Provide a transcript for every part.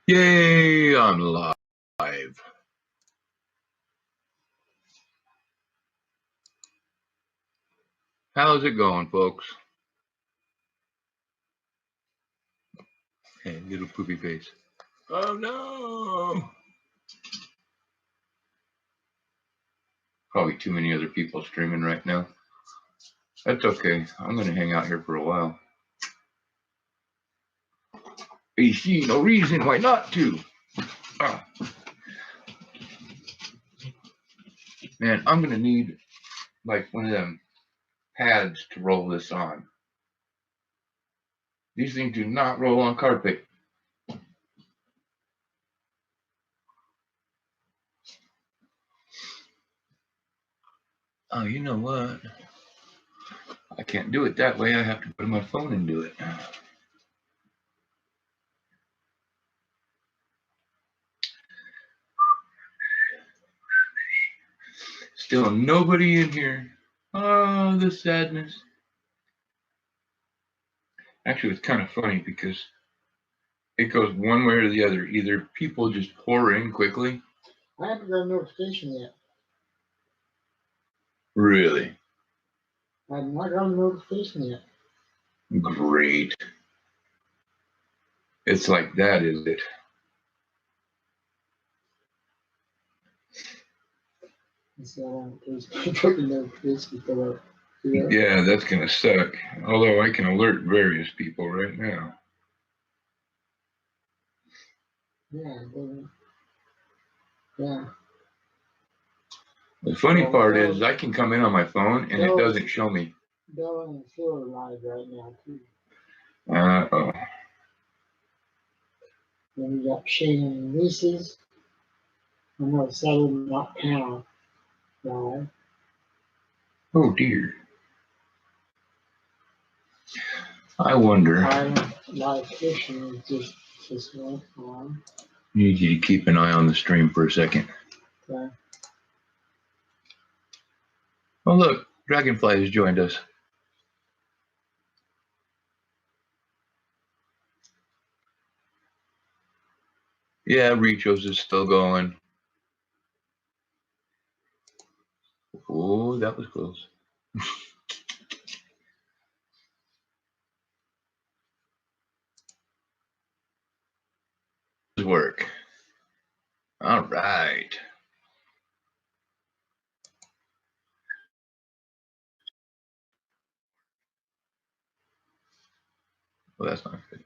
Yay, I'm live. How's it going, folks? Hey, little poopy face. Oh no! Probably too many other people streaming right now. That's okay. I'm gonna hang out here for a while. I see no reason why not to. Man, I'm gonna need like one of them pads to roll this on. These things do not roll on carpet. Oh, you know what? I can't do it that way. I have to put my phone and do it. Still nobody in here. Oh, the sadness. Actually, it's kind of funny because it goes one way or the other. Either people just pour in quickly. I haven't got a notification yet. Really? I have not got a notification yet. Great. It's like that, is it? So there's put notification for that. Yeah, that's going to suck. Although I can alert various people right now. Yeah, yeah. The funny part is I can come in on my phone and it doesn't show me. Bella and Phil are live right now, too. Uh-oh. Then we got Shane and Reese's. I know it's Saturday, not Pal. Live. Oh, dear. I wonder. Live fishing is just went on. Need you to keep an eye on the stream for a second. Okay. Oh, look. Dragonfly has joined us. Yeah, Rechos is still going. Oh, that was close. Work. All right. Well, that's not good.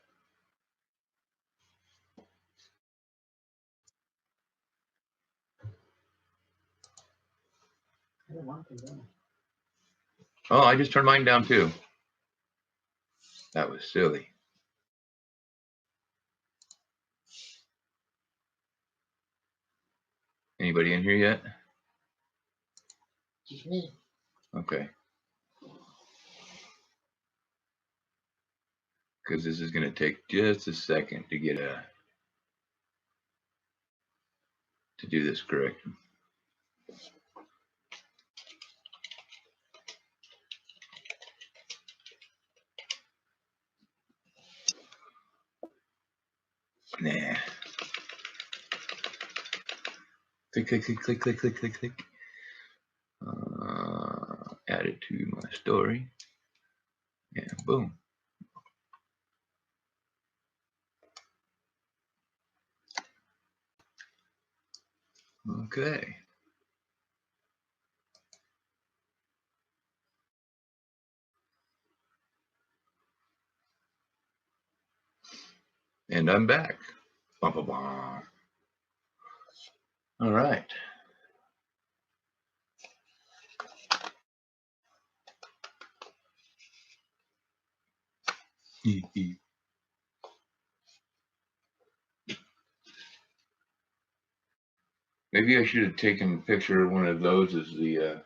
Oh, I just turned mine down too. That was silly. Anybody in here yet? Just me. Okay. Because this is going to take just a second to get to do this correct. Nah. Click, click, click, click, click, click, click, click. Add it to my story. And boom. Okay. And I'm back. Bum, bum, bum. All right. Maybe I should have taken a picture of one of those as the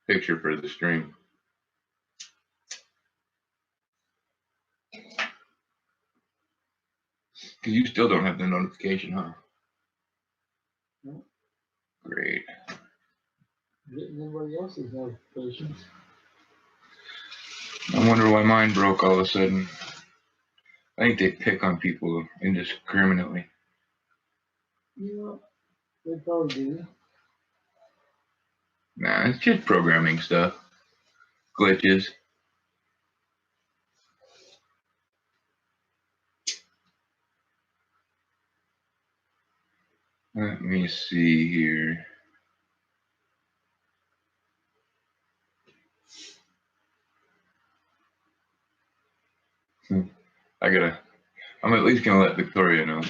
picture for the stream. Because you still don't have the notification, huh? No. Great. Getting everybody else's notifications. I wonder why mine broke all of a sudden. I think they pick on people indiscriminately. Yeah, they probably do. Nah, it's just programming stuff. Glitches. Let me see here. I'm at least gonna let Victoria know.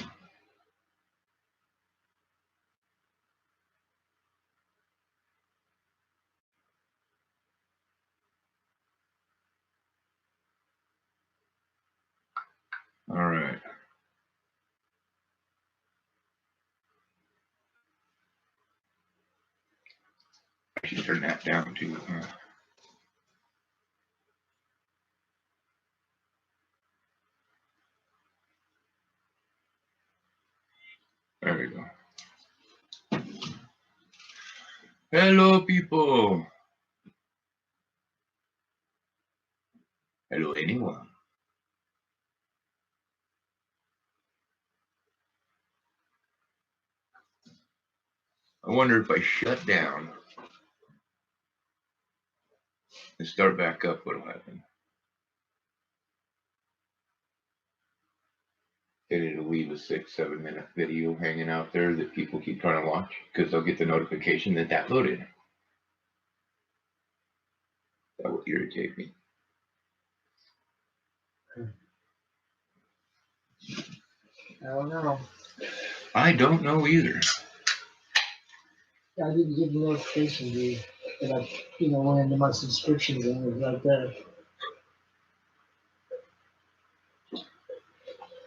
All right. I should turn that down too. There we go. Hello, people. Hello, anyone. I wonder if I shut down and start back up, what'll happen? It'll leave a 6-7 minute video hanging out there that people keep trying to watch because they'll get the notification that loaded. That will irritate me. I don't know. I don't know either. I didn't get the notification, dude. But I, went into my subscriptions and it was right there.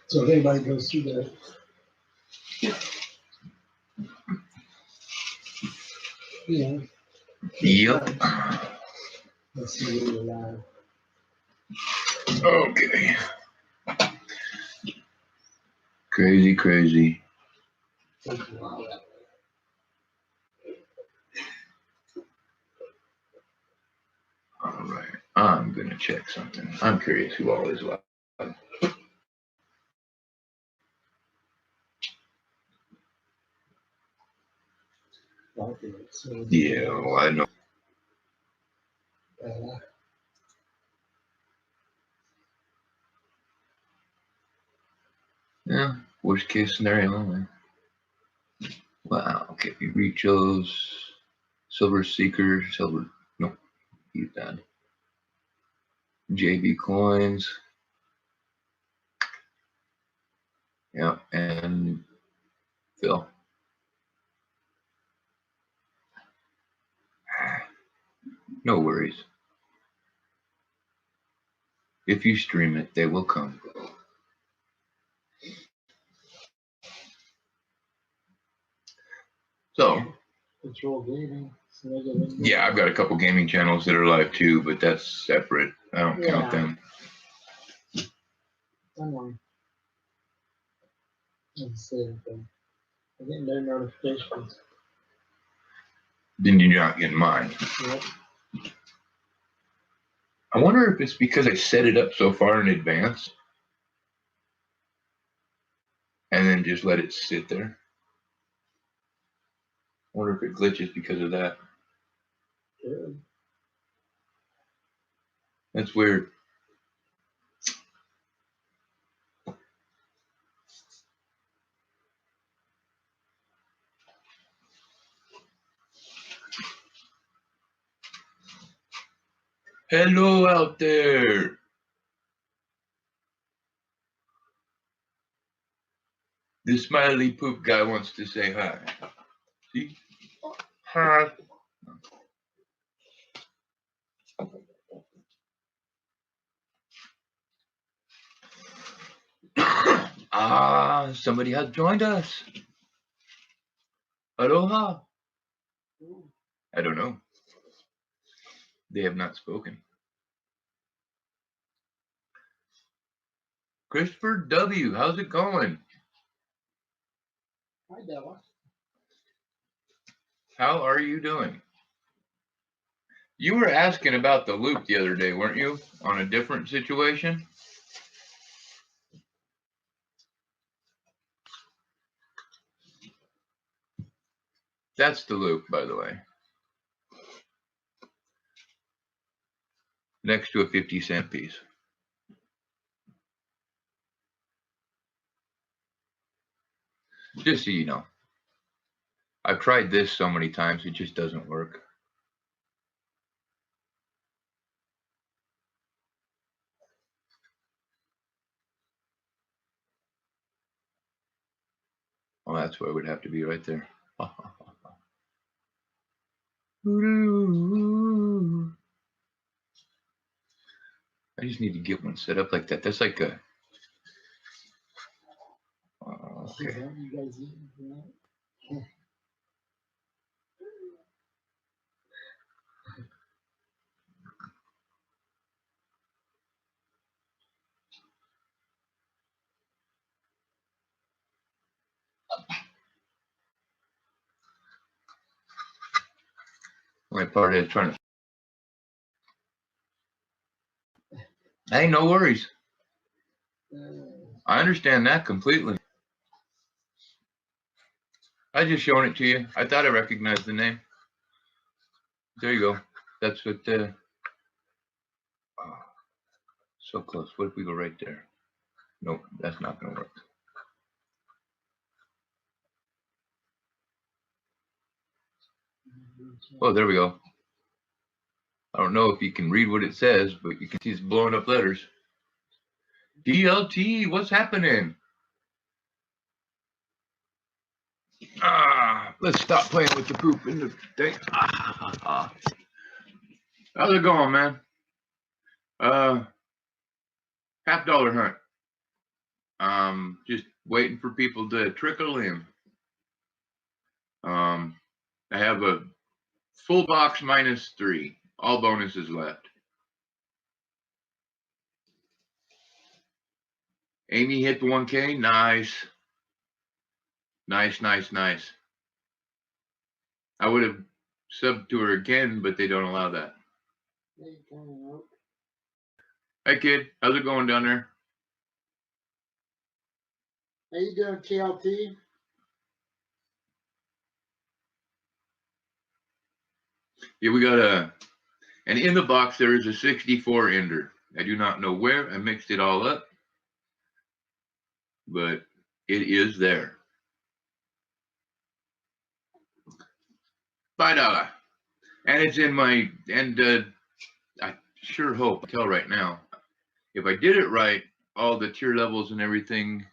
So if anybody goes through that, Yep. Let's see what we're live. Okay. Crazy. All right. I'm going to check something. I'm curious who all is live. Yeah, well, I know. Yeah, worst case scenario, man. Wow, okay, you reach those. Silver Seeker, no, he's done. JB Coins. Yeah, and Phil. No worries. If you stream it, they will come. So, Control Gaming. yeah, I've got a couple gaming channels that are live too, but that's separate. I don't count them. Let's see anything. I'm getting no notifications. Then you're not getting mine. Yep. I wonder if it's because I set it up so far in advance and then just let it sit there. I wonder if it glitches because of that. Good. That's weird. Hello out there. The smiley poop guy wants to say hi. See? Hi. Somebody has joined us. Aloha. I don't know. They have not spoken. Christopher W., how's it going? Hi, Della. How are you doing? You were asking about the loop the other day, weren't you? On a different situation? That's the loop, by the way. Next to a 50-cent piece. Just so you know. I've tried this so many times, it just doesn't work. Well, that's where it would have to be right there. I just need to get one set up like that. That's like a... okay. You guys eating tonight? My part is trying to... Hey, no worries. I understand that completely. I just showing it to you. I thought I recognized the name. There you go. That's what so close. What if we go right there? Nope, that's not going to work. Oh, there we go. I don't know if you can read what it says, but you can see it's blowing up letters. DLT, what's happening? Let's stop playing with the poop in the thing. How's it going, man? $50 hunt. Just waiting for people to trickle in. I have a full box -3. All bonuses left. Amy hit the 1K. Nice. Nice. I would have subbed to her again, but they don't allow that. Hey, kid. How's it going down there? How you doing, TLT? Yeah, we got and in the box there is a 64 ender. I do not know where. I mixed it all up, but it is there. $5. And it's in my, and I sure hope, I tell right now, if I did it right, all the tier levels and everything.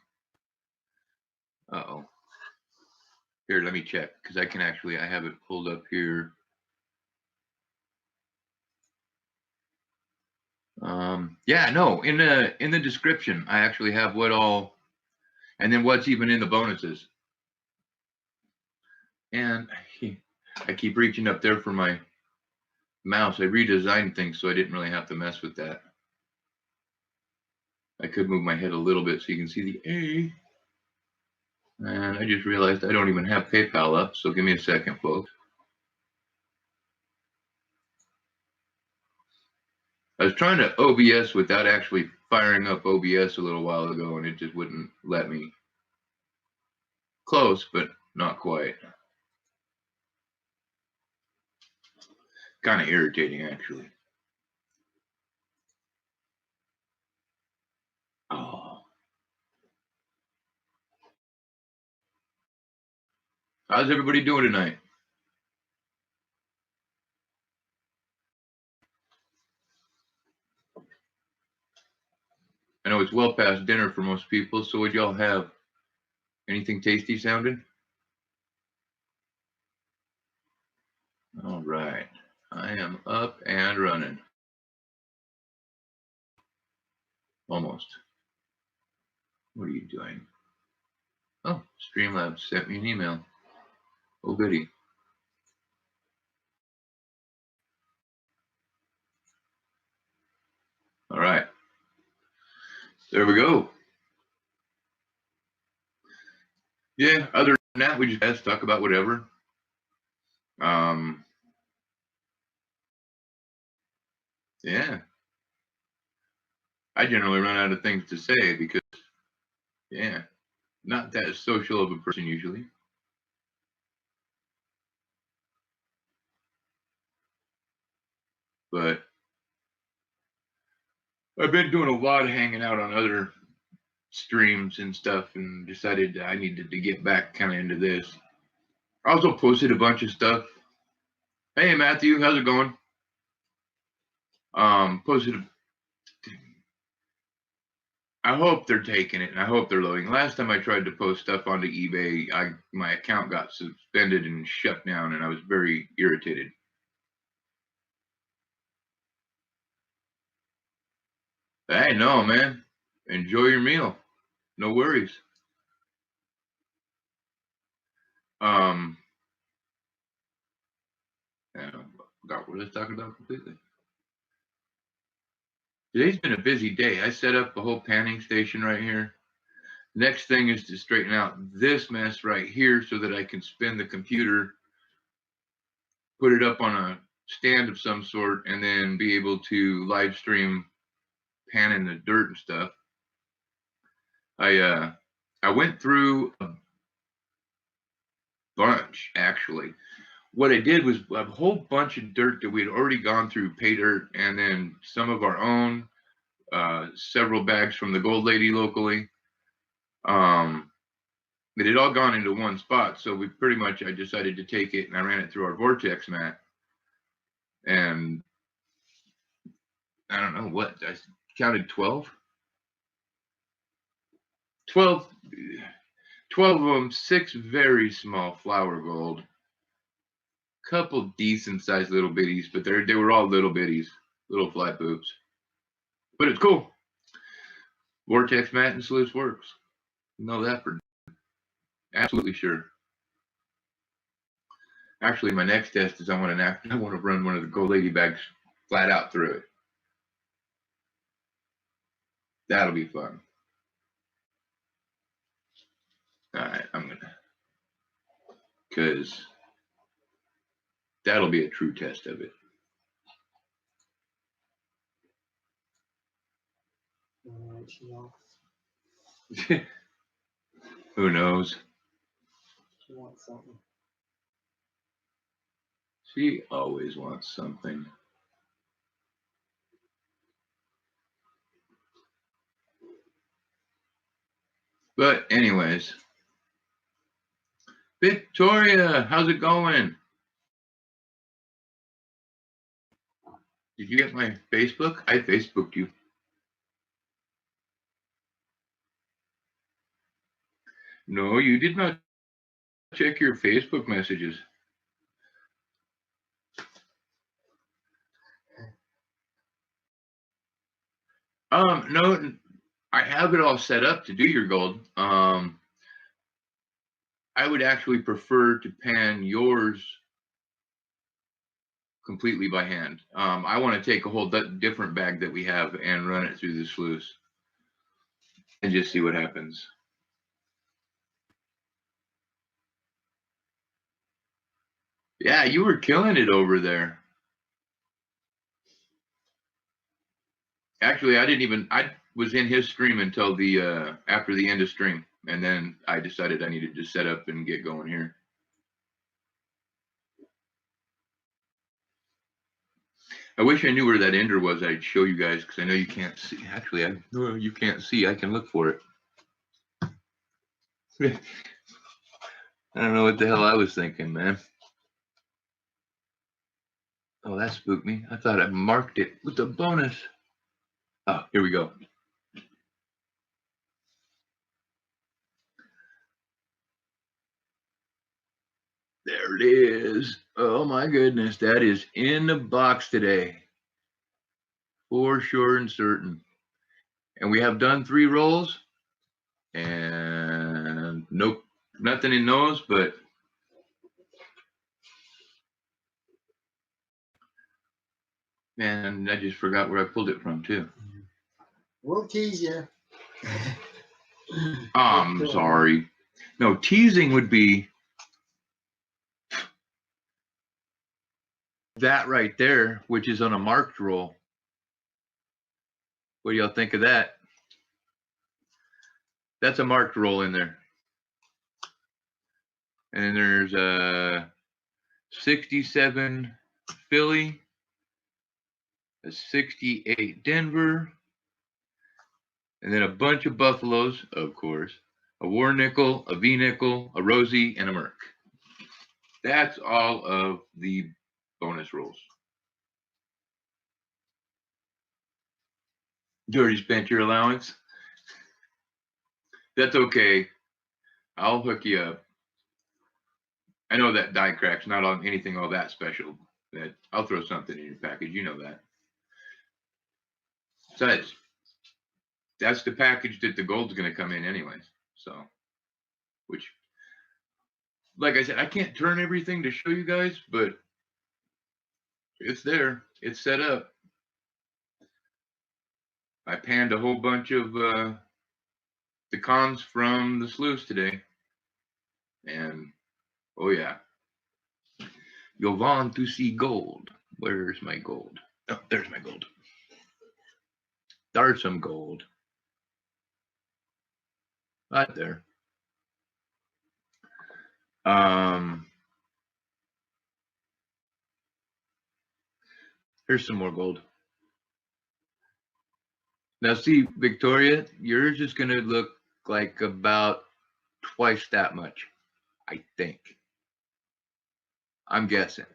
Uh-oh. Here, let me check, because I can actually, I have it pulled up here. Yeah, no, in the description, I actually have what all, and then what's even in the bonuses. And I keep reaching up there for my mouse. I redesigned things so I didn't really have to mess with that. I could move my head a little bit so you can see the A. And I just realized I don't even have PayPal up, so give me a second, folks. I was trying to OBS without actually firing up OBS a little while ago, and it just wouldn't let me. Close, but not quite. Kind of irritating, actually. Oh. How's everybody doing tonight? I know it's well past dinner for most people, so would y'all have anything tasty sounding? All right. I am up and running. Almost. What are you doing? Oh, Streamlabs sent me an email. Oh, goody. All right. There we go. Yeah, other than that, we just talk about whatever. Yeah. I generally run out of things to say because, yeah, not that social of a person usually. but I've been doing a lot of hanging out on other streams and stuff, and decided I needed to get back kind of into this. I also posted a bunch of stuff. Hey Matthew, how's it going? Posted. I hope they're taking it, and I hope they're loading. Last time I tried to post stuff onto eBay, my account got suspended and shut down, and I was very irritated. Hey, no, man. Enjoy your meal. No worries. I forgot what I was talking about completely. Today's been a busy day. I set up a whole panning station right here. Next thing is to straighten out this mess right here so that I can spin the computer, put it up on a stand of some sort, and then be able to live stream panning the dirt and stuff. I went through a bunch, actually. What I did was a whole bunch of dirt that we had already gone through, pay dirt, and then some of our own, several bags from the Gold Lady locally. It had all gone into one spot, so I decided to take it and I ran it through our vortex mat. And I don't know what, I counted 12. 12 of them, 6 very small flower gold, couple decent sized little bitties, but they were all little bitties, little flat boobs. But it's cool. Vortex mat and sluice works. Know that for absolutely sure. Actually, my next test is I want to run one of the Gold Lady bags flat out through it. That'll be fun. All right, because that'll be a true test of it. Who knows? She wants something. She always wants something. But anyways, Victoria, how's it going? Did you get my Facebook? I Facebooked you. No, you did not check your Facebook messages. No, I have it all set up to do your gold. I would actually prefer to pan yours completely by hand. I want to take a whole different bag that we have and run it through the sluice and just see what happens. Yeah, you were killing it over there. Actually, I was in his stream until the after the end of stream, and then I decided I needed to set up and get going here. I wish I knew where that ender was. I'd show you guys because I know you can't see. Actually, you can't see. I can look for it. I don't know what the hell I was thinking, man. Oh, that spooked me. I thought I marked it with a bonus. Oh, here we go. There it is. Oh my goodness, that is in the box today. For sure and certain. And we have done 3 rolls. And nope, nothing in those, but man, I just forgot where I pulled it from too. We'll tease you. I'm sorry. No, teasing would be that right there, which is on a marked roll. What do y'all think of that? That's a marked roll in there. And then there's 67 Philly, a 68 Denver, and then a bunch of Buffaloes, of course, a War Nickel, a V Nickel, a Rosie, and a Merc. That's all of the bonus rolls. You already spent your allowance? That's okay. I'll hook you up. I know that die crack's not on anything all that special. That I'll throw something in your package. You know that. Besides, that's the package that the gold's going to come in anyways. So, which, like I said, I can't turn everything to show you guys, but it's there. It's set up. I panned a whole bunch of the cons from the sluice today. And, oh yeah. You'll want to see gold. Where's my gold? Oh, there's my gold. There's some gold. Right there. Here's some more gold. Now see, Victoria, yours is going to look like about twice that much, I think. I'm guessing.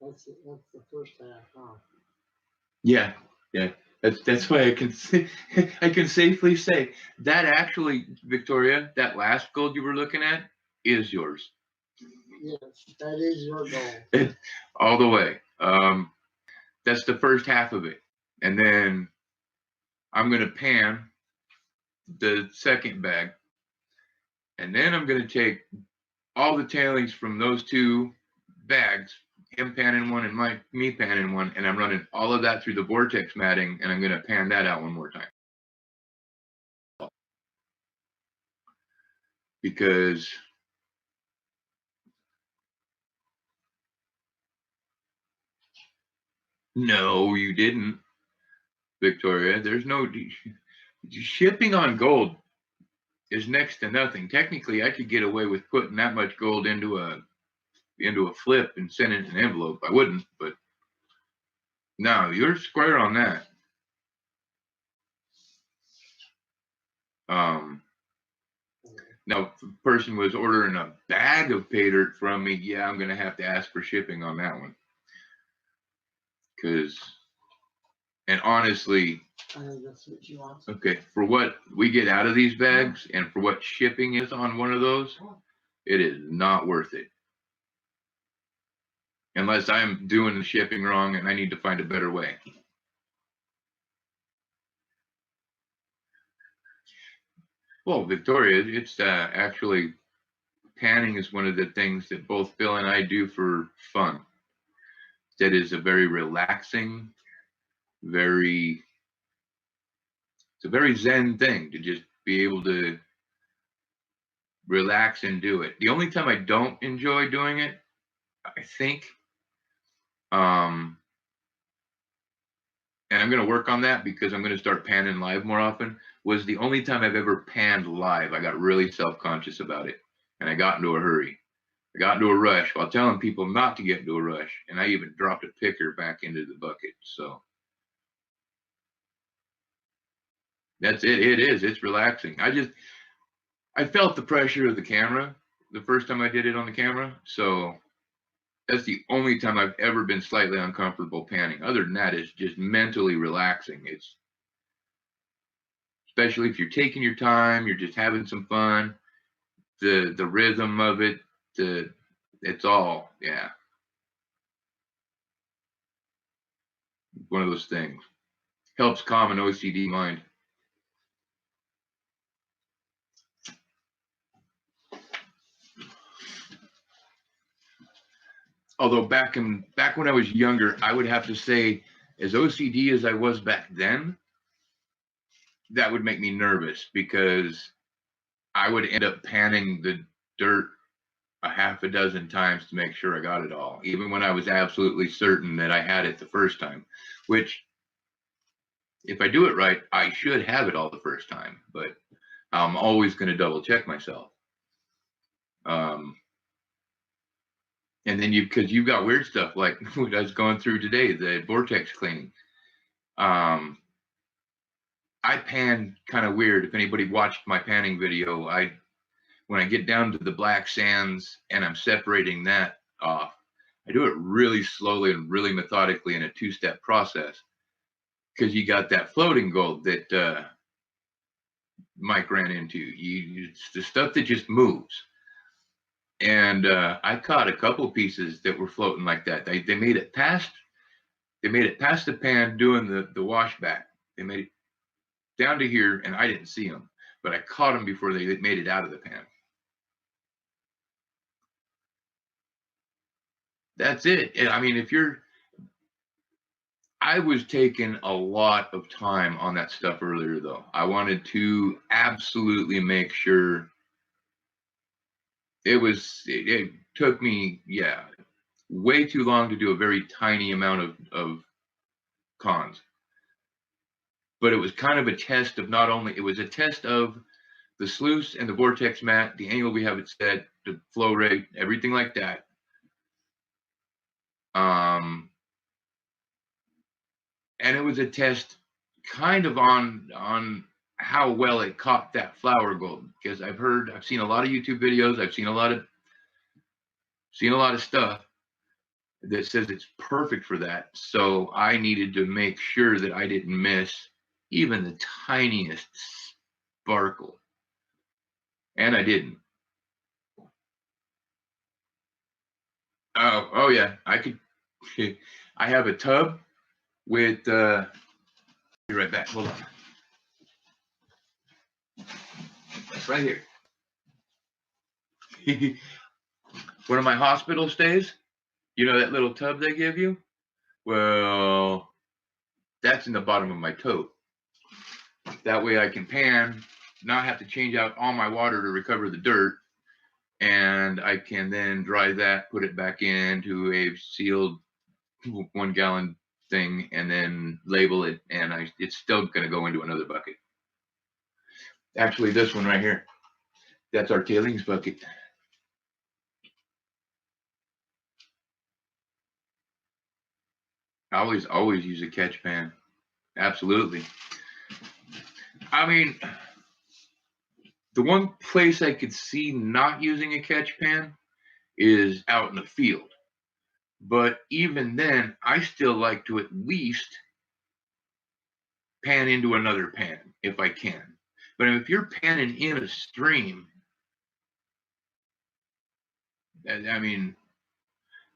That's the first half, huh? Yeah, yeah. That's why I can safely say that actually, Victoria, that last gold you were looking at is yours. Yes, that is your goal. All the way. That's the first half of it. And then I'm going to pan the second bag. And then I'm going to take all the tailings from those two bags, him panning one and me panning one, and I'm running all of that through the vortex matting, and I'm going to pan that out one more time. Because no, you didn't, Victoria. There's no shipping on gold is next to nothing. Technically, I could get away with putting that much gold into a flip and sending it in an envelope. I wouldn't, but no, you're square on that. Now, if the person was ordering a bag of pay dirt from me, yeah, I'm going to have to ask for shipping on that one. And honestly, I think that's what you want. Okay, for what we get out of these bags and for what shipping is on one of those, it is not worth it. Unless I'm doing the shipping wrong and I need to find a better way. Well, Victoria, it's actually panning is one of the things that both Bill and I do for fun. That is a very relaxing, it's a very zen thing to just be able to relax and do it. The only time I don't enjoy doing it, I think, and I'm going to work on that because I'm going to start panning live more often, was the only time I've ever panned live. I got really self-conscious about it, and I got into a hurry. I got into a rush while telling people not to get into a rush, and I even dropped a picker back into the bucket. So that's it. It's relaxing. I felt the pressure of the camera the first time I did it on the camera, so that's the only time I've ever been slightly uncomfortable panning. Other than that, it's just mentally relaxing. It's especially if you're taking your time, you're just having some fun. The rhythm of it, it's all, yeah. One of those things. Helps calm an OCD mind. Although back when I was younger, I would have to say, as OCD as I was back then, that would make me nervous because I would end up panning the dirt a half a dozen times to make sure I got it all, even when I was absolutely certain that I had it the first time, which if I do it right, I should have it all the first time, but I'm always going to double check myself. And then because you've got weird stuff like what I was going through today, the vortex cleaning. I pan kind of weird. If anybody watched my panning video, when I get down to the black sands and I'm separating that off, I do it really slowly and really methodically in a 2-step process, because you got that floating gold that Mike ran into. It's the stuff that just moves. And I caught a couple pieces that were floating like that. They made it past the pan doing the washback. They made it down to here, and I didn't see them, but I caught them before they made it out of the pan. That's it. I mean, I was taking a lot of time on that stuff earlier, though. I wanted to absolutely make sure it took me, way too long to do a very tiny amount of cons. But it was kind of a test of it was a test of the sluice and the vortex mat, the angle we have it set, the flow rate, everything like that. And it was a test kind of on how well it caught that flower gold, because I've seen a lot of YouTube videos, I've seen a lot of stuff that says it's perfect for that. So I needed to make sure that I didn't miss even the tiniest sparkle. And I didn't. Oh yeah, I could. I have a tub with. Be right back. Hold on. That's right here. One of my hospital stays. You know that little tub they give you? Well, that's in the bottom of my tote. That way I can pan, not have to change out all my water to recover the dirt, and I can then dry that, put it back into a sealed 1 gallon thing, and then label it, and it's still going to go into another bucket. Actually, this one right here, that's our tailings bucket. I always use a catch pan. Absolutely. I mean, the one place I could see not using a catch pan is out in the field. But even then, I still like to at least pan into another pan if I can. But if you're panning in a stream, I mean,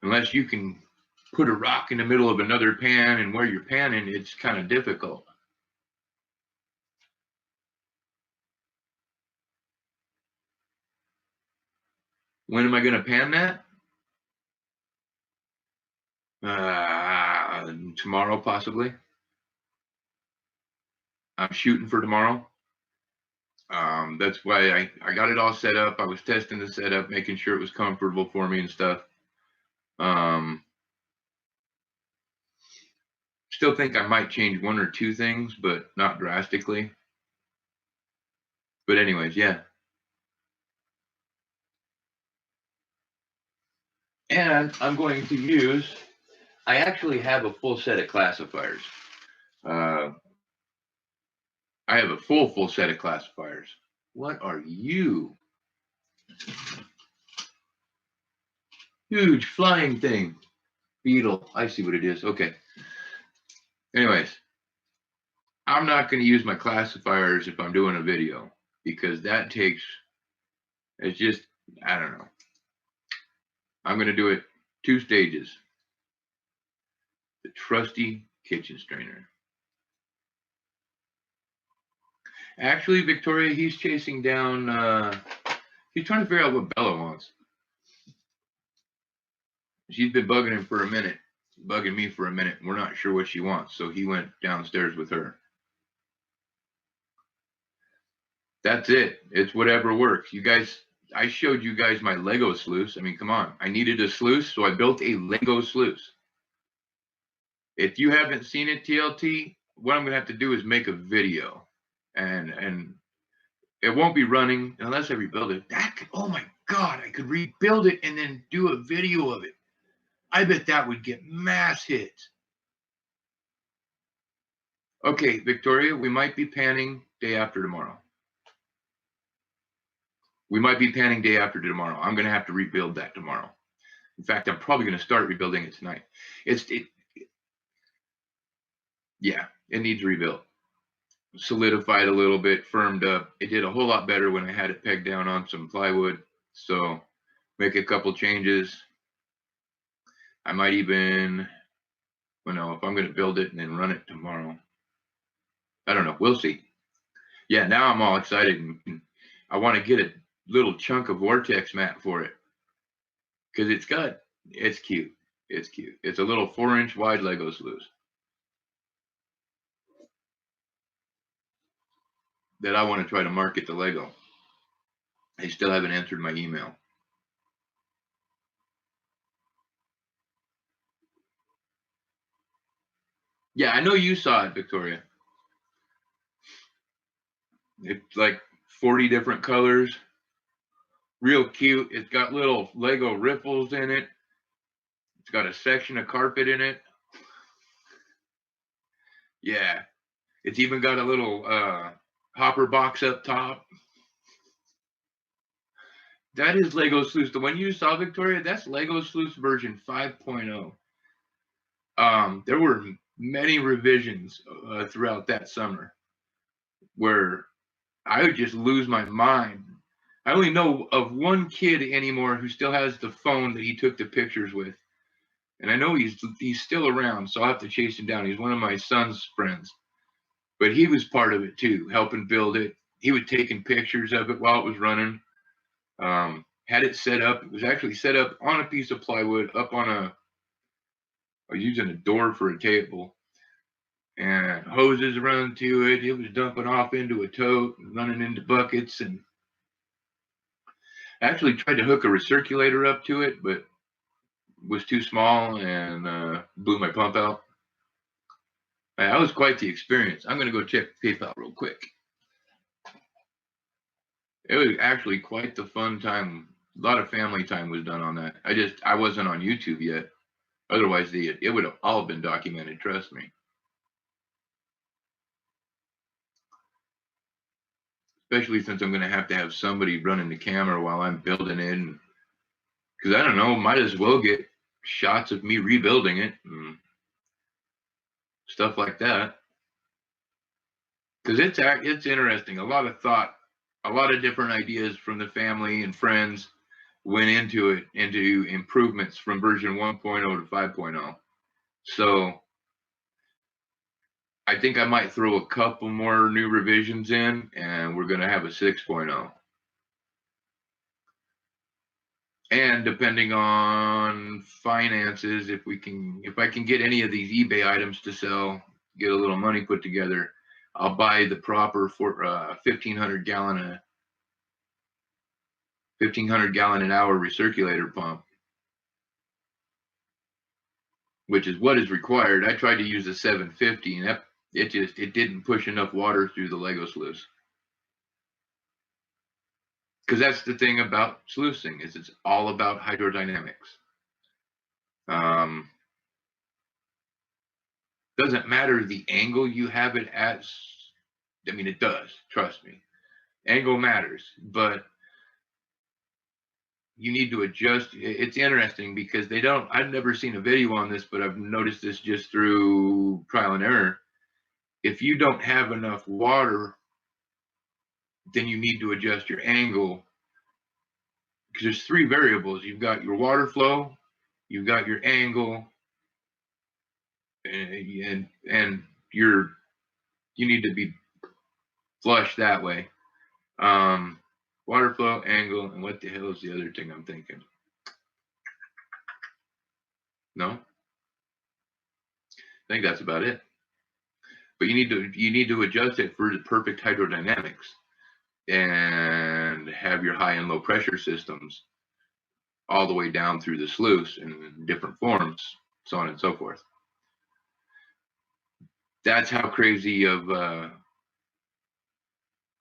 unless you can put a rock in the middle of another pan and where you're panning, it's kind of difficult. When am I going to pan that? Tomorrow, possibly. I'm shooting for tomorrow. That's why I got it all set up. I was testing the setup, making sure it was comfortable for me and stuff. Still think I might change 1 or 2 things, but not drastically. But anyways, yeah. And I'm going to use, I actually have a full set of classifiers. I have a full set of classifiers. What are you? Huge flying thing. Beetle. I see what it is. Okay. Anyways, I'm not going to use my classifiers if I'm doing a video, because that takes, it's just, I don't know. I'm going to do it 2 stages. The trusty kitchen strainer. Actually, Victoria, he's chasing down, he's trying to figure out what Bella wants. She's been bugging him for a minute, bugging me for a minute. We're not sure what she wants, so he went downstairs with her. That's it. It's whatever works. You guys, I showed you guys my Lego sluice. I mean, come on. I needed a sluice, so I built a Lego sluice. If you haven't seen it, TLT, what I'm going to have to do is make a video. And it won't be running unless I rebuild it. Oh my God, I could rebuild it and then do a video of it. I bet that would get mass hits. Okay, Victoria, we might be panning day after tomorrow. I'm going to have to rebuild that tomorrow. In fact, I'm probably going to start rebuilding it tonight. Yeah, it needs rebuilt. Solidified a little bit, firmed up. It did a whole lot better when I had it pegged down on some plywood. So make a couple changes. I might even, well, no, if I'm going to build it and then run it tomorrow. I don't know. We'll see. Yeah, now I'm all excited. And I want to get a little chunk of Vortex mat for it. Because it's cute. It's cute. It's a little 4-inch wide Lego sluice that I want to try to market to Lego. They still haven't answered my email. Yeah, I know you saw it, Victoria. It's like 40 different colors. Real cute. It's got little Lego ripples in it. It's got a section of carpet in it. Yeah. It's even got a little hopper box up top. That is Lego Sluice. The one you saw, Victoria, that's Lego Sluice version 5.0. There were many revisions throughout that summer where I would just lose my mind. I only know of one kid anymore who still has the phone that he took the pictures with. And I know he's still around, so I'll have to chase him down. He's one of my son's friends. But he was part of it too, helping build it. He was taking pictures of it while it was running. Had it set up. It was actually set up on a piece of plywood, up on I was using a door for a table. And hoses running to it. It was dumping off into a tote and running into buckets. And I actually tried to hook a recirculator up to it, but was too small and blew my pump out. That was quite the experience. I'm going to go check PayPal real quick. It was actually quite the fun time. A lot of family time was done on that. I wasn't on YouTube yet. Otherwise, it would have all been documented. Trust me. Especially since I'm going to have somebody running the camera while I'm building it. Because I don't know, might as well get shots of me rebuilding it and stuff like that. Because it's interesting. A lot of thought, a lot of different ideas from the family and friends went into it, into improvements from version 1.0 to 5.0. So I think I might throw a couple more new revisions in, and we're going to have a 6.0. And depending on finances, if I can get any of these eBay items to sell, get a little money put together, I'll buy the proper 1,500 gallon an hour recirculator pump, which is what is required. I tried to use a 750, and it didn't push enough water through the Lego sluice. Because that's the thing about sluicing, is it's all about hydrodynamics. Doesn't matter the angle you have it at. I mean, it does, trust me. Angle matters, but you need to adjust. It's interesting because I've never seen a video on this, but I've noticed this just through trial and error. If you don't have enough water, then you need to adjust your angle, because there's 3 variables. You've got your water flow, you've got your angle, and you need to be flush that way. Water flow, angle, and what the hell is the other thing I'm thinking? No? I think that's about it. But you need to adjust it for the perfect hydrodynamics and have your high and low pressure systems all the way down through the sluice in different forms, so on and so forth. That's how crazy of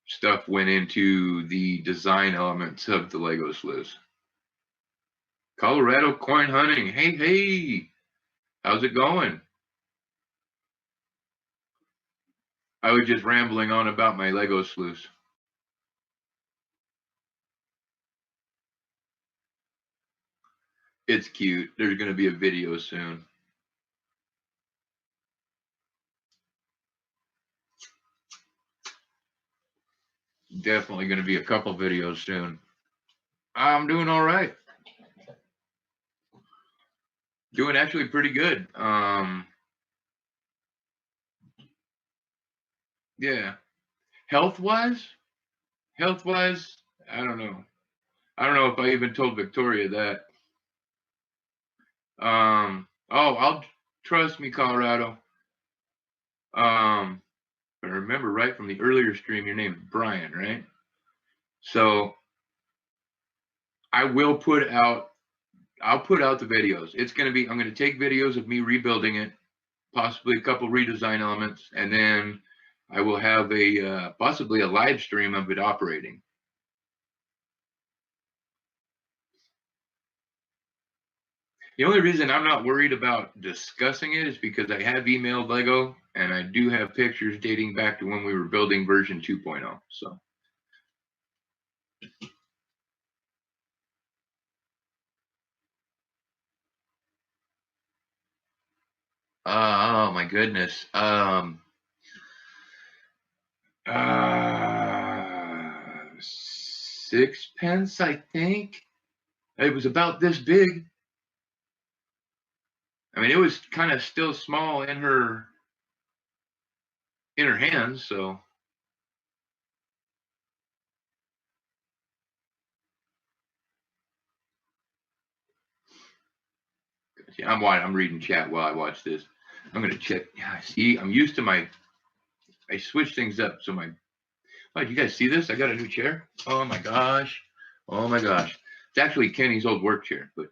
stuff went into the design elements of the Lego sluice. Colorado coin hunting. Hey, hey. How's it going? I was just rambling on about my Lego sleuths. It's cute. There's going to be a video soon. Definitely going to be a couple videos soon. I'm doing all right. Doing actually pretty good. Yeah. Health-wise, I don't know. I don't know if I even told Victoria that. I'll trust me, Colorado. If I remember right from the earlier stream, your name's Brian, right? So I'll put out the videos. I'm gonna take videos of me rebuilding it, possibly a couple redesign elements, and then I will have possibly a live stream of it operating. The only reason I'm not worried about discussing it is because I have emailed Lego and I do have pictures dating back to when we were building version 2.0. So. Oh my goodness. Sixpence, I think. It was about this big. I mean, it was kind of still small in her hands, so. Yeah, I'm reading chat while I watch this. I'm gonna check. Yeah, see, I'm used to I switched things up. So oh, you guys see this? I got a new chair. Oh my gosh. Oh my gosh. It's actually Kenny's old work chair, but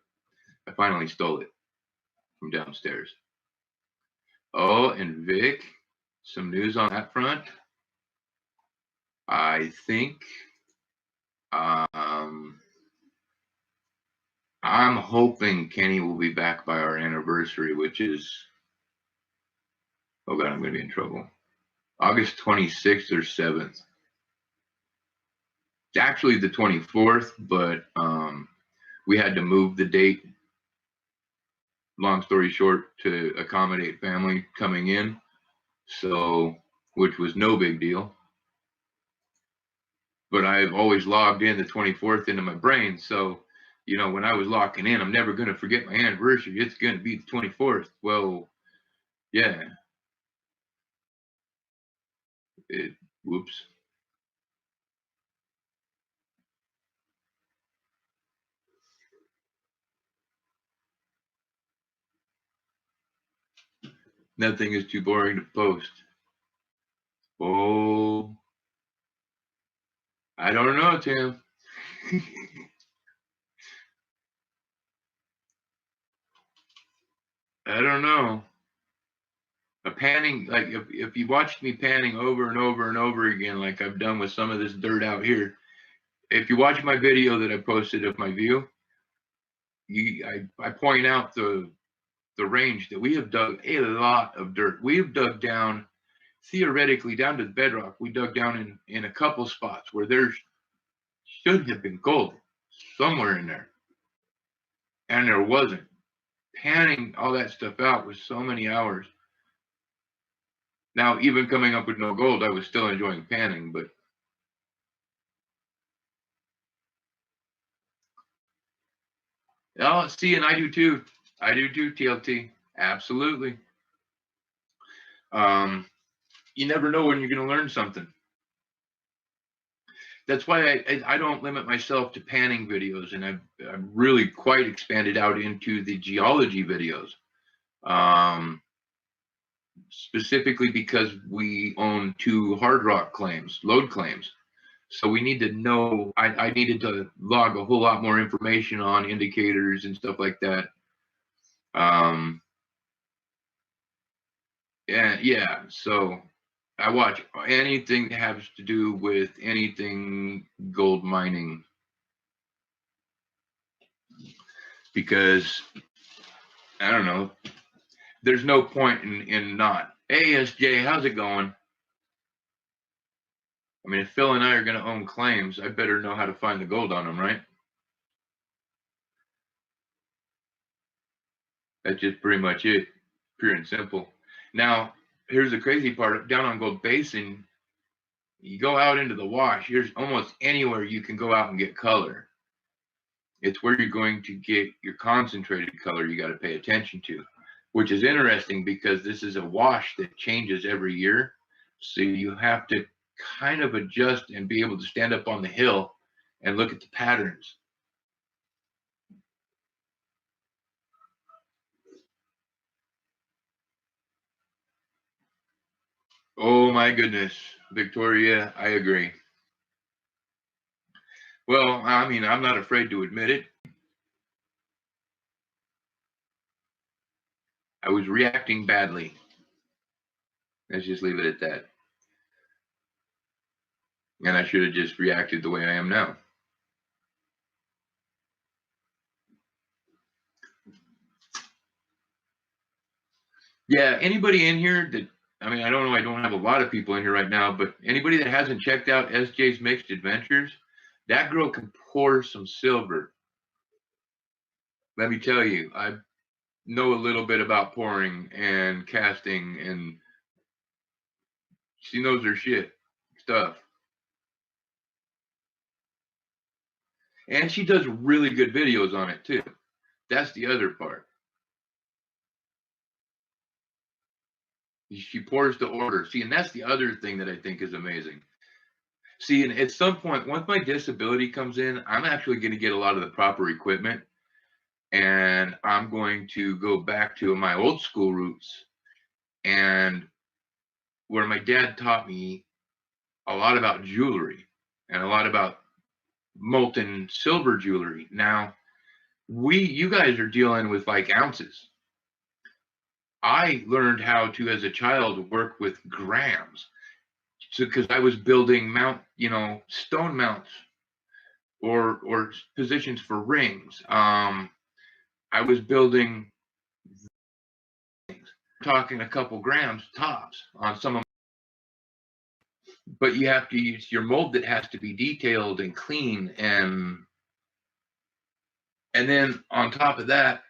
I finally stole it from downstairs. Oh, and Vic, some news on that front. I think I'm hoping Kenny will be back by our anniversary, which is, oh God, I'm going to be in trouble. August 26th or 7th. It's actually the 24th, but we had to move the date, long story short, to accommodate family coming in. So, which was no big deal. But I've always logged in the 24th into my brain. So, you know, when I was locking in, I'm never going to forget my anniversary. It's going to be the 24th. Well, yeah. Whoops. Nothing is too boring to post. Oh, I don't know, Tim. I don't know. A panning, like if you watched me panning over and over and over again, like I've done with some of this dirt out here, if you watch my video that I posted of my view, I point out the range that we have dug a lot of dirt. We have dug down, theoretically, down to the bedrock. We dug down in a couple spots where there should have been gold somewhere in there, and there wasn't. Panning all that stuff out was so many hours. Now, even coming up with no gold, I was still enjoying panning, but oh, see, and I do too. I do too, TLT. Absolutely. You never know when you're going to learn something. That's why I don't limit myself to panning videos, and I've really quite expanded out into the geology videos. Specifically because we own 2 hard rock claims, lode claims. So we need to know, I needed to log a whole lot more information on indicators and stuff like that. Yeah, so I watch anything that has to do with anything gold mining. because I don't know. There's no point in not. Hey, SJ, how's it going? I mean, if Phil and I are going to own claims, I better know how to find the gold on them, right? That's just pretty much it, pure and simple. Now, here's the crazy part. Down on Gold Basin, you go out into the wash, there's almost anywhere you can go out and get color. It's where you're going to get your concentrated color you got to pay attention to, which is interesting because this is a wash that changes every year. So you have to kind of adjust and be able to stand up on the hill and look at the patterns. Oh my goodness, Victoria, I agree. Well, I mean, I'm not afraid to admit it. I was reacting badly. Let's just leave it at that. And I should have just reacted the way I am now. Yeah, anybody in here that, I mean, I don't know, I don't have a lot of people in here right now, but anybody that hasn't checked out SJ's Mixed Adventures, that girl can pour some silver. Let me tell you, I know a little bit about pouring and casting, and she knows her shit stuff. And she does really good videos on it too. That's the other part. She pours to order. See, and that's the other thing that I think is amazing. See, and at some point, once my disability comes in, I'm actually going to get a lot of the proper equipment, and I'm going to go back to my old school roots, and where my dad taught me a lot about jewelry and a lot about molten silver jewelry. Now, you guys are dealing with like ounces. I learned how to, as a child, work with grams. So, because I was building stone mounts or positions for rings. I was building things, talking a couple grams tops on some of, but you have to use your mold that has to be detailed and clean, and then on top of that,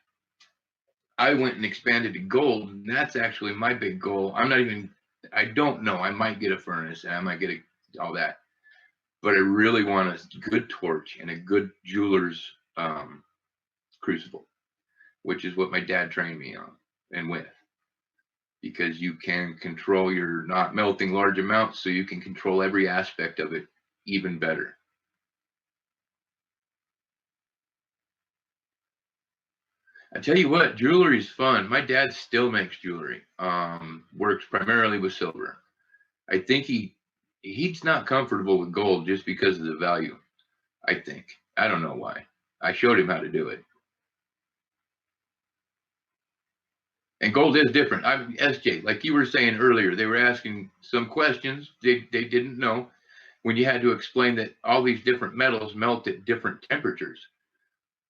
I went and expanded to gold, and that's actually my big goal. I don't know. I might get a furnace, and I might get all that, but I really want a good torch and a good jeweler's crucible, which is what my dad trained me on and with, because you can control, you're not melting large amounts, so you can control every aspect of it even better. I tell you what, jewelry is fun. My dad still makes jewelry, works primarily with silver. I think he's not comfortable with gold just because of the value. I think. I don't know why. I showed him how to do it. And gold is different. SJ, like you were saying earlier, they were asking some questions they didn't know when you had to explain that all these different metals melt at different temperatures.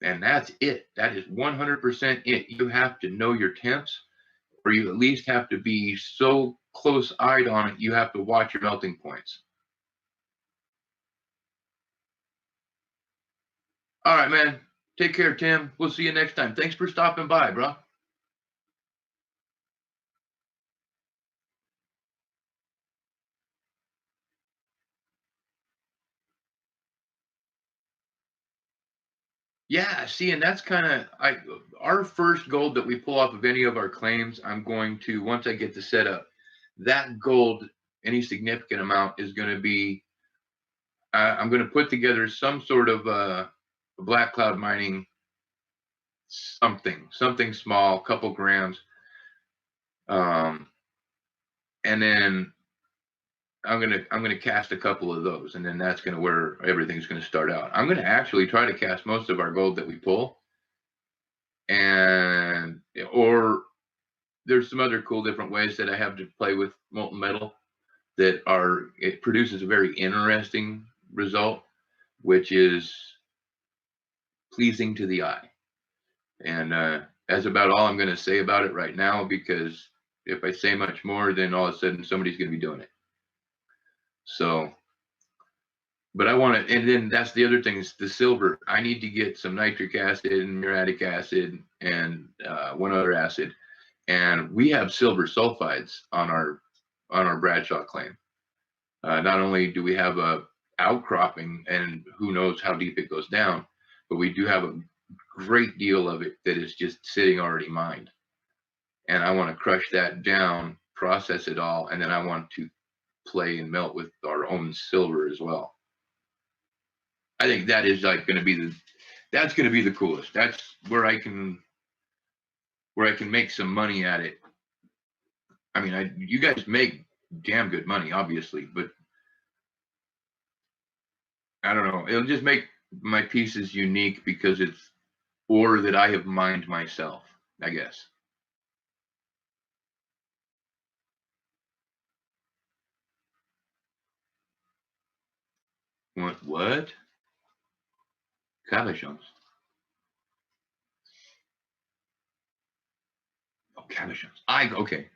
And that's it. That is 100% it. You have to know your temps, or you at least have to be so close-eyed on it, you have to watch your melting points. All right, man. Take care, Tim. We'll see you next time. Thanks for stopping by, bro. Yeah, see, and that's kind of our first gold that we pull off of any of our claims. I'm going to, once I get the setup, that gold, any significant amount, is going to be. I'm going to put together some sort of black cloud mining, something small, couple grams, and then I'm gonna cast a couple of those, and then that's gonna where everything's gonna start out. I'm gonna actually try to cast most of our gold that we pull, and or there's some other cool different ways that I have to play with molten metal that it produces a very interesting result, which is pleasing to the eye. And that's about all I'm going to say about it right now, because if I say much more, then all of a sudden somebody's going to be doing it. So, but I want to, and then that's the other thing is the silver. I need to get some nitric acid and muriatic acid and one other acid. And we have silver sulfides on our Bradshaw claim. Not only do we have a outcropping, and who knows how deep it goes down, but we do have a great deal of it that is just sitting already mined. And I want to crush that down, process it all, and then I want to play and melt with our own silver as well. I think that is like going to be that's going to be the coolest. That's where I can make some money at it. I mean, you guys make damn good money, obviously, but I don't know. It'll just make my pieces unique because it's ore that I have mined myself, I guess. What? Cabochons. Oh, cabochons. Okay.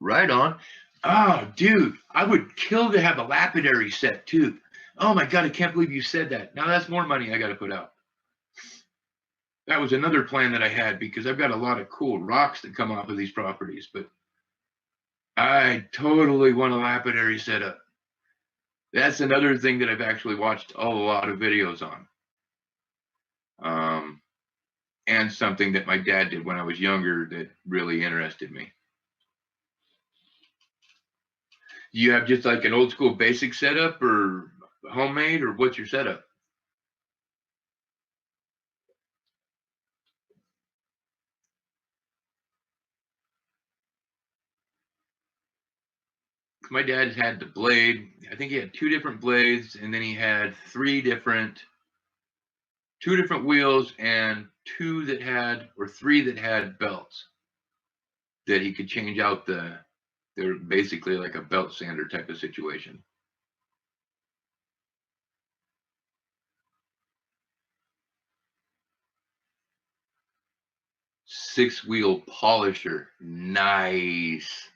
Right on. Oh, dude, I would kill to have a lapidary set too. Oh my God, I can't believe you said that. Now that's more money I got to put out. That was another plan that I had because I've got a lot of cool rocks that come off of these properties, but I totally want a lapidary setup. That's another thing that I've actually watched a lot of videos on. And something that my dad did when I was younger that really interested me. You have just like an old school basic setup or homemade, or what's your setup? My dad had the blade. I think he had 2 different blades, and then he had 2 different wheels, and 2 that had, or 3 that had belts that he could change out they're basically like a belt sander type of situation. 6-wheel polisher. Nice.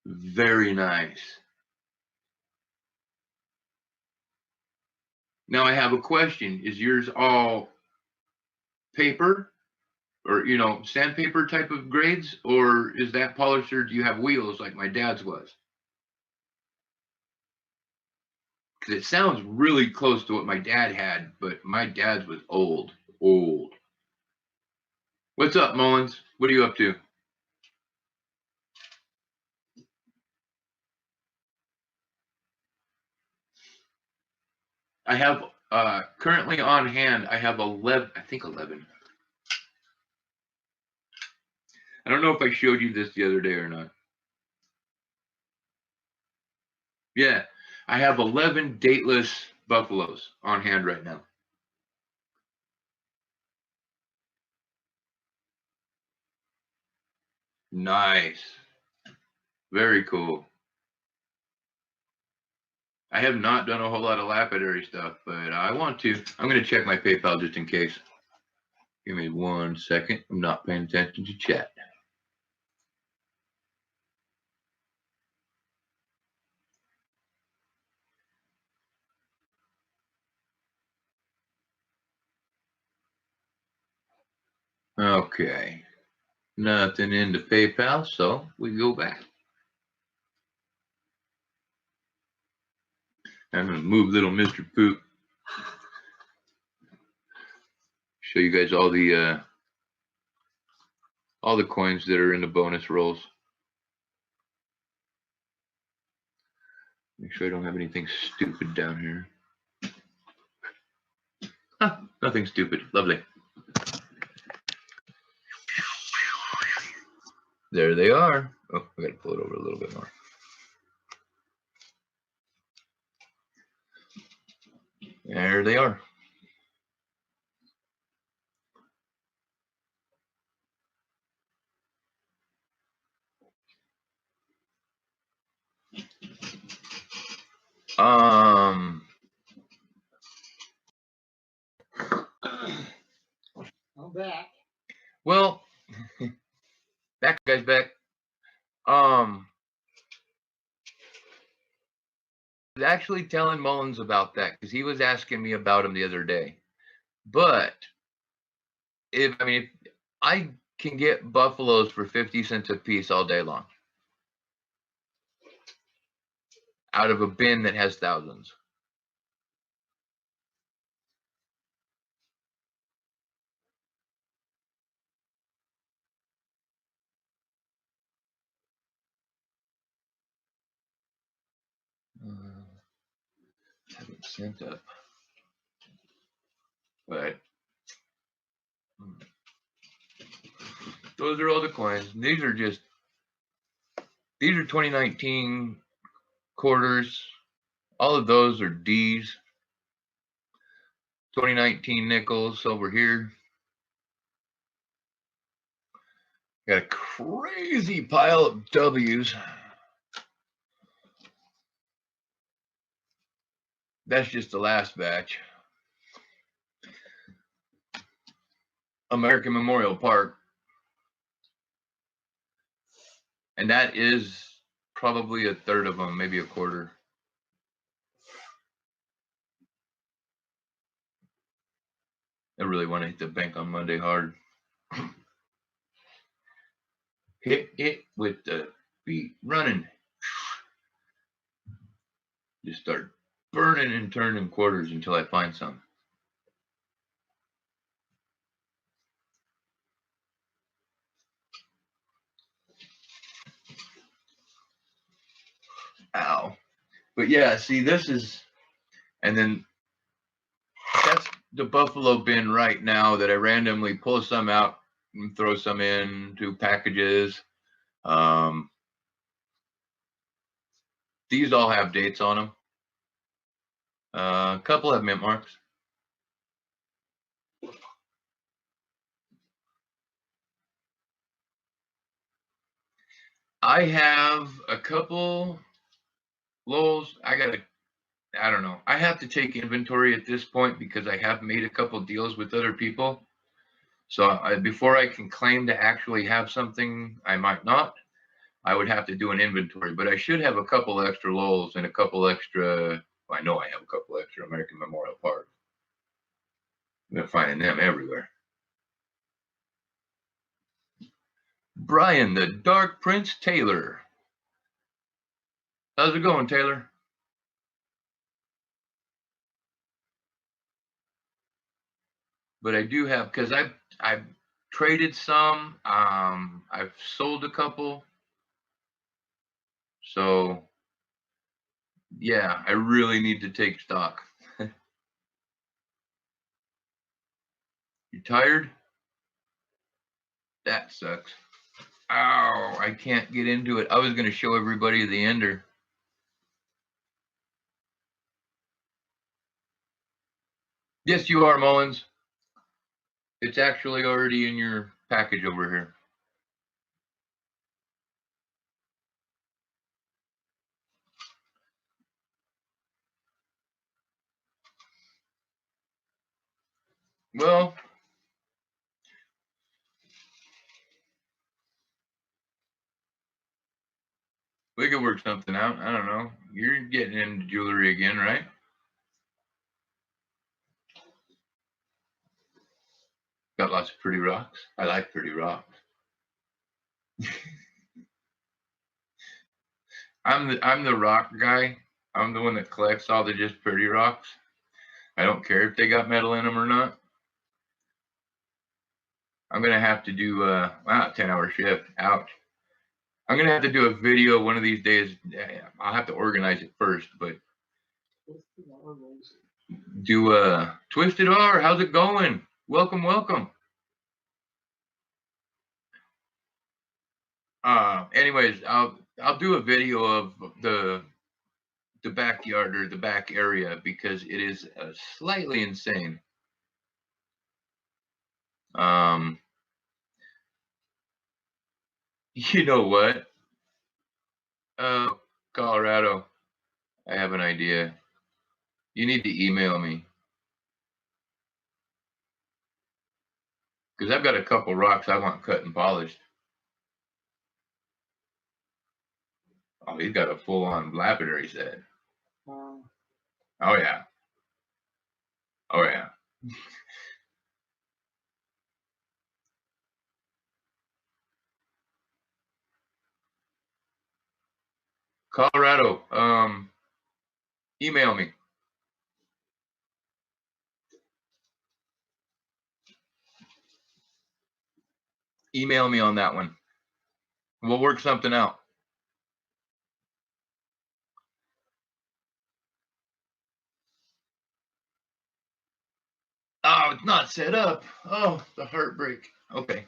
Very nice. Now I have a question. Is yours all paper or, sandpaper type of grades, or is that polisher, do you have wheels like my dad's was? Because it sounds really close to what my dad had, but my dad's was old. What's up, Mullins? What are you up to? I have currently on hand, I have 11, I think 11. I don't know if I showed you this the other day or not. Yeah, I have 11 dateless buffaloes on hand right now. Nice. Very cool. I have not done a whole lot of lapidary stuff, but I want to. I'm going to check my PayPal just in case. Give me 1 second. I'm not paying attention to chat. Okay. Nothing into PayPal, so we go back. I'm going to move little Mr. Poop. Show you guys all the coins that are in the bonus rolls. Make sure I don't have anything stupid down here. Nothing stupid. Lovely. There they are. Oh, I got to pull it over a little bit more. There they are. I was actually telling Mullins about that because he was asking me about him the other day. But if I can get buffaloes for 50 cents a piece all day long out of a bin that has thousands. Haven't sent up, but those are all the coins. These are 2019 quarters. All of those are D's. 2019 nickels over here. Got a crazy pile of W's. That's just the last batch. American Memorial Park. And that is probably a third of them, maybe a quarter. I really want to hit the bank on Monday hard. Hit it with the feet running. Just start burning and turning quarters until I find some. Ow. But yeah, see, this is, and then that's the buffalo bin right now that I randomly pull some out and throw some into packages. These all have dates on them. A couple have mint marks. I have a couple Lowe's. I don't know. I have to take inventory at this point because I have made a couple deals with other people. So before I can claim to actually have something, I might not. I would have to do an inventory, but I should have a couple extra Lowe's and a couple extra. Well, I know I have a couple extra American Memorial Park. I'm finding them everywhere. Brian, the Dark Prince Taylor. How's it going, Taylor? But I do have, because I've traded some. I've sold a couple. So yeah, I really need to take stock. You tired? That sucks. Ow, I can't get into it. I was going to show everybody the ender. Yes, you are, Mullins. It's actually already in your package over here. Well, we could work something out. I don't know. You're getting into jewelry again, right? Got lots of pretty rocks. I like pretty rocks. I'm the rock guy. I'm the one that collects all the just pretty rocks. I don't care if they got metal in them or not. I'm gonna have to do 10-hour shift. Ouch. I'm gonna have to do a video one of these days. I'll have to organize it first, but do Twisted R. How's it going? Welcome, welcome. Anyways, I'll do a video of the backyard or the back area because it is slightly insane. You know what? Colorado, I have an idea. You need to email me because I've got a couple rocks I want cut and polished. Oh, he's got a full-on lapidary set. Uh, Oh yeah. Oh yeah. Colorado. Email me. Email me on that one. We'll work something out. Oh, it's not set up. Oh, the heartbreak. Okay.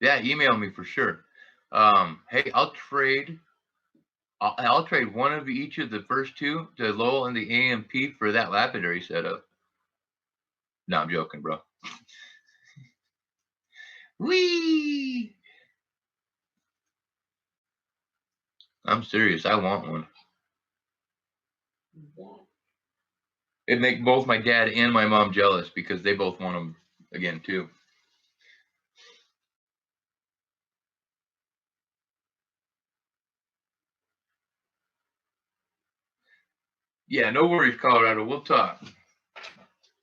Yeah, email me for sure. Hey, I'll trade one of each of the first two, the Lowell and the AMP, for that lapidary setup. No, I'm joking, bro. Whee! I'm serious. I want one. It'd make both my dad and my mom jealous because they both want them again too. Yeah, no worries, Colorado. We'll talk.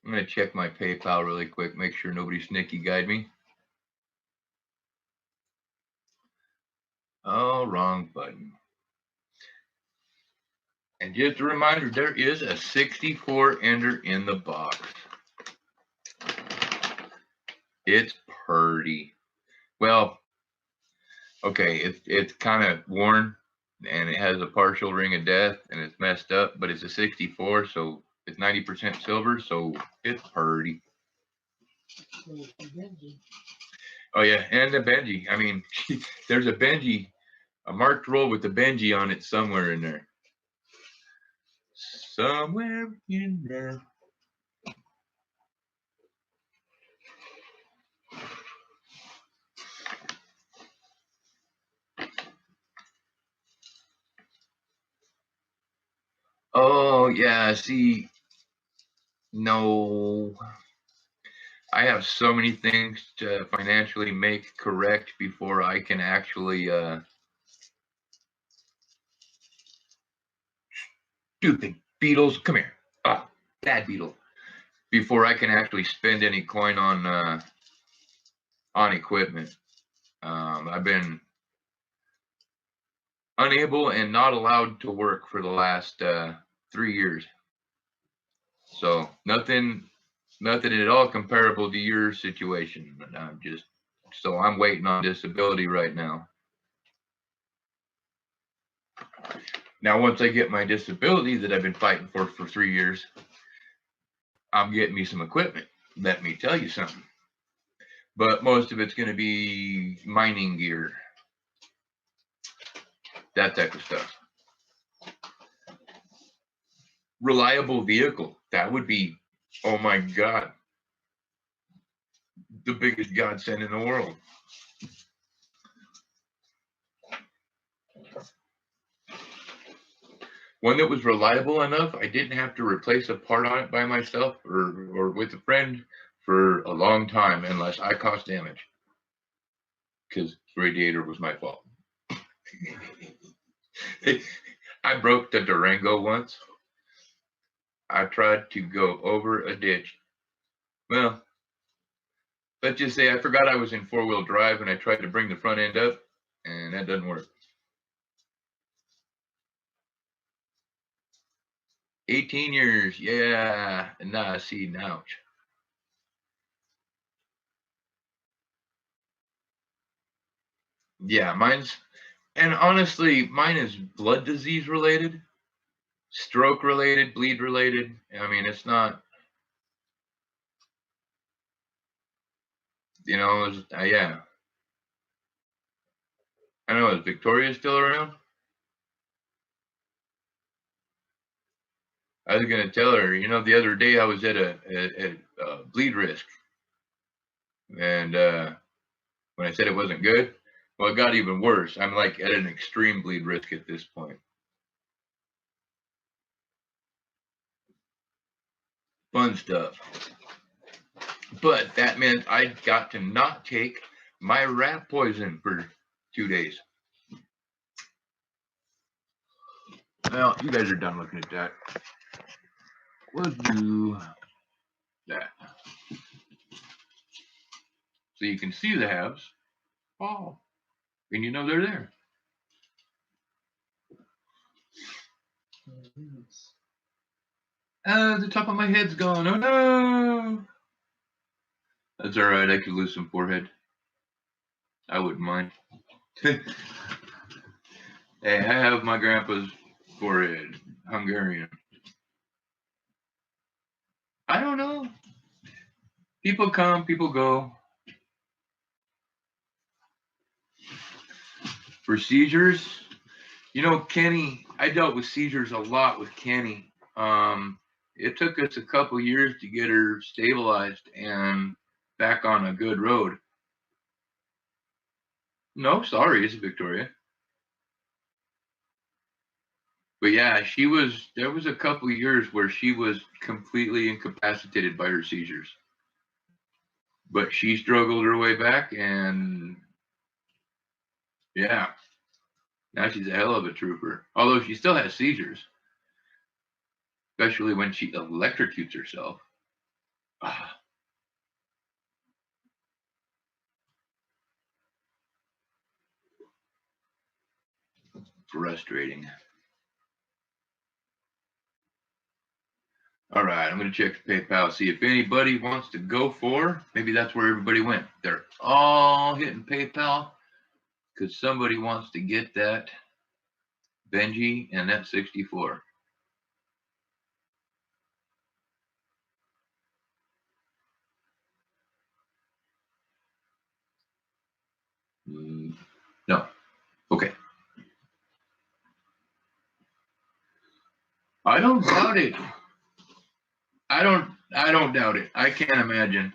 I'm gonna check my PayPal really quick, make sure nobody sneaky guide me. Oh, wrong button. And just a reminder, there is a 64 ender in the box. It's pretty. Well, okay, it's kind of worn and it has a partial ring of death and it's messed up, but it's a 64, so it's 90% silver, so it's pretty. Oh yeah, and the Benji. I mean, there's a Benji, a marked roll with the Benji on it somewhere in there. Somewhere in there. Oh yeah, see, no. I have so many things to financially make correct before I can actually stupid beetles, come here. Ah, bad beetle. Before I can actually spend any coin on equipment. I've been unable and not allowed to work for the last 3 years. So nothing at all comparable to your situation. I'm waiting on disability right now. Now, once I get my disability that I've been fighting for 3 years, I'm getting me some equipment. Let me tell you something. But most of it's going to be mining gear, that type of stuff. Reliable vehicle. That would be, oh my God, the biggest godsend in the world. One that was reliable enough, I didn't have to replace a part on it by myself or with a friend for a long time unless I caused damage. Because the radiator was my fault. I broke the Durango once. I tried to go over a ditch. Well, let's just say I forgot I was in four-wheel drive and I tried to bring the front end up, and that doesn't work. 18 years, yeah. Nah, see, ouch. Yeah, and honestly, mine is blood disease related, stroke related, bleed related. I mean, it's not, yeah. I know, is Victoria still around? I was gonna tell her, the other day I was at a bleed risk, and when I said it wasn't good, well, it got even worse. I'm like at an extreme bleed risk at this point. Fun stuff. But that meant I got to not take my rat poison for 2 days. Well, you guys are done looking at that. We'll do that. So you can see the halves. Oh, and you know they're there. The top of my head's gone. Oh no! That's all right. I could lose some forehead. I wouldn't mind. Hey, I have my grandpa's forehead. Hungarian. I don't know. People come, people go. For seizures, you know, Kenny, I dealt with seizures a lot with Kenny. It took us a couple years to get her stabilized and back on a good road. No, sorry, it's Victoria. But yeah, there was a couple years where she was completely incapacitated by her seizures. But she struggled her way back, and yeah, now she's a hell of a trooper. Although she still has seizures, especially when she electrocutes herself. Ah, frustrating. All right, I'm going to check the PayPal, see if anybody wants to go for. Maybe that's where everybody went. They're all hitting PayPal because somebody wants to get that Benji and that 64. No. Okay. I don't doubt it. I don't doubt it. I can't imagine.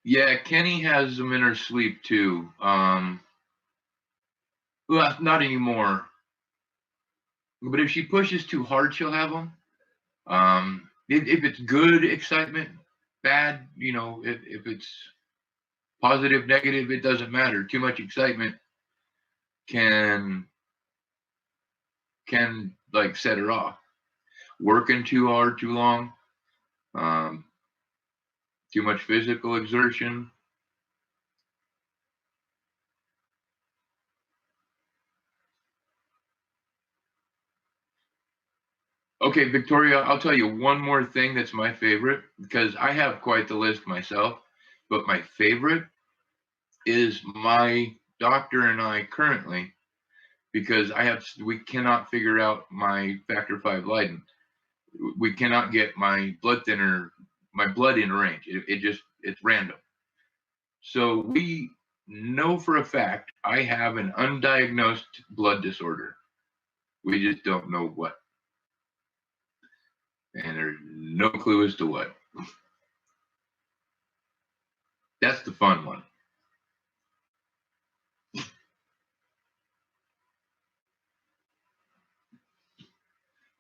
Yeah, Kenny has them in her sleep too. Well, not anymore. But if she pushes too hard, she'll have them. If it's good excitement, bad, you know, if it's positive, negative, it doesn't matter. Too much excitement can like set her off. Working too hard, too long, too much physical exertion. Okay, Victoria, I'll tell you one more thing that's my favorite because I have quite the list myself, but my favorite is my doctor and I currently because we cannot figure out my factor V Leiden. We cannot get my blood in range. It's random. So we know for a fact I have an undiagnosed blood disorder. We just don't know what. And there's no clue as to what. That's the fun one.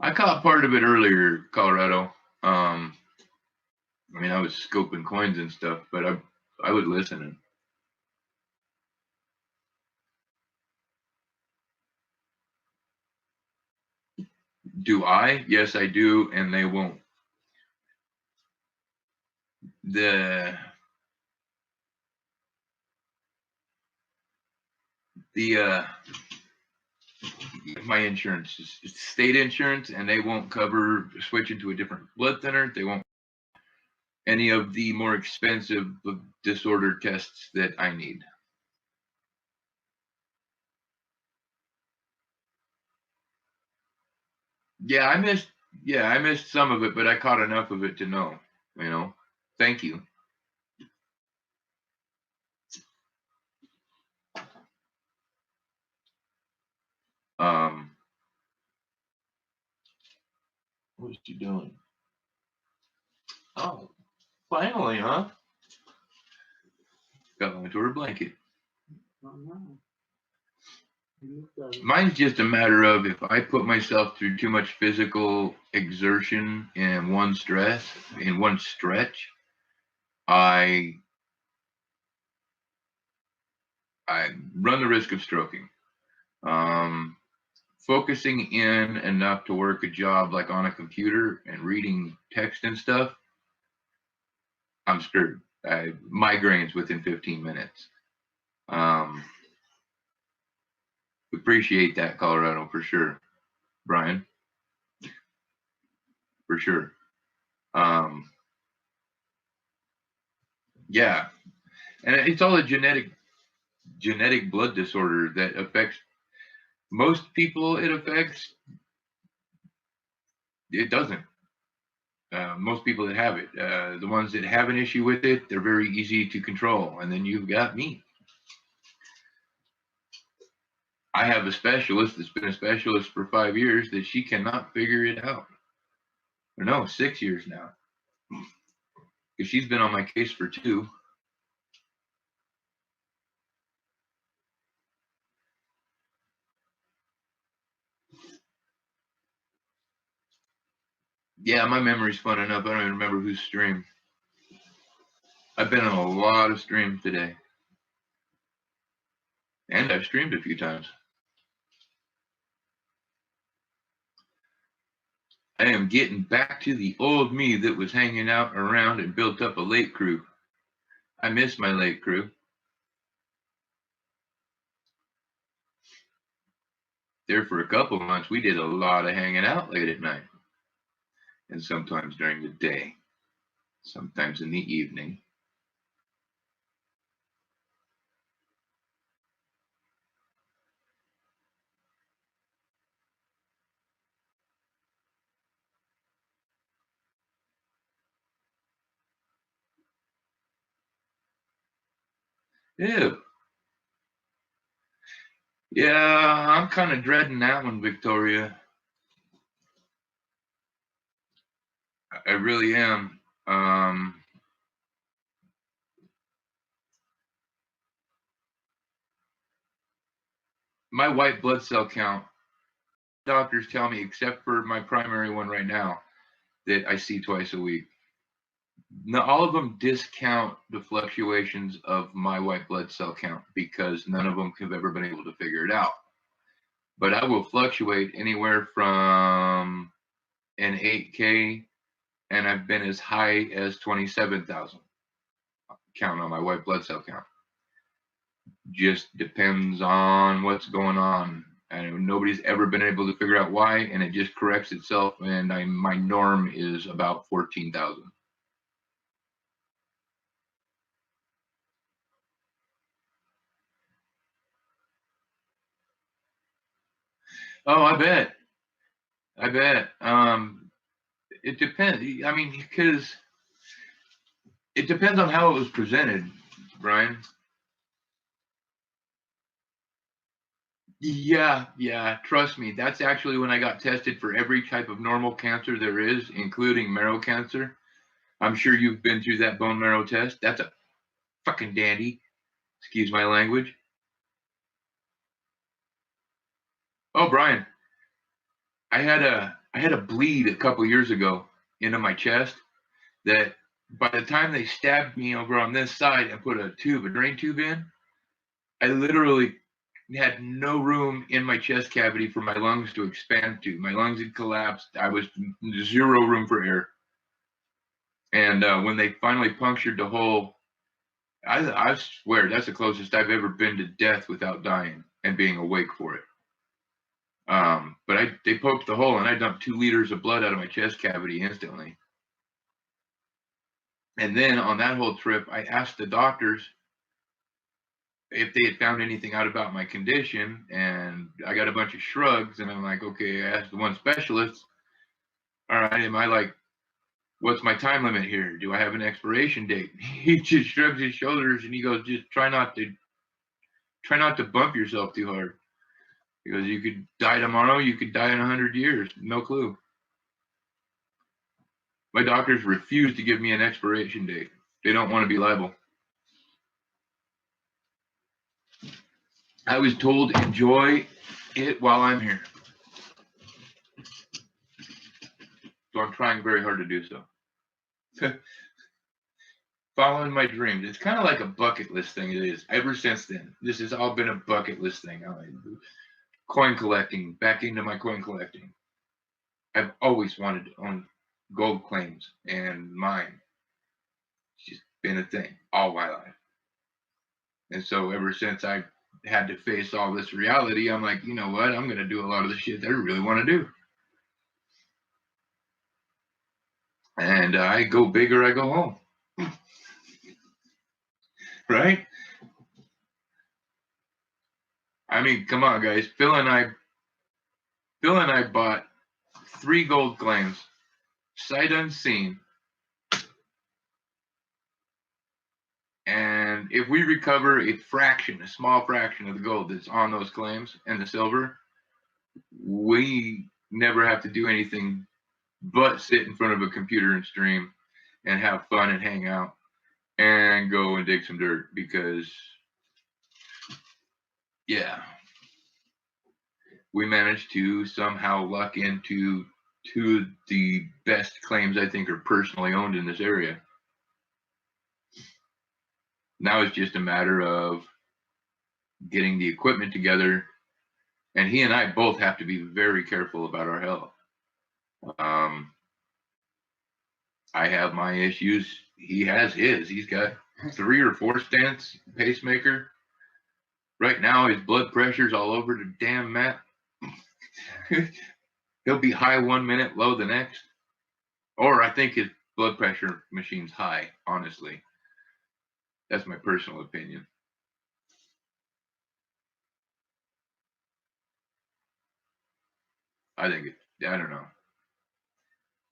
I caught part of it earlier, Colorado. I mean, I was scoping coins and stuff, but I was listening. Do I? Yes, I do, and they won't. My insurance is state insurance, and they won't cover switching to a different blood thinner. They won't any of the more expensive disorder tests that I need. Yeah, I missed some of it, but I caught enough of it to know, you know. Thank you. What is she doing? Oh, finally, huh? Got into her blanket. Oh, no. Mine's just a matter of if I put myself through too much physical exertion in one stretch, I run the risk of stroking. Focusing in enough to work a job like on a computer and reading text and stuff, I'm screwed. Migraines within 15 minutes. Appreciate that, Colorado, for sure. Brian, for sure. Yeah, and it's all a genetic blood disorder that affects most people. It doesn't. Most people that have it, the ones that have an issue with it, they're very easy to control. And then you've got me. I have a specialist that's been a specialist for 5 years that she cannot figure it out. Or no, 6 years now. Because she's been on my case for 2. Yeah, my memory's fun enough. I don't even remember whose stream. I've been on a lot of streams today. And I've streamed a few times. I am getting back to the old me that was hanging out around and built up a lake crew. I miss my lake crew. There for a couple of months, we did a lot of hanging out late at night. And sometimes during the day. Sometimes in the evening. Ew. Yeah, I'm kind of dreading that one, Victoria. I really am. My white blood cell count, doctors tell me, except for my primary one right now, that I see twice a week. Now, all of them discount the fluctuations of my white blood cell count because none of them have ever been able to figure it out. But I will fluctuate anywhere from an 8K, and I've been as high as 27,000 count on my white blood cell count. Just depends on what's going on. And nobody's ever been able to figure out why, and it just corrects itself. And my norm is about 14,000. Oh, I bet. It depends. I mean, because it depends on how it was presented, Brian. Yeah. Trust me. That's actually when I got tested for every type of normal cancer there is, including marrow cancer. I'm sure you've been through that bone marrow test. That's a fucking dandy. Excuse my language. Oh, Brian, I had a bleed a couple years ago into my chest that by the time they stabbed me over on this side and put a drain tube in, I literally had no room in my chest cavity for my lungs to expand to. My lungs had collapsed. I was zero room for air. And when they finally punctured the hole, I swear that's the closest I've ever been to death without dying and being awake for it. But they poked the hole and I dumped 2 liters of blood out of my chest cavity instantly. And then on that whole trip, I asked the doctors if they had found anything out about my condition, and I got a bunch of shrugs. And I'm like, okay. I asked the one specialist, all right, what's my time limit here? Do I have an expiration date? He just shrugs his shoulders and he goes, just try not to bump yourself too hard. Because you could die tomorrow, you could die in 100 years. No clue. My doctors refuse to give me an expiration date. They don't want to be liable. I was told enjoy it while I'm here. So I'm trying very hard to do so. Following my dreams. It's kind of like a bucket list thing. It is. Ever since then, this has all been a bucket list thing. Coin collecting, back into my coin collecting. I've always wanted to own gold claims and mine. It's just been a thing all my life. And so ever since I had to face all this reality, I'm like, you know what? I'm going to do a lot of the shit that I really want to do. And I go big or I go home. Right? I mean, come on, guys. Phil and I bought 3 gold claims, sight unseen. And if we recover a small fraction of the gold that's on those claims and the silver, we never have to do anything but sit in front of a computer and stream and have fun and hang out and go and dig some dirt because, yeah, we managed to somehow luck into 2 of the best claims I think are personally owned in this area. Now it's just a matter of getting the equipment together, and he and I both have to be very careful about our health. I have my issues. He has his. He's got 3 or 4 stents, pacemaker. Right now, his blood pressure's all over the damn map. He'll be high 1 minute, low the next. Or I think his blood pressure machine's high, honestly. That's my personal opinion. I don't know.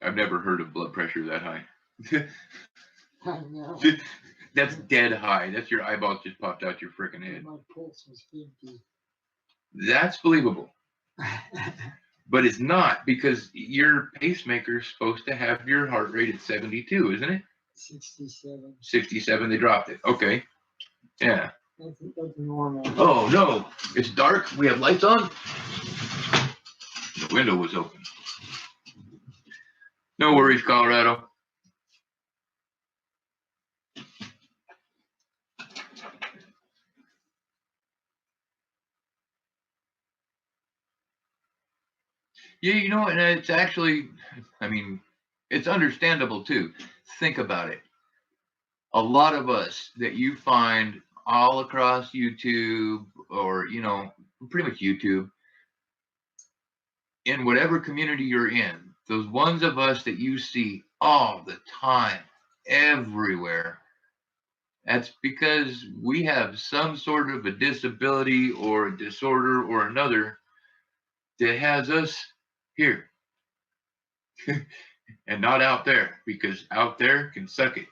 I've never heard of blood pressure that high. I know. That's dead high. That's your eyeballs just popped out your freaking head. My pulse was 50. That's believable. But it's not, because your pacemaker's supposed to have your heart rate at 72, isn't it? 67. 67, they dropped it. Okay. Yeah. That's normal. Oh, no. It's dark. We have lights on. The window was open. No worries, Colorado. Yeah, you know, and it's actually, I mean, it's understandable too. Think about it. A lot of us that you find all across YouTube, or, you know, pretty much YouTube, in whatever community you're in, those ones of us that you see all the time, everywhere, that's because we have some sort of a disability or a disorder or another that has us here and not out there, because out there can suck it.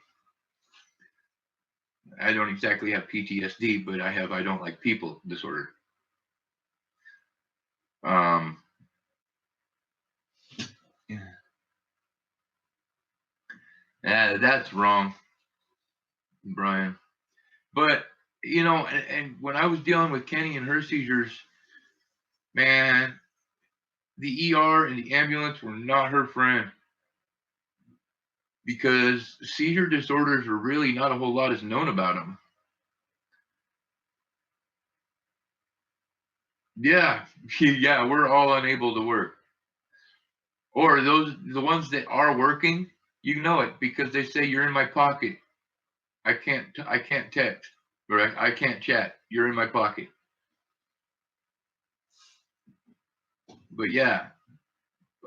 I don't exactly have PTSD, but I have I don't like people disorder. Yeah, that's wrong, Brian. But, you know, and when I was dealing with Kenny and her seizures, man, the ER and the ambulance were not her friend, because seizure disorders are really not a whole lot is known about them. Yeah, yeah, we're all unable to work. Or the ones that are working, you know it because they say you're in my pocket. I can't text, or I can't chat. You're in my pocket. But yeah,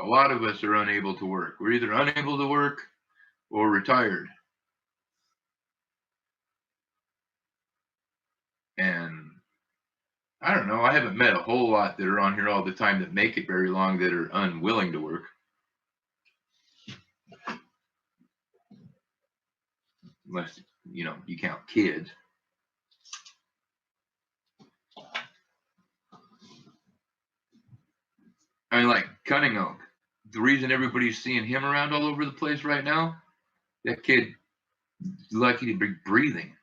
a lot of us are unable to work. We're either unable to work or retired. And I don't know, I haven't met a whole lot that are on here all the time that make it very long that are unwilling to work. Unless, you know, you count kids. I mean, like Cunning Oak. The reason everybody's seeing him around all over the place right now, that kid is lucky to be breathing.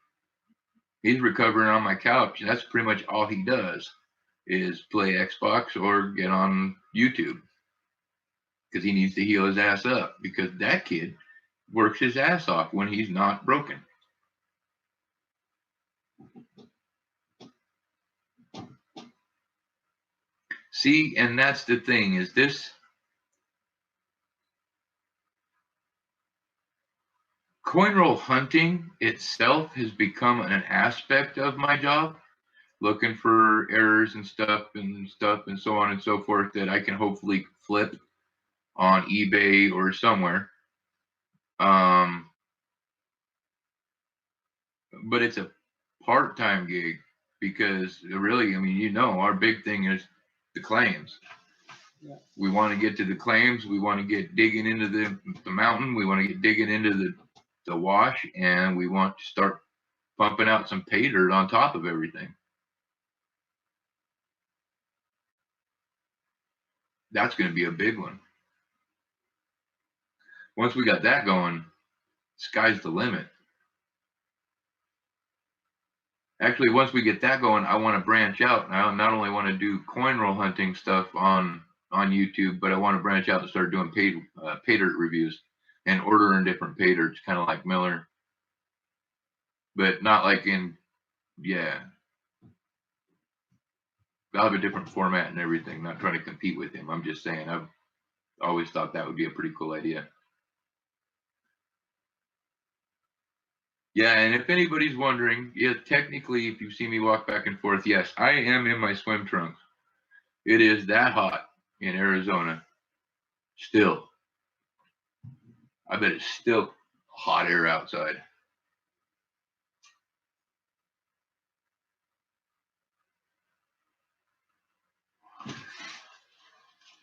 He's recovering on my couch, and that's pretty much all he does is play Xbox or get on YouTube because he needs to heal his ass up because that kid works his ass off when he's not broken. See, and that's the thing is this coin roll hunting itself has become an aspect of my job, looking for errors and stuff and so on and so forth that I can hopefully flip on eBay or somewhere. But it's a part-time gig because really, I mean, you know, our big thing is the claims. Yeah. We want to get to the claims. We want to get digging into the mountain. We want to get digging into the wash, and we want to start pumping out some pay dirt on top of everything. That's going to be a big one. Once we got that going, sky's the limit. Actually, once we get that going, I want to branch out. I not only want to do coin roll hunting stuff on YouTube, but I want to branch out and start doing pay dirt reviews and ordering different pay dirts, kind of like Miller, but not like I'll have a different format and everything, not trying to compete with him. I'm just saying I've always thought that would be a pretty cool idea. Yeah, and if anybody's wondering, yeah, technically, if you see me walk back and forth, yes, I am in my swim trunks. It is that hot in Arizona. Still. I bet it's still hot air outside.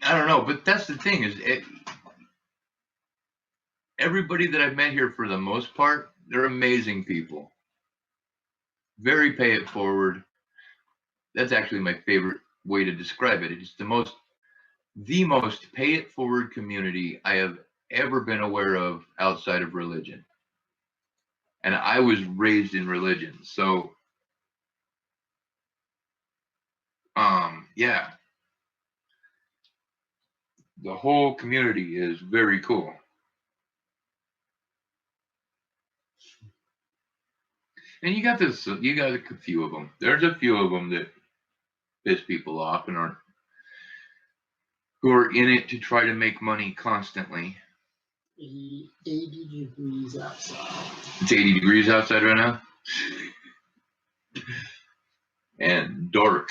I don't know, but that's the thing is everybody that I've met here for the most part, they're amazing people. Very pay it forward. That's actually my favorite way to describe it. It's the most pay it forward community I have ever been aware of outside of religion. And I was raised in religion. So yeah. The whole community is very cool. And you got a few of them. There's a few of them that piss people off and who are in it to try to make money constantly. 80 degrees outside. It's 80 degrees outside right now. And dark.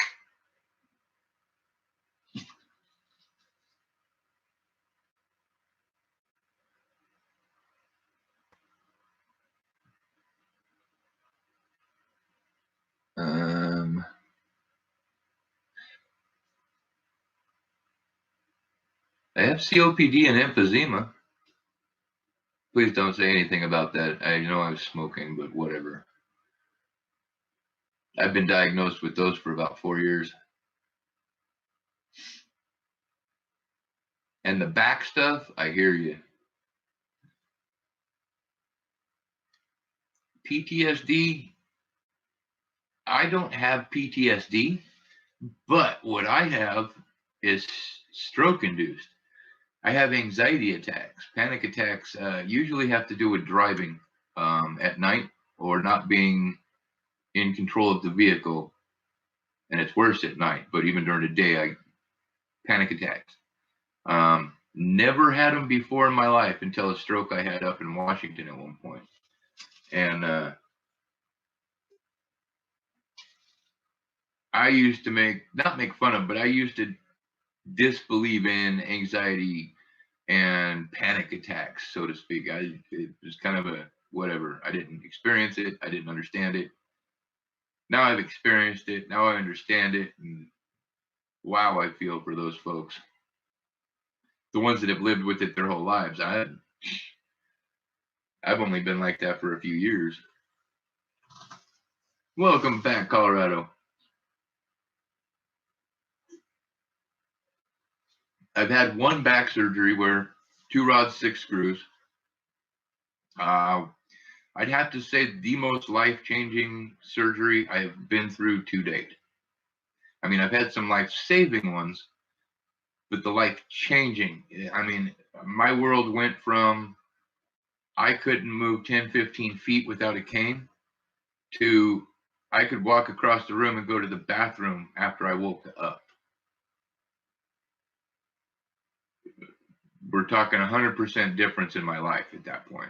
I have COPD and emphysema. Please don't say anything about that. I know I was smoking, but whatever. I've been diagnosed with those for about 4 years. And the back stuff, I hear you. PTSD, I don't have PTSD, but what I have is stroke induced. I have anxiety attacks. Panic attacks usually have to do with driving at night or not being in control of the vehicle. And it's worse at night, but even during the day, I panic attacks. Never had them before in my life until a stroke I had up in Washington at one point. And I used to not make fun of, but I used to disbelieve in anxiety and panic attacks, so to speak. It was kind of a whatever. I didn't experience it. I didn't understand it. Now I've experienced it. Now I understand it. And wow, I feel for those folks. The ones that have lived with it their whole lives. I've only been like that for a few years. Welcome back, Colorado. I've had one back surgery where 2 rods, 6 screws. I I'd have to say the most life-changing surgery I've been through to date. I mean, I've had some life-saving ones, but the life-changing, I mean, my world went from I couldn't move 10, 15 feet without a cane to I could walk across the room and go to the bathroom after I woke up. We're talking 100% difference in my life at that point.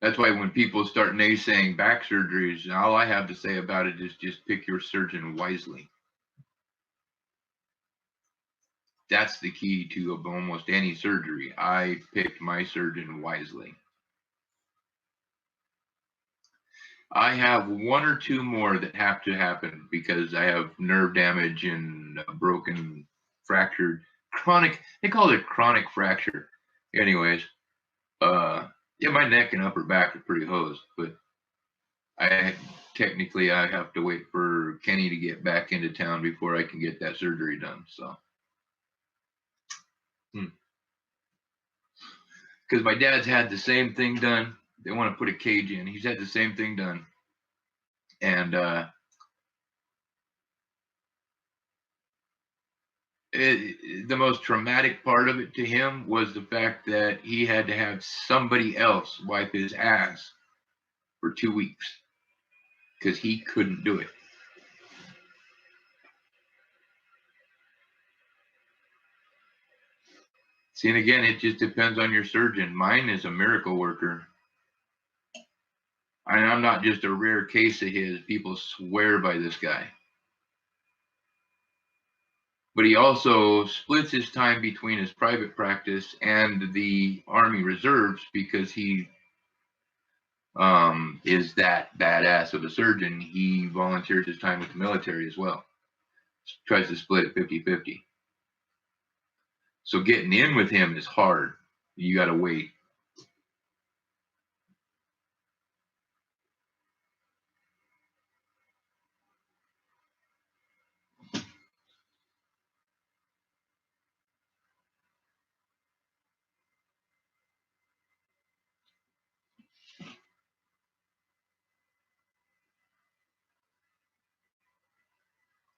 That's why when people start naysaying back surgeries, all I have to say about it is just pick your surgeon wisely. That's the key to almost any surgery. I picked my surgeon wisely. I have one or two more that have to happen because I have nerve damage and a broken, fractured, chronic, they call it chronic fracture. Anyways, yeah, my neck and upper back are pretty hosed, but technically I have to wait for Kenny to get back into town before I can get that surgery done. So, because my dad's had the same thing done. They want to put a cage in. He's had the same thing done. And the most traumatic part of it to him was the fact that he had to have somebody else wipe his ass for 2 weeks because he couldn't do it. See, and again, it just depends on your surgeon. Mine is a miracle worker. And I'm not just a rare case of his. People swear by this guy. But he also splits his time between his private practice and the Army Reserves because he is that badass of a surgeon. He volunteers his time with the military as well. Tries to split it 50-50. So getting in with him is hard. You got to wait.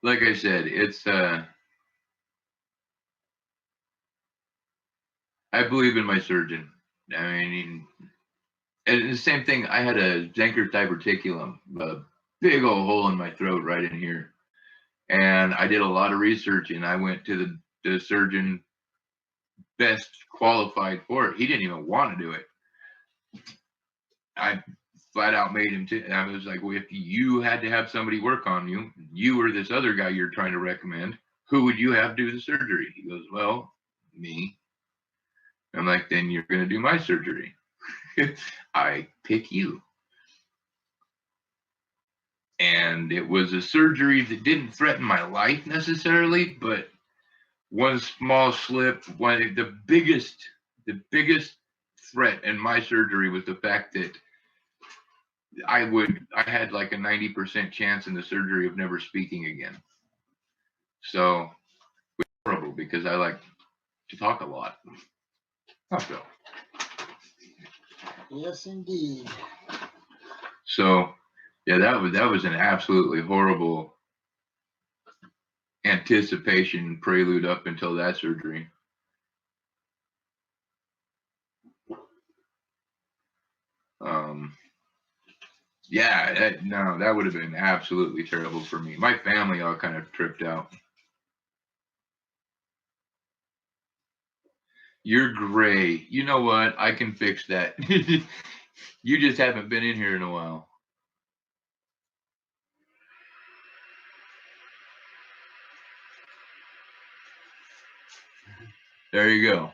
Like I said, it's I believe in my surgeon. I mean, and the same thing. I had a Zenker diverticulum, a big old hole in my throat right in here, and I did a lot of research. And I went to the surgeon best qualified for it. He didn't even want to do it. I flat out made him. I was like, well, if you had to have somebody work on you, you or this other guy you're trying to recommend, who would you have do the surgery? He goes, well, me. I'm like, then you're going to do my surgery. I pick you. And it was a surgery that didn't threaten my life necessarily, but one small slip, the biggest threat in my surgery was the fact that I had like a 90% chance in the surgery of never speaking again. So it was horrible because I like to talk a lot. So. Yes, indeed. So, yeah, that was an absolutely horrible anticipation prelude up until that surgery. Yeah, no, that would have been absolutely terrible for me. My family all kind of tripped out. You're gray. You know what? I can fix that. You just haven't been in here in a while. There you go.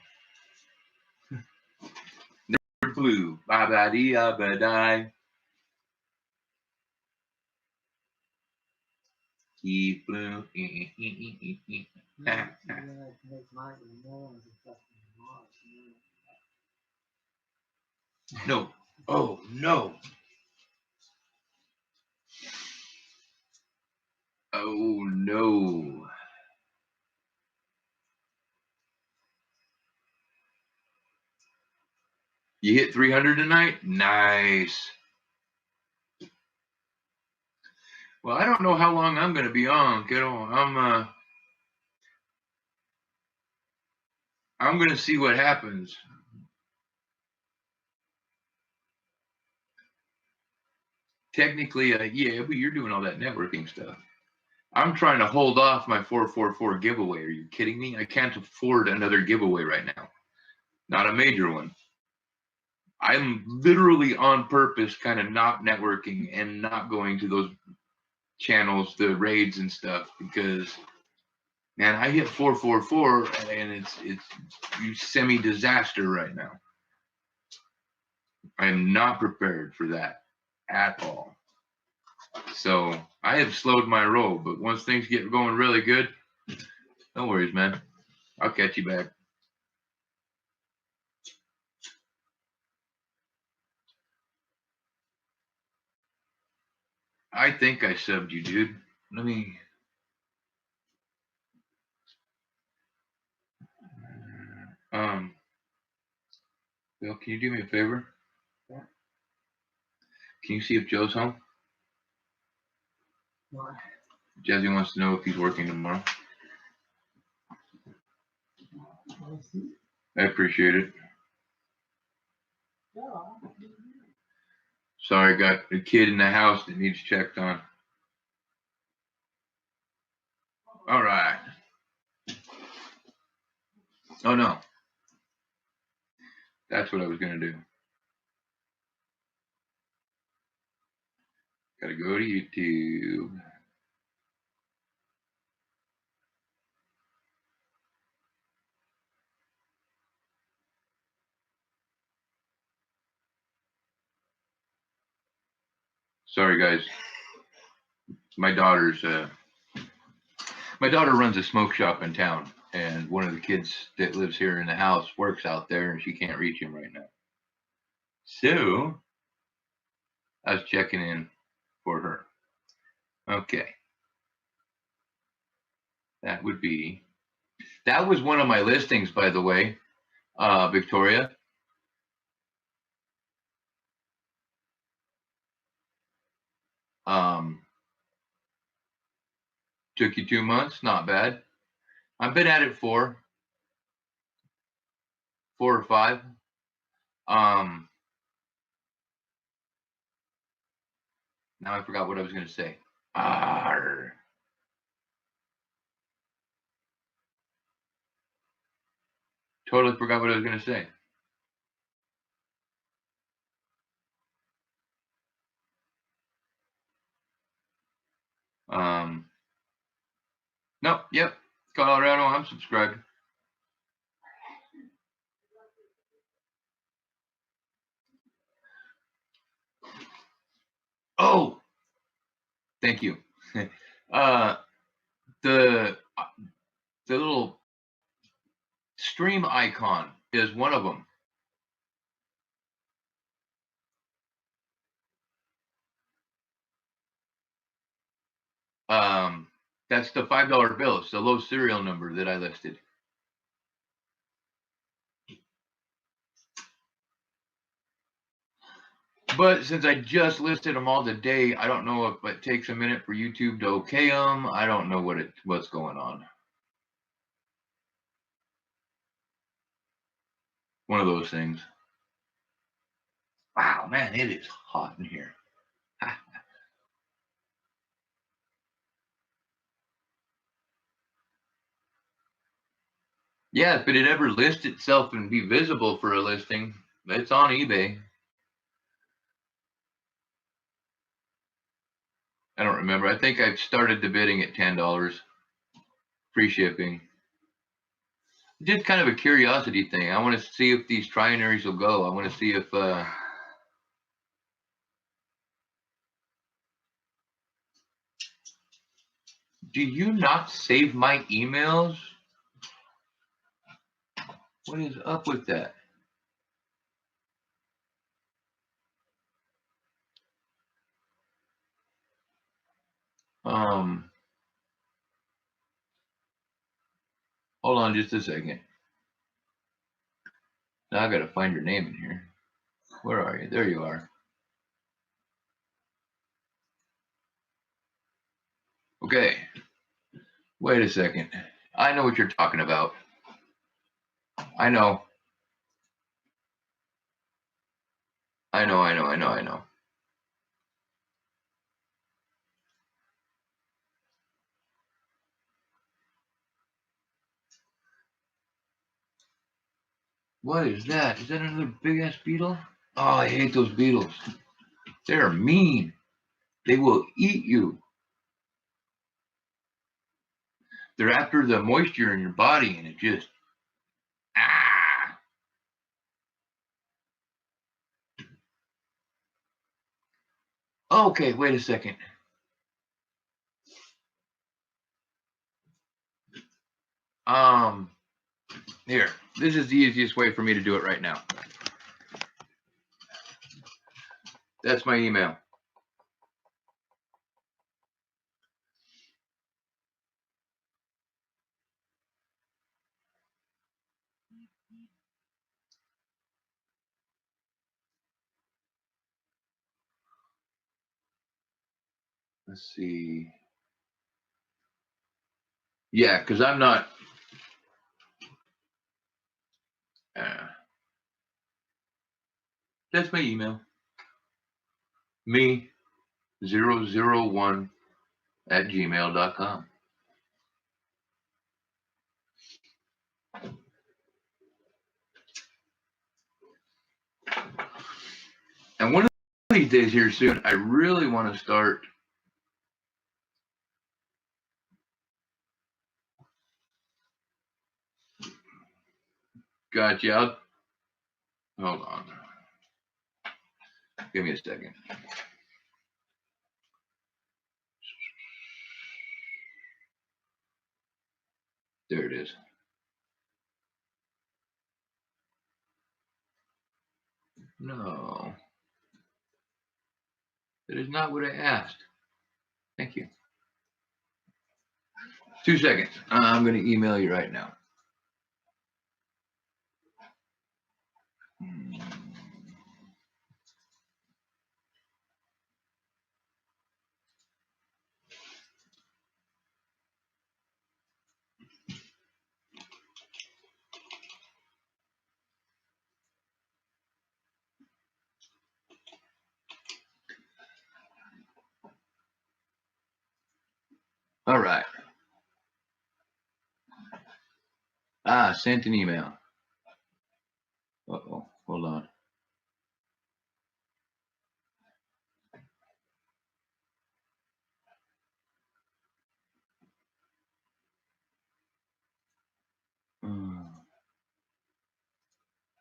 Never blue. Bye bye dee bye die. Keep blue. No. Oh no. Oh no. You hit 300 tonight? Nice. Well, I don't know how long I'm going to be on, kiddo. I'm going to see what happens. Technically, yeah, but you're doing all that networking stuff. I'm trying to hold off my 444 giveaway. Are you kidding me? I can't afford another giveaway right now. Not a major one. I'm literally on purpose kind of not networking and not going to those channels, the raids and stuff, because man, I hit 444 and it's semi-disaster right now. I am not prepared for that at all. So I have slowed my roll, but once things get going really good, no worries, man. I'll catch you back. I think I subbed you, dude. Let me. Bill, can you do me a favor? Yeah. Can you see if Joe's home? Why? Jazzy wants to know if he's working tomorrow. I appreciate it. Sorry, got a kid in the house that needs checked on. All right. Oh, no. That's what I was going to do. Got to go to YouTube. Sorry, guys. My daughter runs a smoke shop in town, and one of the kids that lives here in the house works out there, and she can't reach him right now. So I was checking in for her. Okay. That was one of my listings, by the way, Victoria. Took you 2 months, not bad. I've been at it 4 or 5. Now I forgot what I was going to say. Arr. Totally forgot what I was going to say. Nope, yep, Colorado, I'm subscribed. Oh, thank you. The little stream icon is one of them. That's the $5 bill. It's the low serial number that I listed. But since I just listed them all today, I don't know if it takes a minute for YouTube to okay them. I don't know what's going on. One of those things. Wow, man, it is hot in here. Yeah, if it ever list itself and be visible for a listing, it's on eBay. I don't remember. I think I've started the bidding at $10. Free shipping. Just kind of a curiosity thing. I want to see if these trinaries will go. I want to see if do you not save my emails? What is up with that? Hold on just a second. Now I gotta find your name in here. Where are you? There you are. Okay. Wait a second. I know what you're talking about. I know. I know. What is that? Is that another big ass beetle? Oh, I hate those beetles. They're mean. They will eat you. They're after the moisture in your body, and it just ah. Okay, wait a second. Here. This is the easiest way for me to do it right now. That's my email. Let's see. Yeah, because I'm not. That's my email. me001@gmail.com. And one of these days here soon, I really want to start. Gotcha. Hold on. Give me a second. There it is. No. That is not what I asked. Thank you. 2 seconds. I'm going to email you right now. All right. Sent an email. Uh-oh. Hold on.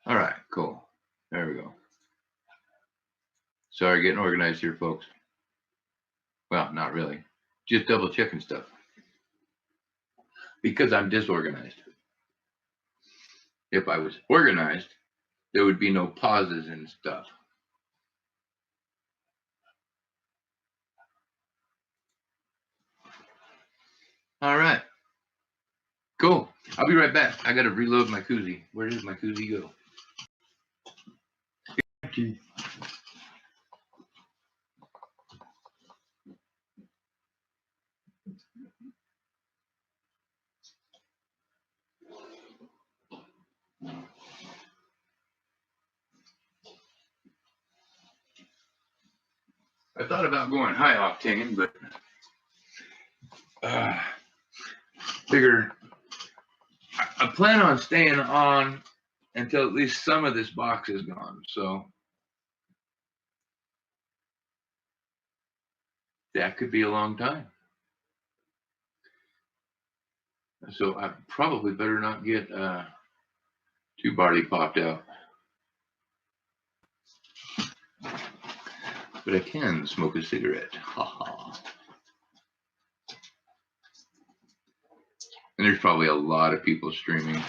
All right, cool. There we go. Sorry, getting organized here, folks. Well, not really. Just double checking stuff. Because I'm disorganized. If I was organized, there would be no pauses and stuff. All right. Cool. I'll be right back. I got to reload my koozie. Where did my koozie go? I thought about going high octane, but figure I plan on staying on until at least some of this box is gone. So that could be a long time. So I probably better not get too barley popped out. But I can smoke a cigarette. Ha ha. And there's probably a lot of people streaming.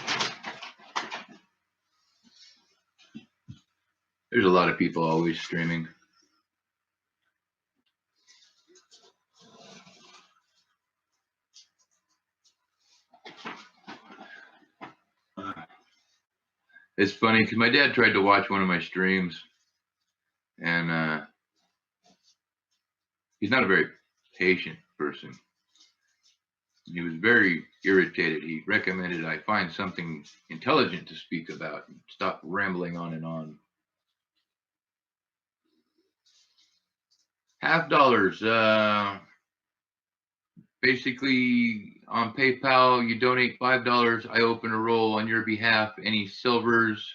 There's a lot of people always streaming. It's funny because my dad tried to watch one of my streams and he's not a very patient person. He was very irritated. He recommended I find something intelligent to speak about and stop rambling on and on. Half dollars. Basically, on PayPal, you donate $5. I open a roll on your behalf. Any silvers,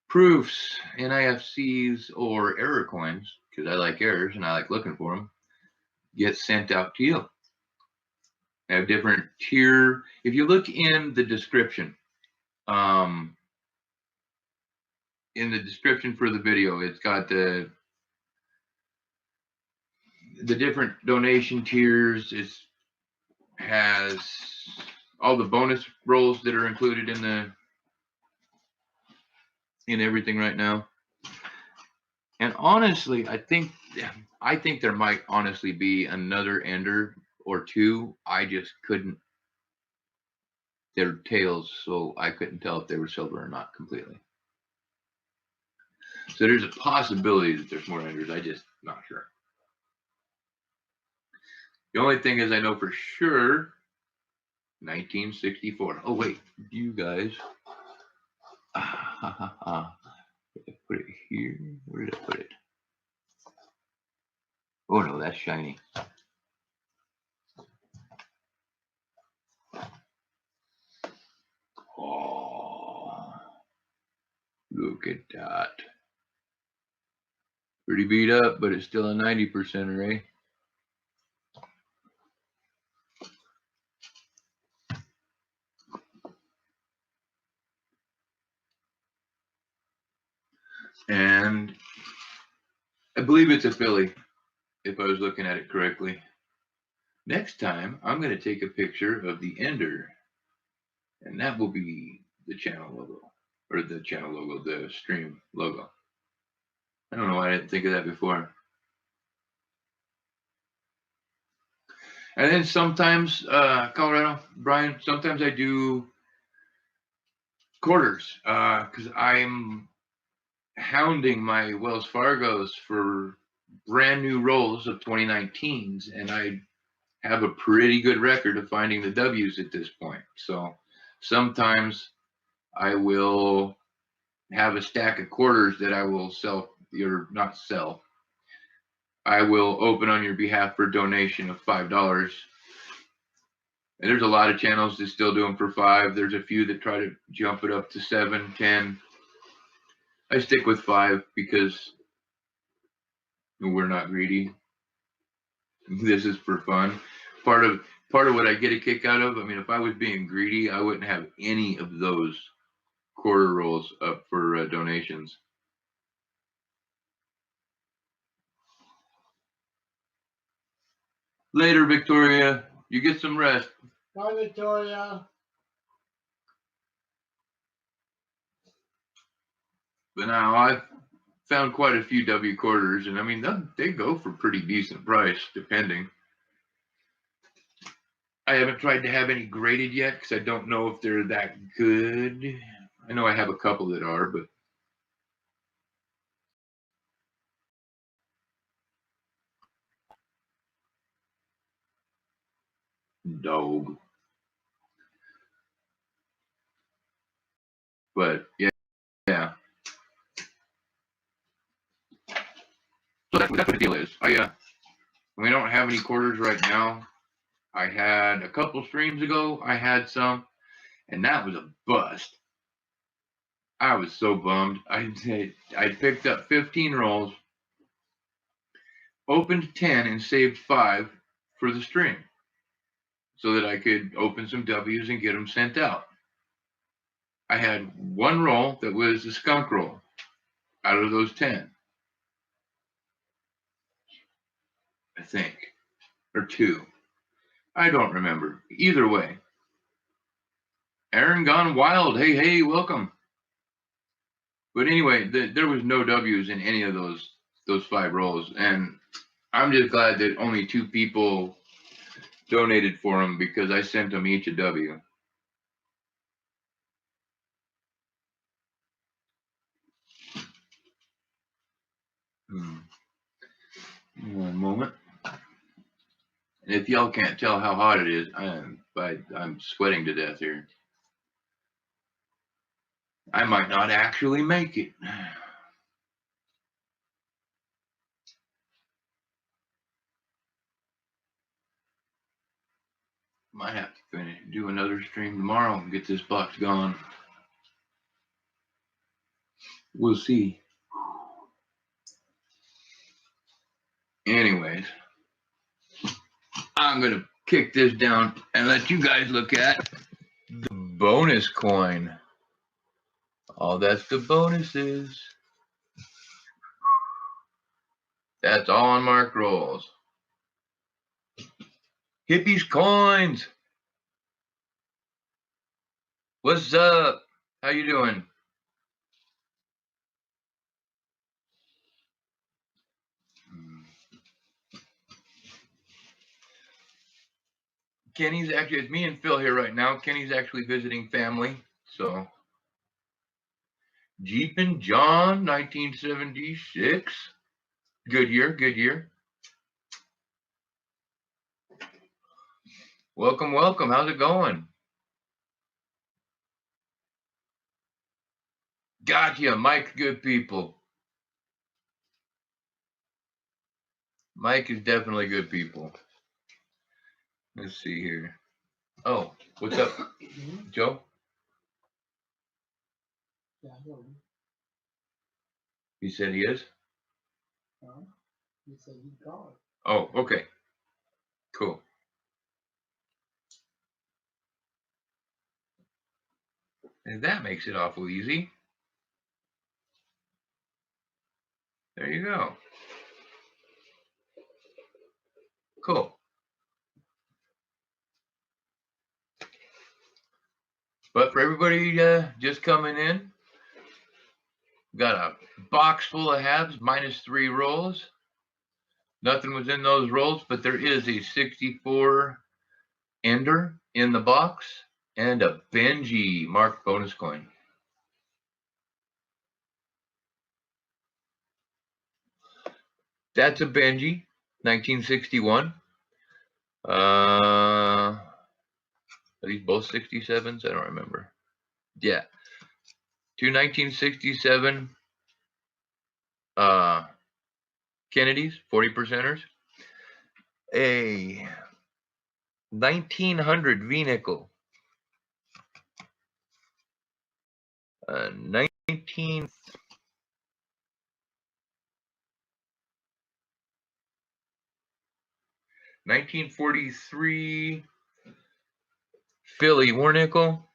proofs, NIFCs, or error coins, because I like errors and I like looking for them, get sent out to you. I have different tier. If you look in the description, for the video, it's got the different donation tiers. It has all the bonus rolls that are included in everything right now. And honestly, I think there might honestly be another ender or two. I just couldn't. They're tails, so I couldn't tell if they were silver or not completely. So there's a possibility that there's more enders. I just not sure. The only thing is I know for sure 1964. Oh wait, you guys. Did I put it here? Where did I put it? Oh no, that's shiny. Oh, look at that. Pretty beat up, but it's still a 90% array. And I believe it's a filly, if I was looking at it correctly. Next time, I'm going to take a picture of the ender, and that will be the channel logo, or the channel logo, the stream logo. I don't know why I didn't think of that before. And then sometimes, Colorado, Brian, sometimes I do quarters, because I'm hounding my Wells Fargos for brand new rolls of 2019s, and I have a pretty good record of finding the W's at this point. So sometimes I will have a stack of quarters that I will sell, or not sell. I will open on your behalf for a donation of $5. And there's a lot of channels that still do them for $5. There's a few that try to jump it up to $7, $10. I stick with $5 because we're not greedy. This is for fun. Part of what I get a kick out of, I mean, if I was being greedy, I wouldn't have any of those quarter rolls up for donations. Later, Victoria. You get some rest. Bye, Victoria. But now I've found quite a few W quarters, and I mean, they go for pretty decent price, depending. I haven't tried to have any graded yet because I don't know if they're that good. I know I have a couple that are, but dog. But yeah. So that's what the deal is. We don't have any quarters right now. I had a couple streams ago, I had some, and that was a bust. I was so bummed. I picked up 15 rolls, opened 10, and saved 5 for the stream so that I could open some W's and get them sent out. I had one roll that was a skunk roll out of those 10, I think, or 2. I don't remember. Either way. Aaron Gone Wild. Hey, welcome. But anyway, there was no W's in any of those 5 rolls, and I'm just glad that only 2 people donated for them because I sent them each a W. One moment. If y'all can't tell how hot it is, I'm sweating to death here. I might not actually make it. Might have to do another stream tomorrow and get this box gone. We'll see. Anyways, I'm going to kick this down and let you guys look at the bonus coin. Oh, that's the bonuses. That's all unmarked rolls. Hippies coins. What's up? How you doing? Kenny's actually, it's me and Phil here right now. Kenny's actually visiting family. So, Jeep and John, 1976. Good year, good year. Welcome, welcome. How's it going? Gotcha. Mike, good people. Mike is definitely good people. Let's see here. Oh, what's up, Joe? Yeah, I know. He said he is? He said he called. Oh, okay. Cool. And that makes it awful easy. There you go. Cool. But for everybody just coming in, got a box full of halves, -3 rolls. Nothing was in those rolls, but there is a 64 Ender in the box and a Benji marked bonus coin. That's a Benji, 1961. Are these both 67s? I don't remember. Yeah. 2 1967 Kennedys, 40%ers. A 1900 V-nickel. 1943 Philly war nickel.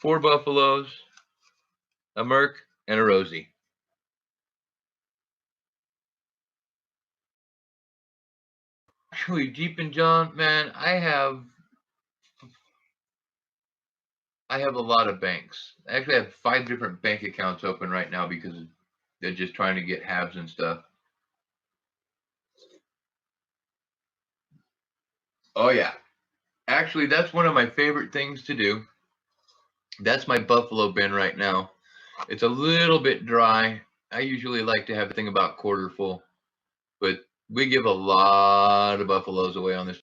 4 Buffaloes, a Merc, and a Rosie. Actually, Jeep and John, man, I have a lot of banks. I actually have 5 different bank accounts open right now because they're just trying to get halves and stuff. Oh yeah. Actually, that's one of my favorite things to do. That's my Buffalo bin right now. It's a little bit dry. I usually like to have the thing about quarter full, but we give a lot of Buffaloes away on this.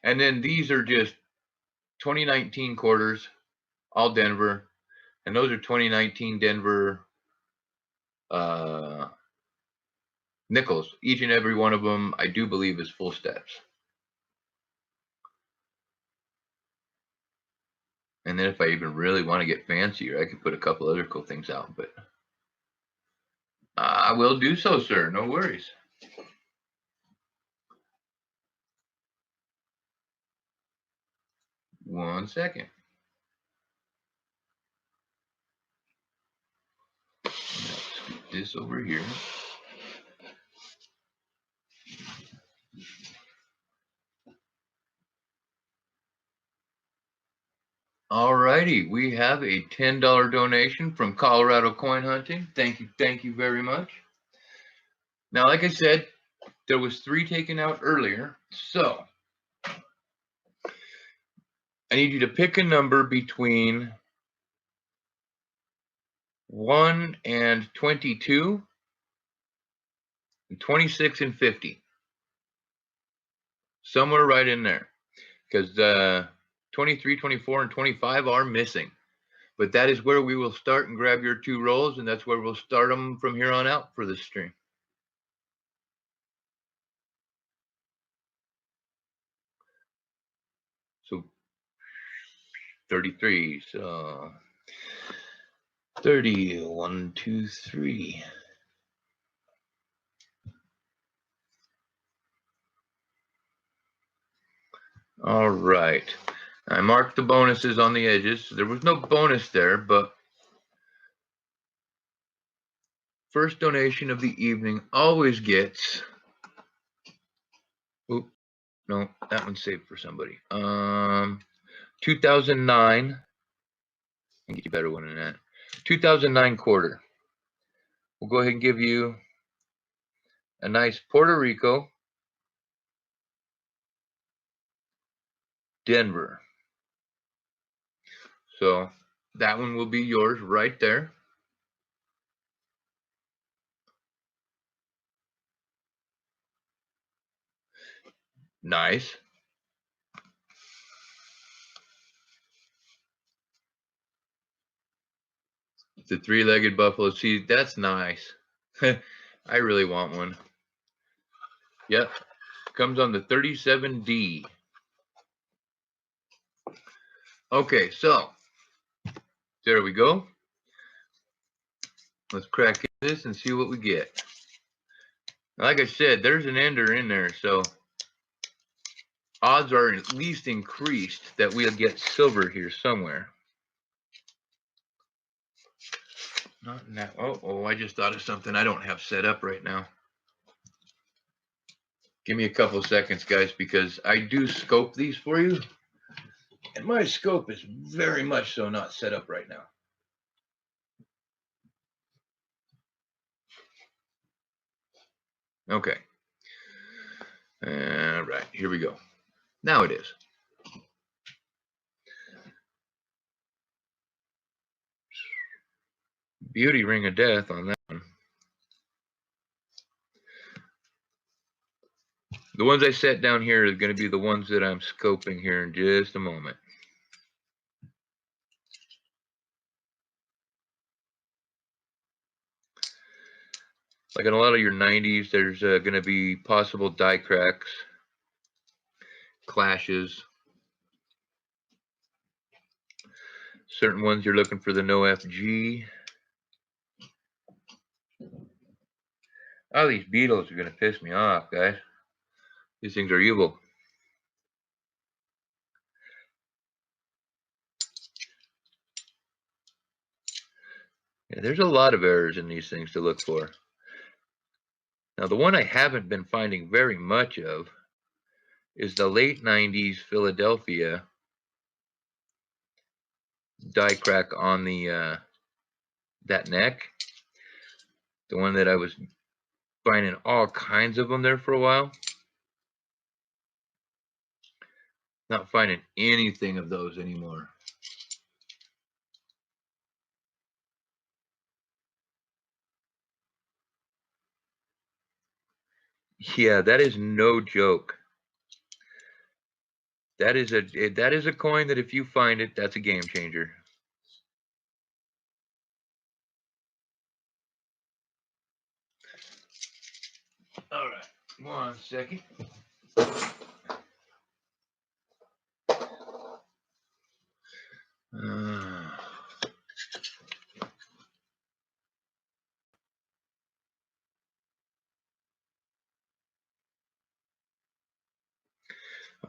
And then these are just 2019 quarters, all Denver, and those are 2019 Denver nickels. Each and every one of them, I do believe, is full steps. And then if I even really want to get fancier, I could put a couple other cool things out, but I will do so, sir. No worries. One second. Let's get this over here. Alrighty, we have a $10 donation from Colorado Coin Hunting. Thank you very much. Now, like I said, there was 3 taken out earlier, so, I need you to pick a number between 1 and 22, and 26 and 50. Somewhere right in there. Because 23, 24, and 25 are missing. But that is where we will start and grab your 2 rolls, and that's where we'll start them from here on out for this stream. So 33, so 30, 1, 2, 3. All right. I marked the bonuses on the edges. There was no bonus there, but first donation of the evening always gets. Oop, no, that one's saved for somebody. 2009. I can get you a better one than that. 2009 quarter. We'll go ahead and give you a nice Puerto Rico, Denver. So that one will be yours right there. Nice. The 3-legged buffalo. See, that's nice. I really want one. Yep. Comes on the 37D. Okay, so there we go. Let's crack this and see what we get. Like I said, there's an ender in there, so odds are at least increased that we'll get silver here somewhere. Not now. Oh, I just thought of something I don't have set up right now. Give me a couple of seconds, guys, because I do scope these for you. And my scope is very much so not set up right now. Okay. All right, here we go. Now it is. Beauty ring of death on that one. The ones I set down here are going to be the ones that I'm scoping here in just a moment. Like in a lot of your 90s, there's going to be possible die cracks, clashes. Certain ones you're looking for the no FG. Oh, these beetles are going to piss me off, guys. These things are evil. Yeah, there's a lot of errors in these things to look for. Now, the one I haven't been finding very much of is the late 90s Philadelphia die crack on the that neck. The one that I was finding all kinds of them there for a while. Not finding anything of those anymore. Yeah, that is no joke. That is a coin that if you find it, that's a game changer. All right, 1 second.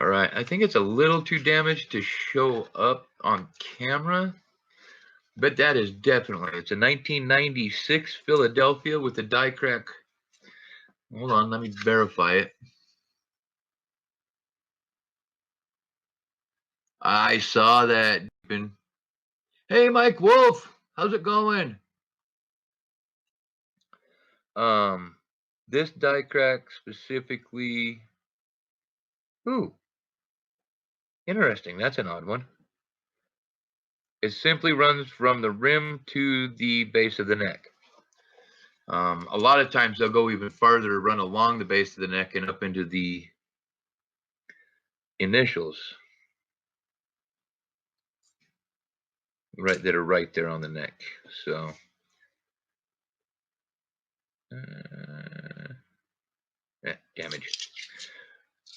All right, I think it's a little too damaged to show up on camera, but that is definitely, it's a 1996 Philadelphia with a die crack. Hold on, let me verify it. I saw that. Hey, Mike Wolf, how's it going? This die crack specifically. Ooh, interesting. That's an odd one. It simply runs from the rim to the base of the neck. A lot of times they'll go even farther, run along the base of the neck and up into the initials, right, that are right there on the neck. So damage.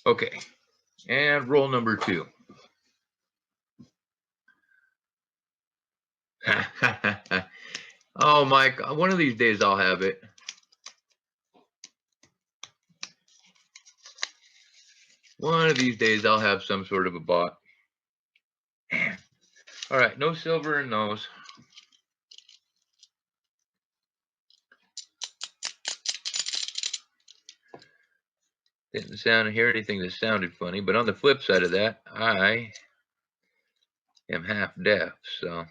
Okay, and roll number 2. Oh, Mike, one of these days I'll have it. One of these days I'll have some sort of a bot. All right, no silver in those. Didn't hear anything that sounded funny, but on the flip side of that, I am half deaf, so.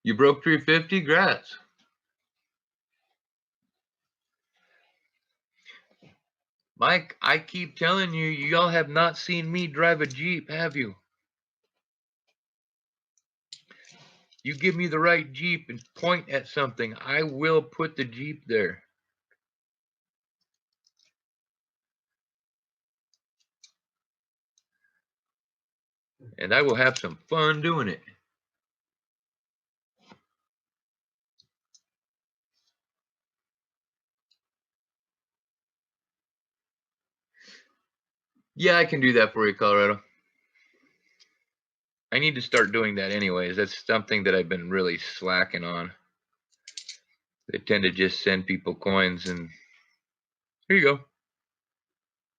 You broke 350? Grats. Mike, I keep telling you, y'all have not seen me drive a Jeep, have you? You give me the right Jeep and point at something, I will put the Jeep there. And I will have some fun doing it. Yeah, I can do that for you, Colorado. I need to start doing that anyways. That's something that I've been really slacking on. They tend to just send people coins and here you go.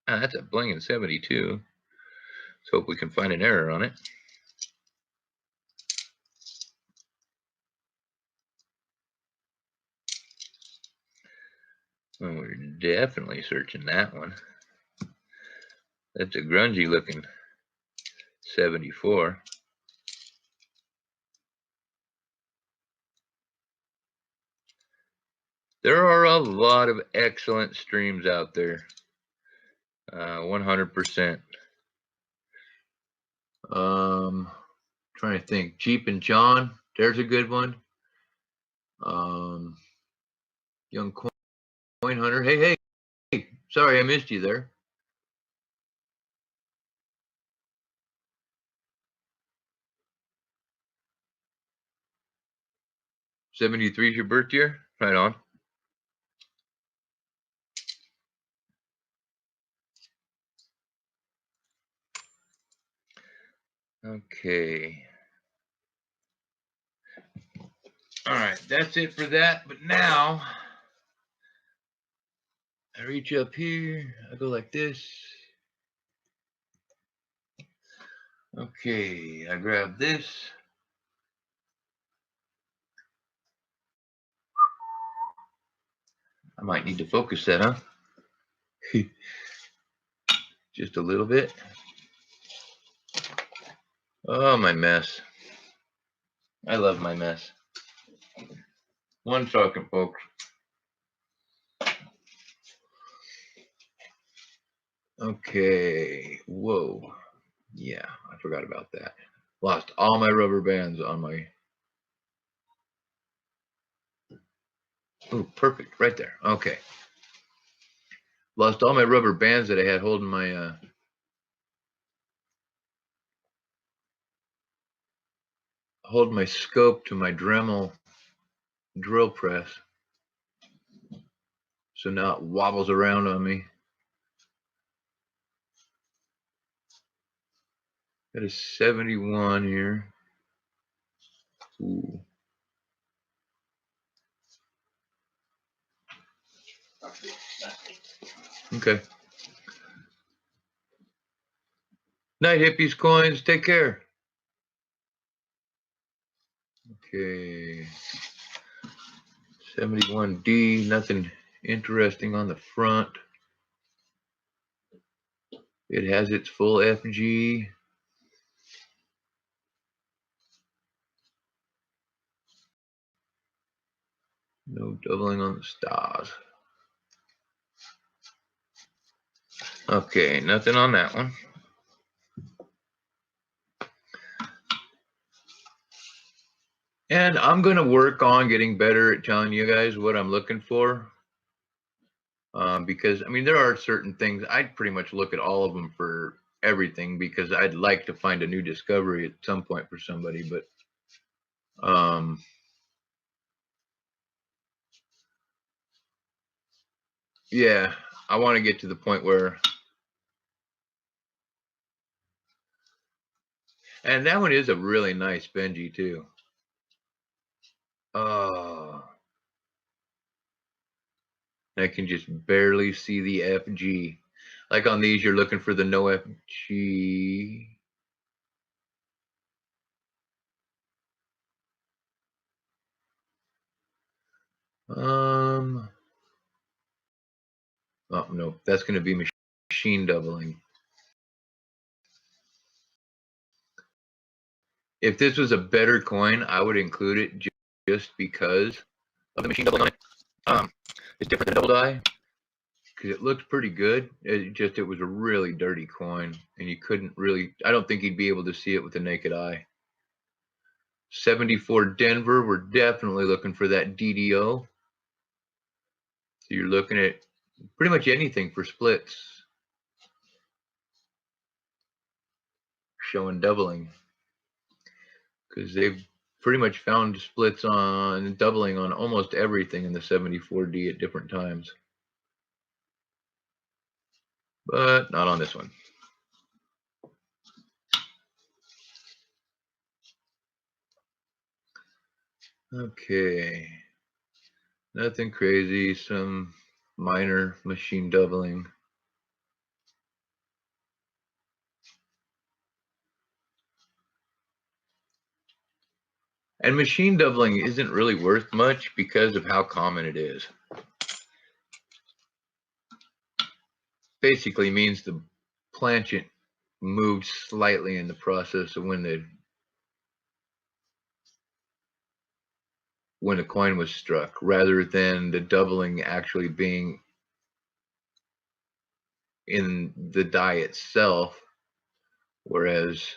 Ah, that's a blingin' 72. Let's hope we can find an error on it. Well, we're definitely searching that one. That's a grungy looking 74. There are a lot of excellent streams out there. 100%. Trying to think. Jeep and John, there's a good one. Young Coin Hunter. Hey. Sorry, I missed you there. '73 is your birth year? Right on. Okay. All right, that's it for that. But now I reach up here, I go like this. Okay, I grab this. I might need to focus that, huh? Just a little bit. Oh, my mess. I love my mess. One second, folks. Okay. Whoa. Yeah, I forgot about that. Lost all my rubber bands on my. Oh, perfect. Right there. Okay. Lost all my rubber bands that I had holding my scope to my Dremel drill press. So now it wobbles around on me. Got a 71 here. Ooh. Okay. Night, hippies, coins. Take care. Okay. 71D. Nothing interesting on the front. It has its full FG. No doubling on the stars. Okay, nothing on that one. And I'm going to work on getting better at telling you guys what I'm looking for. Because, I mean, there are certain things, I'd pretty much look at all of them for everything because I'd like to find a new discovery at some point for somebody. But, yeah, I want to get to the point where, and that one is a really nice Benji too. Oh, I can just barely see the FG. Like on these, you're looking for the no FG. Oh no, that's going to be machine doubling. If this was a better coin, I would include it just because of the machine doubling on it. It's different than double die because it looks pretty good. It was a really dirty coin, and you couldn't really. I don't think you'd be able to see it with the naked eye. 74 Denver. We're definitely looking for that DDO. So you're looking at pretty much anything for splits, showing doubling, because they've pretty much found splits on doubling on almost everything in the 74D at different times. But not on this one. Okay, nothing crazy, some minor machine doubling. And machine doubling isn't really worth much because of how common it is. Basically means the planchet moved slightly in the process of when the coin was struck, rather than the doubling actually being in the die itself. Whereas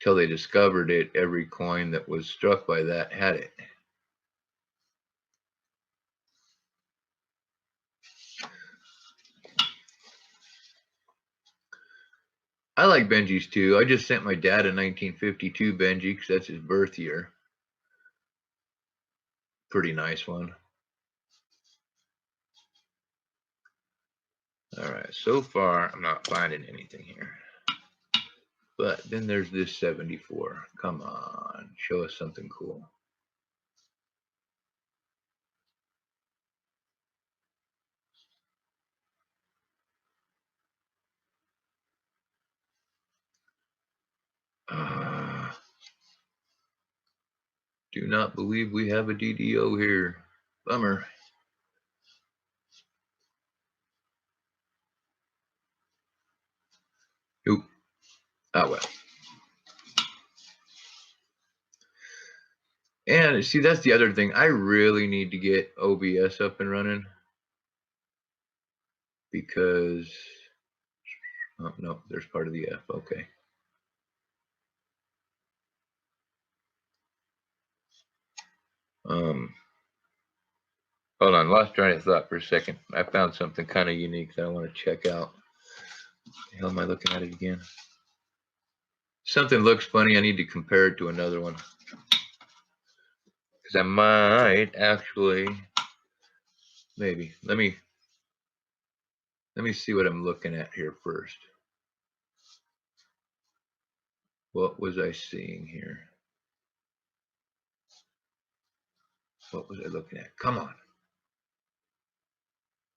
till they discovered it, every coin that was struck by that had it. I like Benjis too. I just sent my dad a 1952 Benji because that's his birth year. Pretty nice one. All right, so far I'm not finding anything here. But then there's this 74. Come on, show us something cool. Do not believe we have a DDO here. Bummer. Nope. Oh well. And see, that's the other thing. I really need to get OBS up and running because, oh no, there's part of the F. Okay. Hold on, lost train of thought for a second. I found something kind of unique that I want to check out. The hell am I looking at it again? Something looks funny. I need to compare it to another one because I might actually, maybe. Let me see what I'm looking at here first. What was I seeing here? What was I looking at? Come on.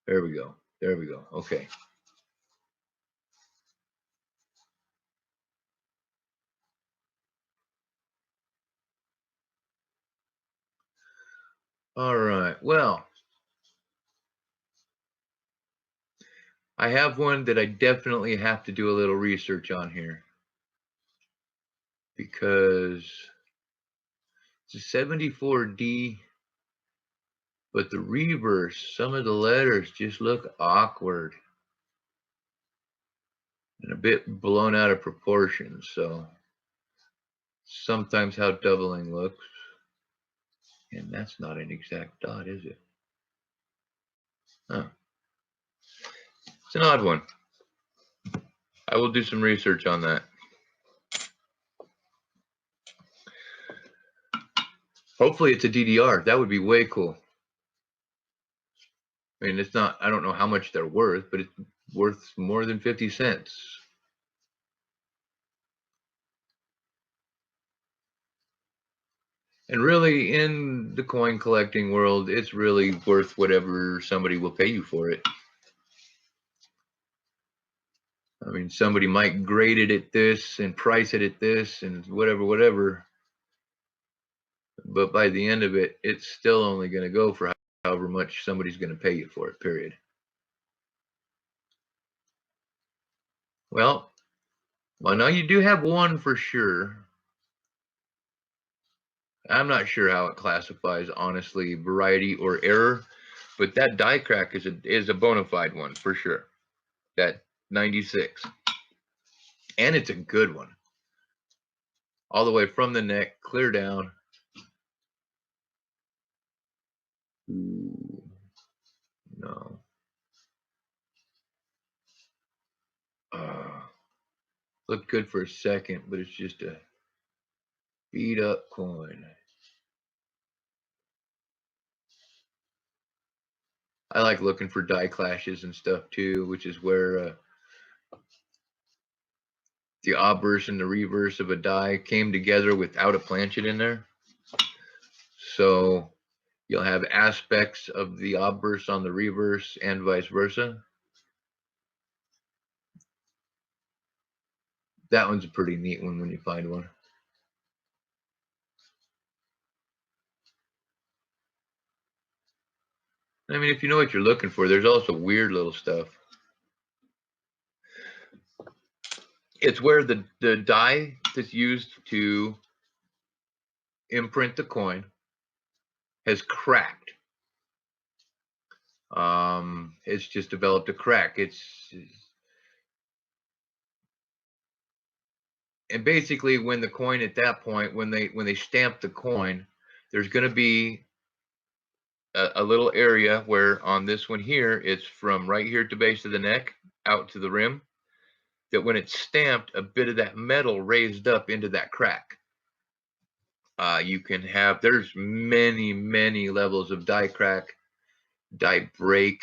There we go. There we go. Okay. All right. Well, I have one that I definitely have to do a little research on here because it's a 74D, but the reverse, some of the letters just look awkward. and a bit blown out of proportion. So sometimes how doubling looks, and that's not an exact dot, is it? Huh. It's an odd one. I will do some research on that. Hopefully it's a DDR. That would be way cool. I mean, it's not, I don't know how much they're worth, but it's worth more than 50 cents. And really, in the coin collecting world, it's really worth whatever somebody will pay you for it. I mean, somebody might grade it at this and price it at this and whatever. But by the end of it, it's still only going to go for however much somebody's going to pay you for it, period. Well, now you do have one for sure. I'm not sure how it classifies, honestly, variety or error, but that die crack is a bona fide one for sure. That 96. And it's a good one. All the way from the neck, clear down. Ooh, no. Looked good for a second, but it's just a beat up coin. I like looking for die clashes and stuff too, which is where the obverse and the reverse of a die came together without a planchet in there. So you'll have aspects of the obverse on the reverse and vice versa. That one's a pretty neat one when you find one. I mean, if you know what you're looking for, there's also weird little stuff. It's where the die that's used to imprint the coin has cracked. It's just developed a crack. And basically when the coin at that point, when they stamp the coin, there's going to be a little area where on this one here, it's from right here at the base of the neck out to the rim, that when it's stamped, a bit of that metal raised up into that crack. You can have, there's many levels of die crack, die break.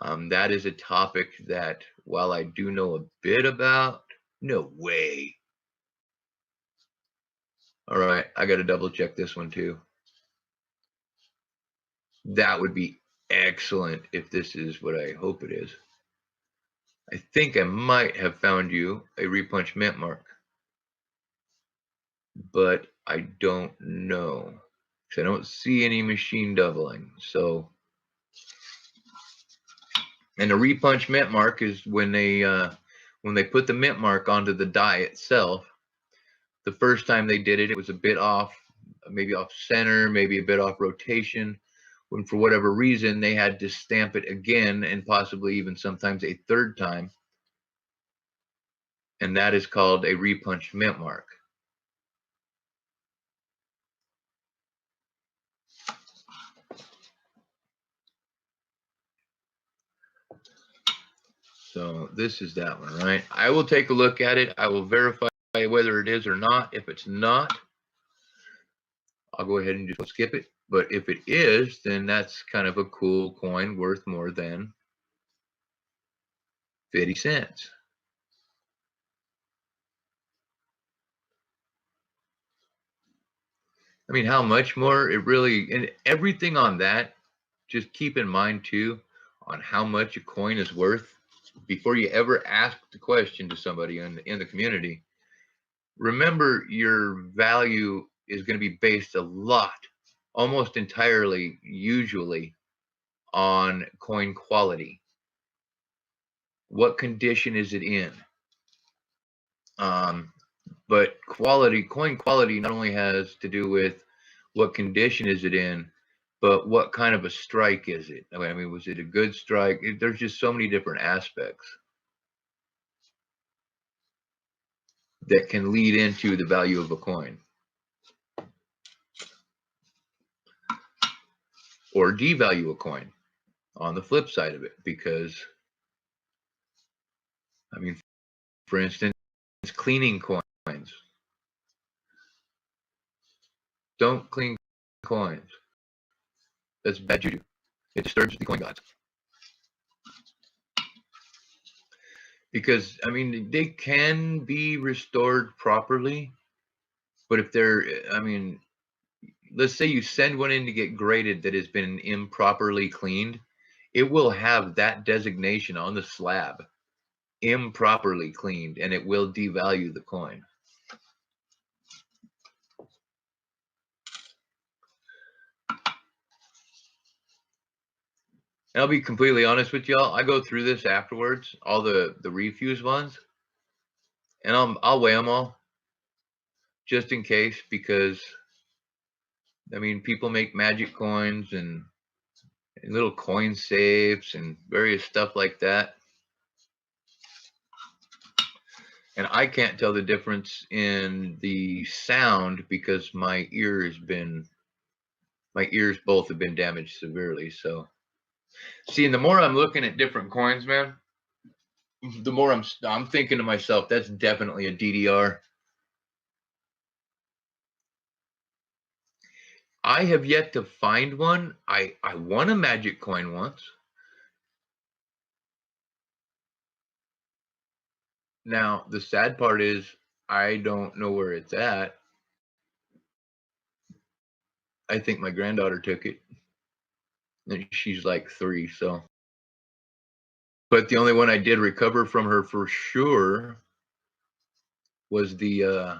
That is a topic that, while I do know a bit about, no way. All right, I got to double check this one too. That would be excellent if this is what I hope it is. I think I might have found you a repunch mint mark, but I don't know because I don't see any machine doubling. So, and a repunch mint mark is when they put the mint mark onto the die itself. The first time they did it, it was a bit off, maybe off center, maybe a bit off rotation. When for whatever reason they had to stamp it again and possibly even sometimes a third time. And that is called a repunch mint mark. So this is that one, right? I will take a look at it. I will verify whether it is or not. If it's not, I'll go ahead and just skip it. But if it is, then that's kind of a cool coin worth more than 50 cents. I mean, how much more? It really, and everything on that, just keep in mind too, on how much a coin is worth before you ever ask the question to somebody in the community. Remember, your value is going to be based a lot, almost entirely, usually, on coin quality. What condition is it in? But quality, coin quality not only has to do with what condition is it in, but what kind of a strike is it? I mean, was it a good strike? There's just so many different aspects. that can lead into the value of a coin or devalue a coin on the flip side of it. Because, I mean, for instance, cleaning coins. Don't clean coins. That's bad juju. It disturbs the coin gods. Because, I mean, they can be restored properly, but if they're, I mean, let's say you send one in to get graded that has been improperly cleaned, it will have that designation on the slab, improperly cleaned, and it will devalue the coin. And I'll be completely honest with y'all. I go through this afterwards, all the refuse ones, and I'll weigh them all just in case, because I mean, people make magic coins and little coin safes and various stuff like that. And I can't tell the difference in the sound because my ears both have been damaged severely. So, see, and the more I'm looking at different coins, man, the more I'm thinking to myself, that's definitely a DDR. I have yet to find one. I won a magic coin once. Now, the sad part is I don't know where it's at. I think my granddaughter took it. And she's like 3, so. But the only one I did recover from her for sure was the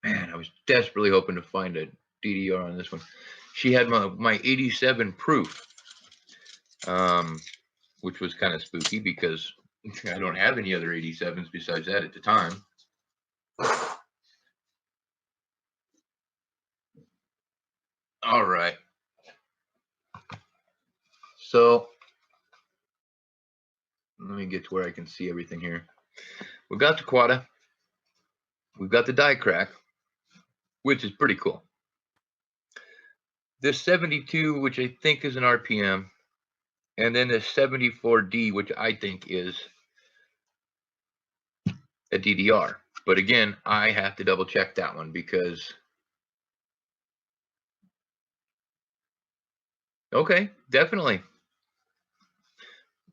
man, I was desperately hoping to find a DDR on this one. She had my 87 proof, which was kind of spooky because I don't have any other 87s besides that at the time. All right. So let me get to where I can see everything here. We've got the Quada. We've got the die crack, which is pretty cool. This 72, which I think is an RPM, and then the 74D, which I think is a DDR. But again, I have to double check that one because, okay, definitely.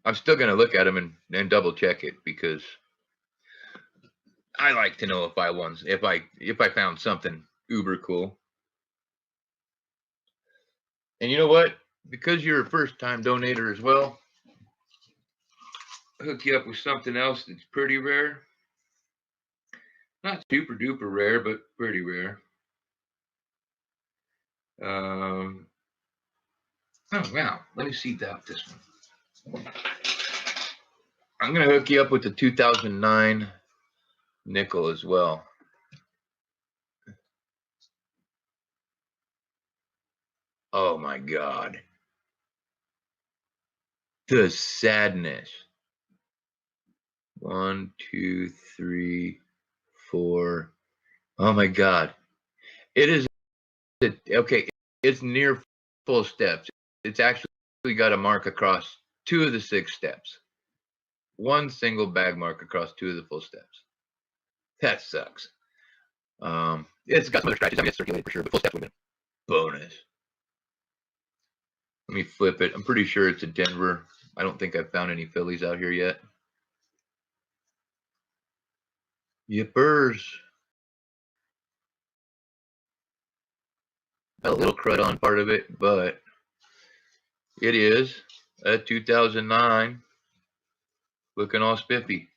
I'm still going to look at them and double check it because I like to know if I found something uber cool. And you know what? Because you're a first time donator as well, I'll hook you up with something else that's pretty rare. Not super duper rare, but pretty rare. Oh wow, let me see that this one. I'm gonna hook you up with the 2009 nickel as well. Oh my God. The sadness. 1, 2, 3, 4. Oh my God. It is okay. It's near full steps. It's actually got a mark across 2 of the 6 steps. One single bag mark across 2 of the full steps. That sucks. It's got some other scratches. I mean, it's circulated for sure, but full steps would have been a bonus. Let me flip it. I'm pretty sure it's a Denver. I don't think I've found any Phillies out here yet. Yippers. A little crud on part of it, but it is a 2009 looking all spiffy.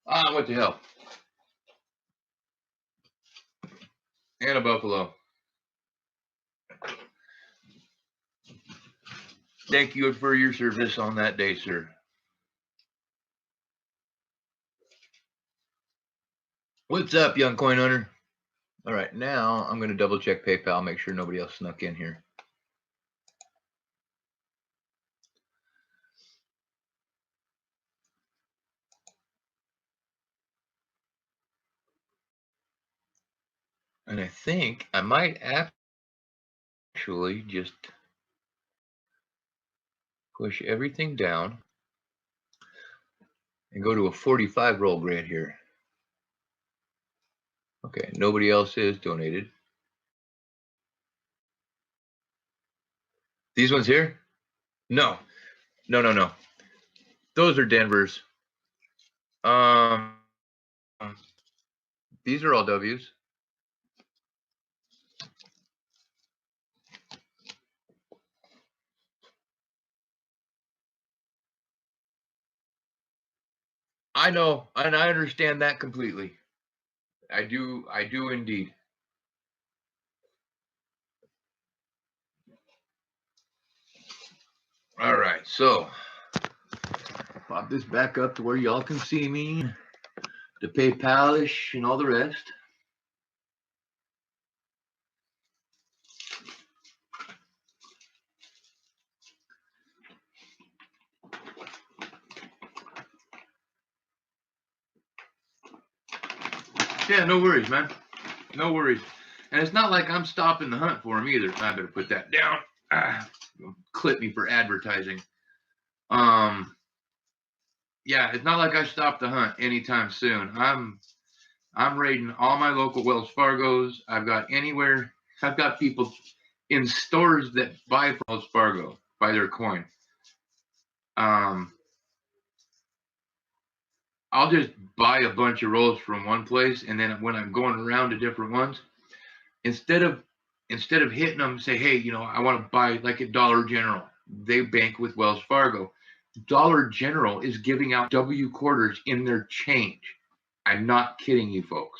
Ah, what the hell? And a Buffalo. Thank you for your service on that day, sir. What's up, young coin owner? All right, now I'm going to double check PayPal, make sure nobody else snuck in here. And I think I might actually just push everything down and go to a 45 roll grant here. Okay, nobody else is donated. These ones here? No. Those are Denver's. These are all W's. I know, and I understand that completely. I do indeed. All right, so pop this back up to where y'all can see me, the PayPal-ish and all the rest. Yeah, no worries, man. No worries. And it's not like I'm stopping the hunt for him either. I better put that down. Clip me for advertising. Yeah, it's not like I stopped the hunt anytime soon. I'm raiding all my local Wells Fargos. I've got people in stores that buy from Wells Fargo, buy their coin. I'll just buy a bunch of rolls from one place, and then when I'm going around to different ones, instead of hitting them, say, hey, I want to buy like at Dollar General. They bank with Wells Fargo. Dollar General is giving out W quarters in their change. I'm not kidding you, folks.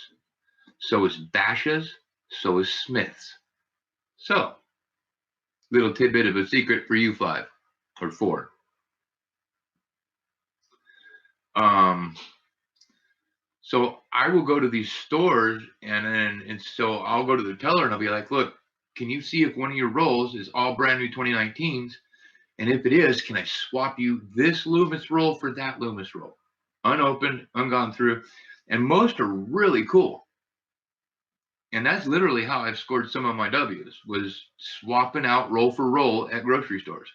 So is Bashas. So is Smith's. So, little tidbit of a secret for you 5 or 4. So I will go to these stores and so I'll go to the teller and I'll be like, look, can you see if one of your rolls is all brand new 2019s? And if it is, can I swap you this Loomis roll for that Loomis roll? Unopened, ungone through. And most are really cool. And that's literally how I've scored some of my W's, was swapping out roll for roll at grocery stores.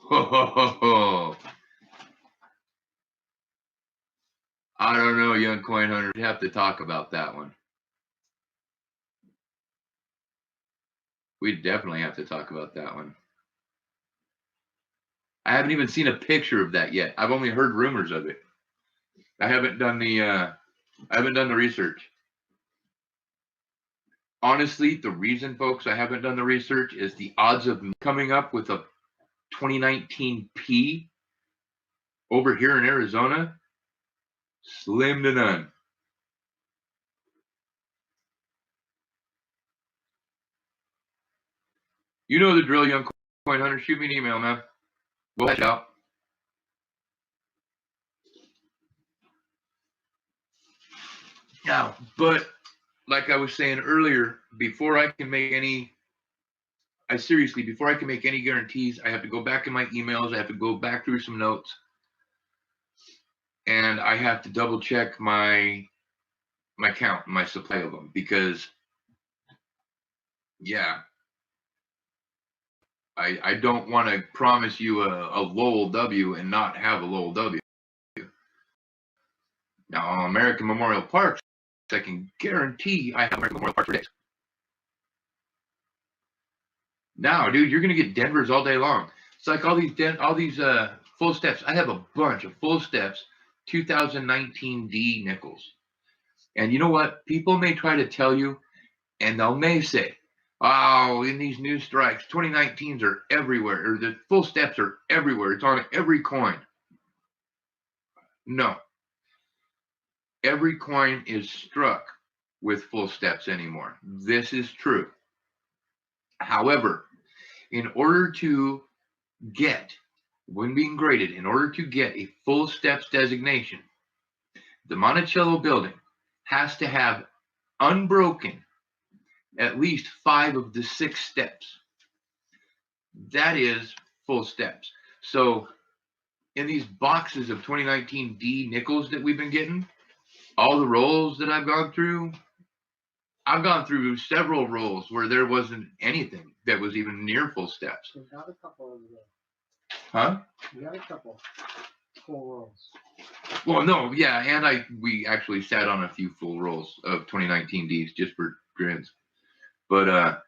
Ho, ho, ho, ho. I don't know, young coin hunter. We have to talk about that one. We definitely have to talk about that one. I haven't even seen a picture of that yet. I've only heard rumors of it. I haven't done the research. Honestly, the reason, folks, I haven't done the research is the odds of coming up with a 2019 P over here in Arizona, slim to none. You know the drill, young coin hunter. Shoot me an email, man. We'll catch out. Now, but like I was saying earlier, before I can make any guarantees, I have to go back in my emails. I have to go back through some notes. And I have to double check my count, my supply of them, because yeah, I don't want to promise you a Lowell W and not have a Lowell W. Now, on American Memorial Parks, I can guarantee I have American Memorial Park for days. Now, dude, you're gonna get Denver's all day long. It's like all these full steps. I have a bunch of full steps 2019 D nickels. And you know what? People may try to tell you, and they may say, oh, in these new strikes, 2019s are everywhere, or the full steps are everywhere. It's on every coin. No. Every coin is struck with full steps anymore. This is true. However, in order to get, when being graded, in order to get a full steps designation, the Monticello building has to have unbroken at least 5 of the 6 steps. That is full steps. So in these boxes of 2019 D nickels that we've been getting, all the rolls that I've gone through several rolls where there wasn't anything that was even near full steps. You got a couple over there. Huh? You got a couple full rolls. Well, no, yeah, and we actually sat on a few full rolls of 2019 Ds just for grins. But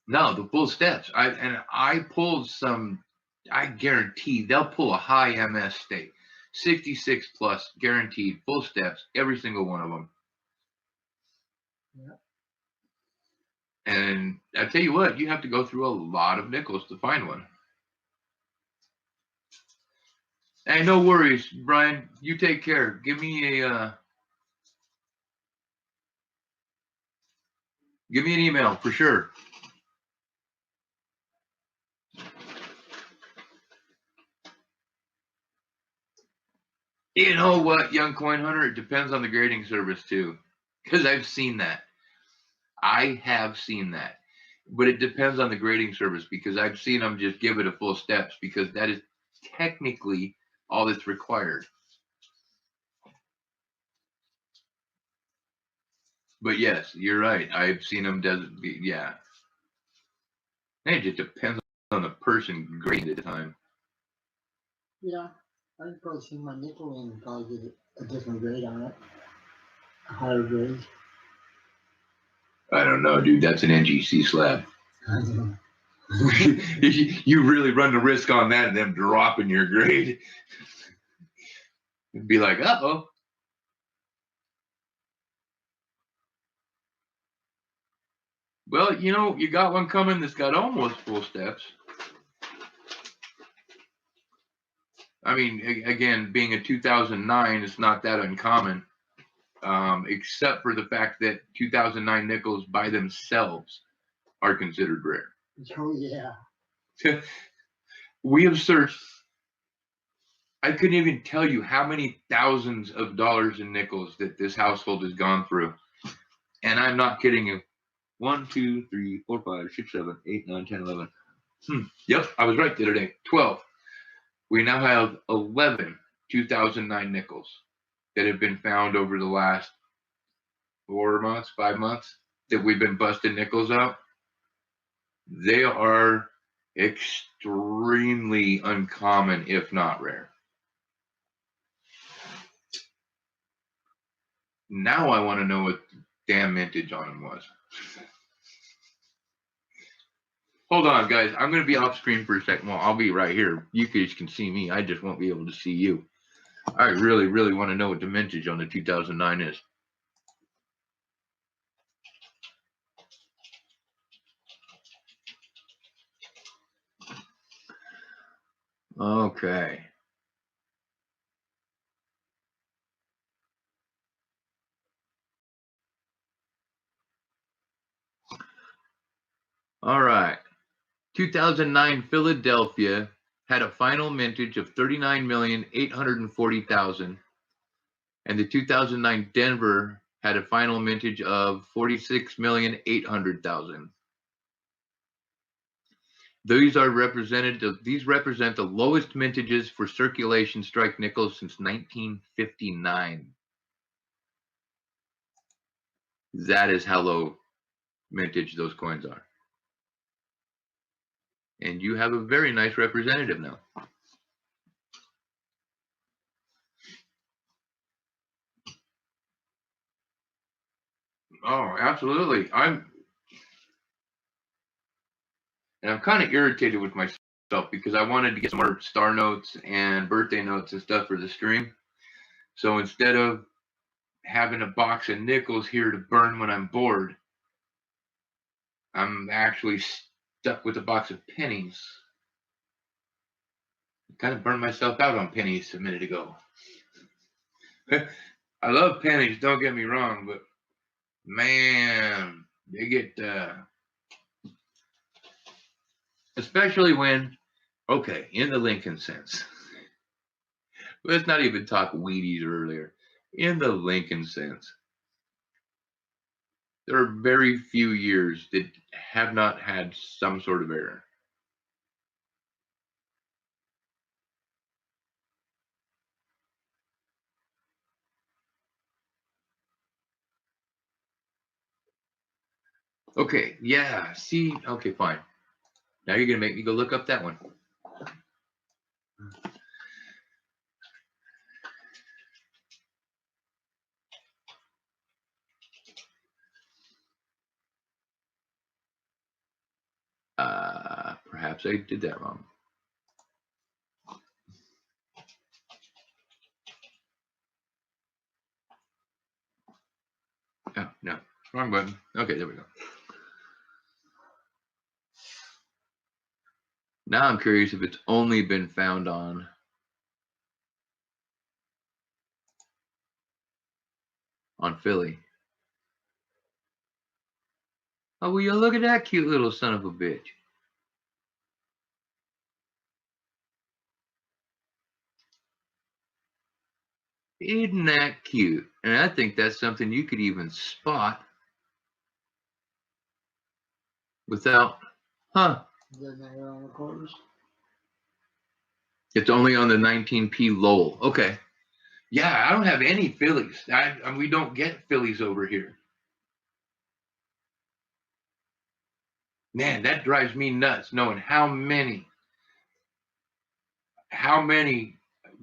no, the full steps. I pulled some. I guarantee they'll pull a high MS state, 66 plus, guaranteed full steps, every single one of them. Yeah. And I tell you what, you have to go through a lot of nickels to find one. Hey, no worries, Brian. You take care. Give me an email for sure. You know what, young coin hunter? It depends on the grading service too, because I've seen that. I have seen that, but it depends on the grading service because I've seen them just give it a full steps because that is technically all that's required. But yes, you're right. I've seen them yeah. It just depends on the person grading at the time. Yeah, I'd probably see my nickel and probably get a different grade on it. A higher grade. I don't know, dude. That's an NGC slab. I don't know. You really run the risk on that and them dropping your grade. It'd be like, uh-oh. Well, you know, you got one coming that's got almost full steps. I mean, again, being a 2009, it's not that uncommon, except for the fact that 2009 nickels by themselves are considered rare. Oh, yeah. We have searched, I couldn't even tell you how many thousands of dollars in nickels that this household has gone through. And I'm not kidding you. 1, 2, 3, 4, 5, 6, 7, 8, 9, 10, 11. Yep, I was right the other day. 12. We now have 11 2009 nickels that have been found over the last 4 months, 5 months that we've been busting nickels out. They are extremely uncommon, if not rare. Now I want to know what damn mintage on them was. Hold on, guys. I'm going to be off screen for a second. Well, I'll be right here. You guys can see me. I just won't be able to see you. I really, really want to know what the mintage on the 2009 is. Okay. All right. 2009 Philadelphia had a final mintage of 39,840,000, and the 2009 Denver had a final mintage of 46,800,000. These represent the lowest mintages for circulation strike nickels since 1959. That is how low mintage those coins are. And you have a very nice representative now. Oh, absolutely. I'm kind of irritated with myself because I wanted to get some more star notes and birthday notes and stuff for the stream. So instead of having a box of nickels here to burn when I'm bored, I'm actually stuck with a box of pennies. I kind of burned myself out on pennies a minute ago. I love pennies, don't get me wrong, but man, they get, especially when, okay, in the Lincoln sense. Let's not even talk Wheaties earlier. In the Lincoln sense, there are very few years that have not had some sort of error. Okay, yeah, see, okay, fine. Now you're going to make me go look up that one. Perhaps I did that wrong. Oh, no, wrong button. Okay, there we go. Now I'm curious if it's only been found on Philly. Oh, will you look at that cute little son of a bitch? Isn't that cute? And I think that's something you could even spot without, huh? Doesn't have it on the quarters. It's only on the 19p Lowell. Okay. Yeah, I don't have any Phillies. We don't get Phillies over here. Man, that drives me nuts knowing how many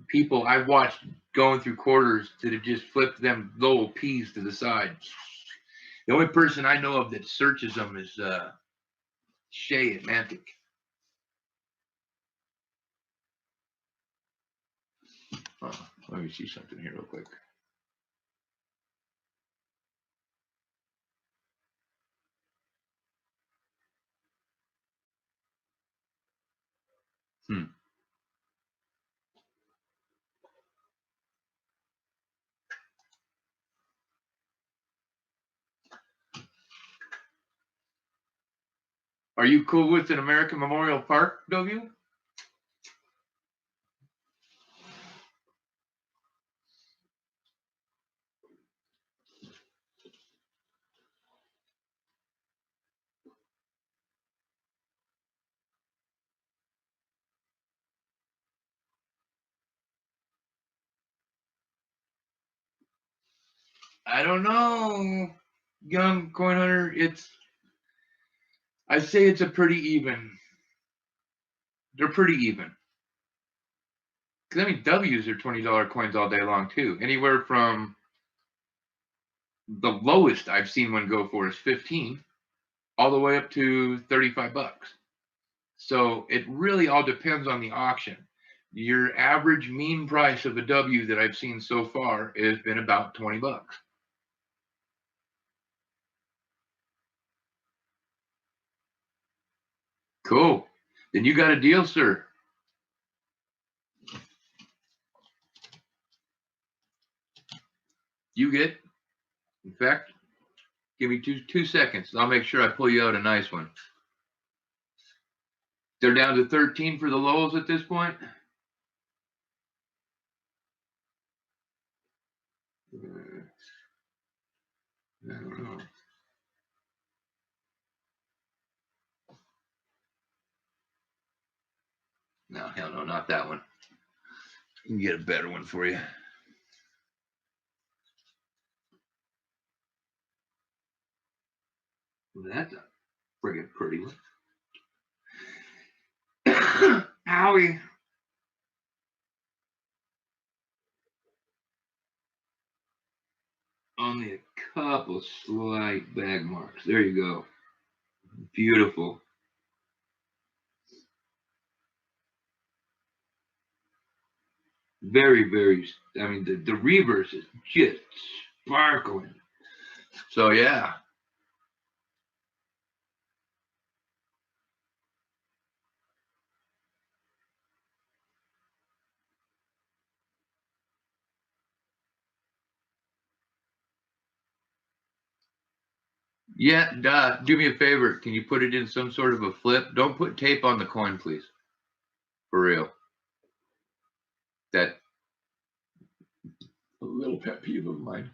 people I've watched going through quarters that have just flipped them Lowell peas to the side. The only person I know of that searches them is Shay at Mantic. Oh, let me see something here real quick. Are you cool with an American Memorial Park, W? I don't know, young coin hunter. I say it's a pretty even. They're pretty even. Because I mean, W's are $20 coins all day long too. Anywhere from the lowest I've seen one go for is 15, all the way up to $35. So it really all depends on the auction. Your average mean price of a W that I've seen so far has been about $20. Cool. Then you got a deal, sir. You get, in fact, give me two seconds. I'll make sure I pull you out a nice one. They're down to 13 for the Lowells at this point. I don't know. No, hell no, not that one. I can get a better one for you. That's a friggin' pretty one. Owie. Only a couple slight bag marks. There you go. Beautiful. Very, very, I mean, the reverse is just sparkling. So, yeah. Yeah, do me a favor. Can you put it in some sort of a flip? Don't put tape on the coin, please. For real. That a little pet peeve of mine.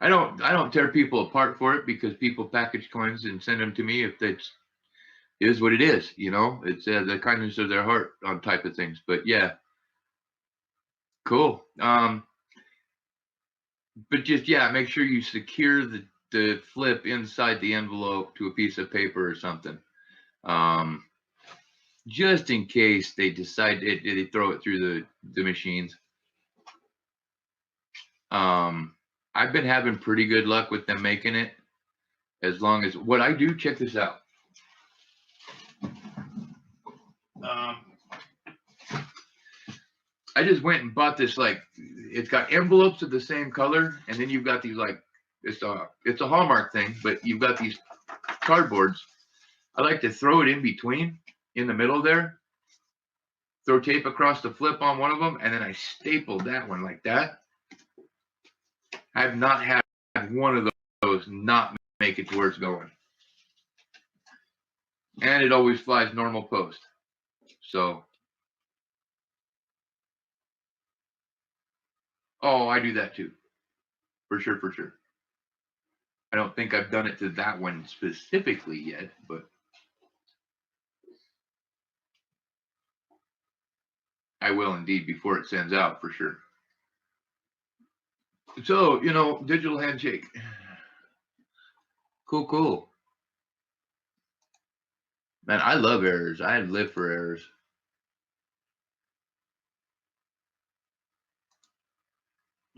I don't tear people apart for it because people package coins and send them to me if that's is what it is, you know. It's the kindness of their heart on type of things. But yeah, cool. But just yeah, make sure you secure the flip inside the envelope to a piece of paper or something. Just in case they decide they throw it through the machines. I've been having pretty good luck with them making it. As long as what I do, check this out. I just went and bought this, like, it's got envelopes of the same color, and then you've got these, like, it's a Hallmark thing, but you've got these cardboards. I like to throw it in between, in the middle there, throw tape across the flip on one of them, and then I stapled that one like that. I've not had one of those not make it to where it's going. And it always flies normal post. So, oh, I do that too. For sure, for sure. I don't think I've done it to that one specifically yet, but I will indeed before it sends out for sure. So, digital handshake. Cool, cool. Man, I love errors. I live for errors.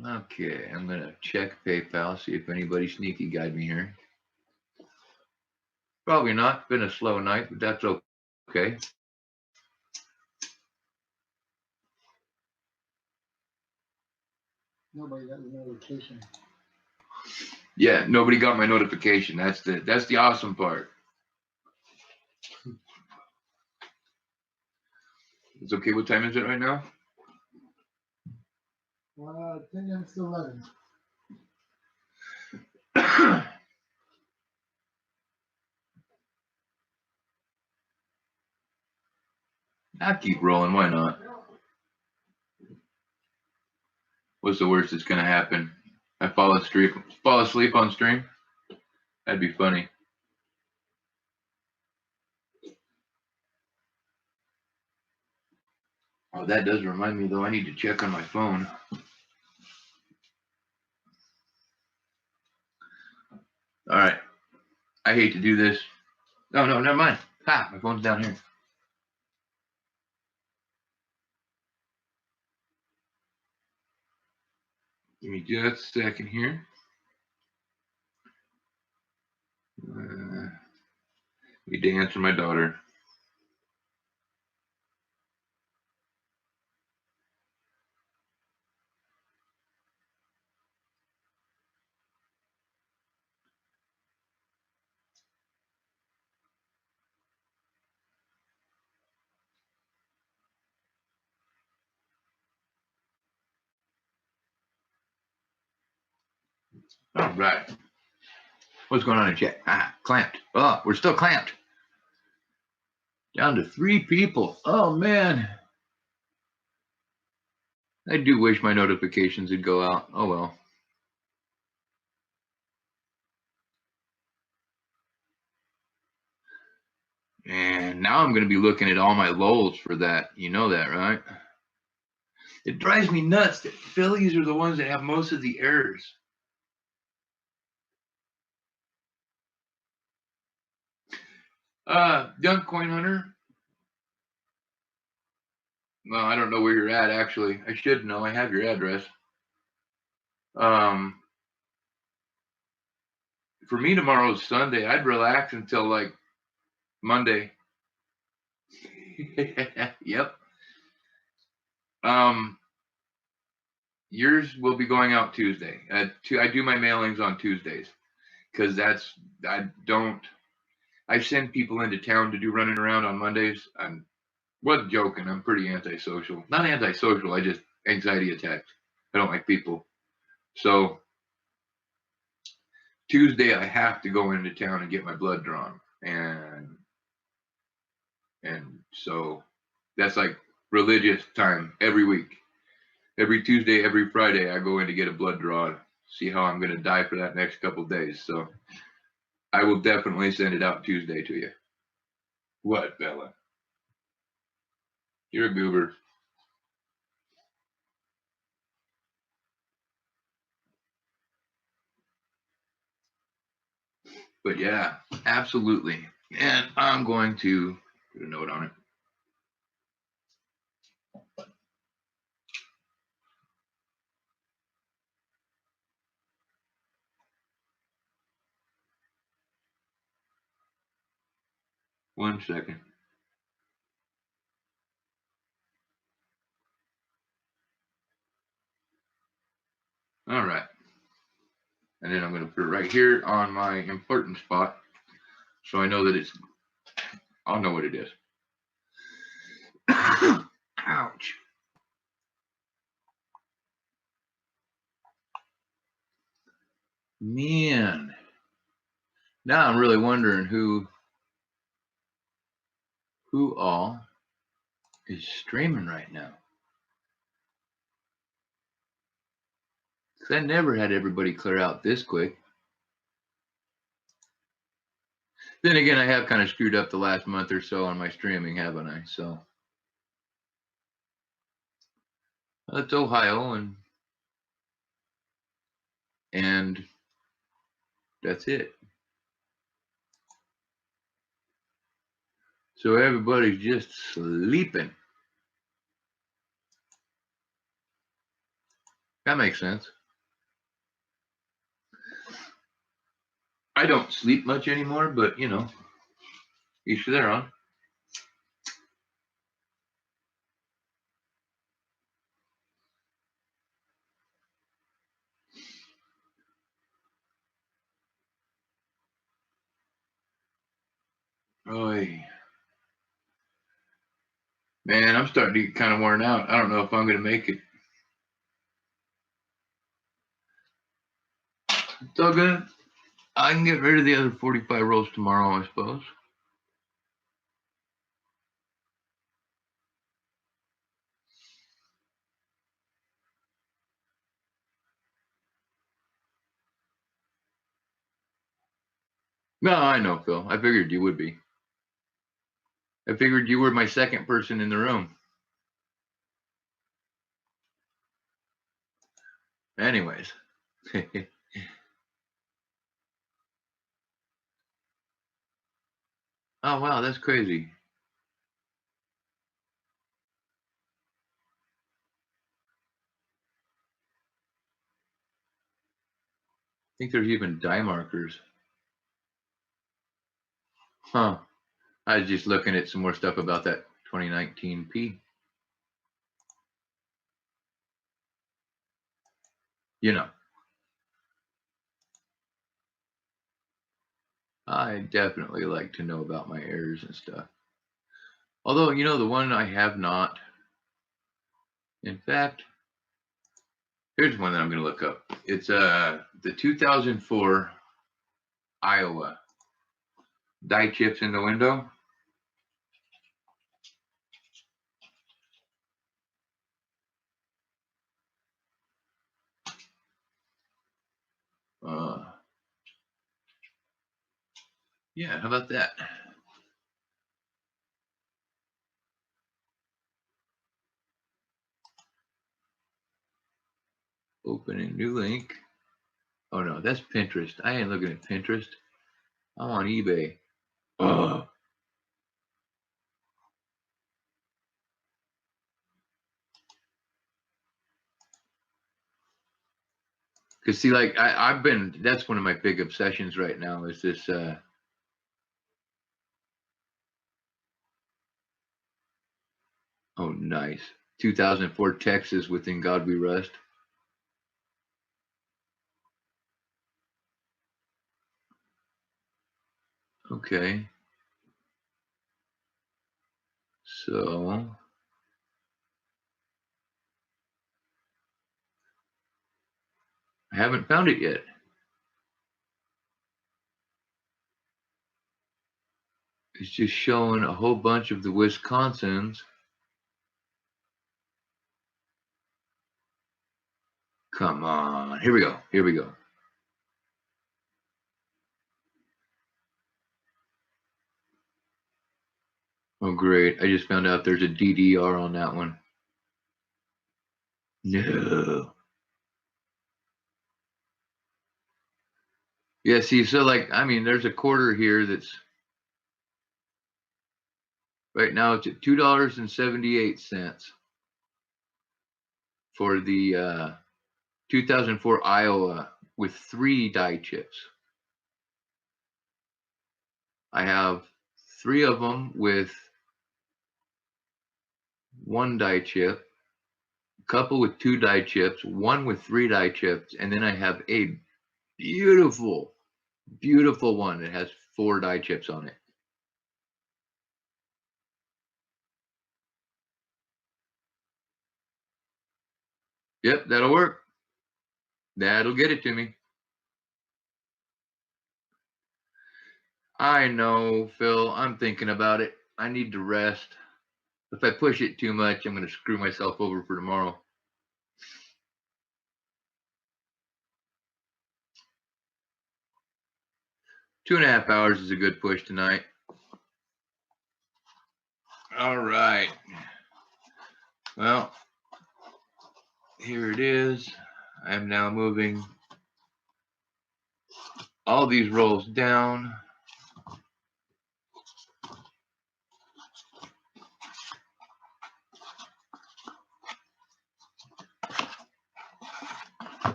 Okay, I'm going to check PayPal, see if anybody sneaky guide me here. Probably not. It's been a slow night, but that's okay. Nobody got the notification. Yeah, nobody got my notification. That's the awesome part. It's okay. What time is it right now? 10 minutes to 11. I'll keep rolling. Why not? What's the worst that's gonna happen? I fall asleep on stream? That'd be funny. Oh, that does remind me though. I need to check on my phone. All right. I hate to do this. No, never mind. Ha, my phone's down here. Give me just a second here. Need to answer my daughter. All right. What's going on in chat? Clamped. Oh, we're still clamped. Down to 3 people. Oh, man. I do wish my notifications would go out. Oh, well. And now I'm going to be looking at all my lulls for that. You know that, right? It drives me nuts that Phillies are the ones that have most of the errors. Young Coin Hunter. Well, I don't know where you're at, actually. I should know. I have your address. For me, tomorrow's Sunday. I'd relax until like Monday. Yep. Yours will be going out Tuesday. I do my mailings on Tuesdays because I send people into town to do running around on Mondays. I wasn't joking. I'm pretty antisocial. Not antisocial. I just anxiety attacked. I don't like people. So Tuesday I have to go into town and get my blood drawn, and so that's like religious time every week. Every Tuesday, every Friday, I go in to get a blood draw, see how I'm going to die for that next couple of days. So I will definitely send it out Tuesday to you. What, Bella? You're a goober. But yeah, absolutely. And I'm going to put a note on it. One second. All right. And then I'm going to put it right here on my important spot. So I know that I'll know what it is. Ouch. Man. Now I'm really wondering who all is streaming right now. Because I never had everybody clear out this quick. Then again, I have kind of screwed up the last month or so on my streaming, haven't I? So it's Ohio, and that's it. So everybody's just sleeping. That makes sense. I don't sleep much anymore, but you know, each to their own. Oy. Man, I'm starting to get kind of worn out. I don't know if I'm going to make it. It's all good. I can get rid of the other 45 rolls tomorrow, I suppose. No, I know, Phil. I figured you would be. I figured you were my second person in the room. Anyways. Oh, wow, that's crazy. I think there's even die markers. Huh. I was just looking at some more stuff about that 2019 P. You know. I definitely like to know about my errors and stuff. Although, you know, the one I have not. In fact, here's one that I'm going to look up. It's the 2004 Iowa. Die chips in the window. Yeah, how about that? Opening new link. Oh no, that's Pinterest. I ain't looking at Pinterest. I'm on eBay. Oh. Cause see, like I've been. That's one of my big obsessions right now. Is this? Oh, nice. 2004 Texas, Within God We Rest. Okay. So I haven't found it yet. It's just showing a whole bunch of the Wisconsins. Come on. Here we go. Here we go. Oh, great. I just found out there's a DDR on that one. No. Yeah, see, so like, I mean, there's a quarter here that's right now it's at $2.78 for the 2004 Iowa with 3 die chips. I have 3 of them with 1 die chip, a couple with 2 die chips, 1 with 3 die chips, and then I have a beautiful, beautiful one that has 4 die chips on it. Yep, that'll work. That'll get it to me. I know, Phil. I'm thinking about it. I need to rest. If I push it too much, I'm going to screw myself over for tomorrow. Two and a half hours is a good push tonight. All right. Well, here it is. I am now moving all these rolls down.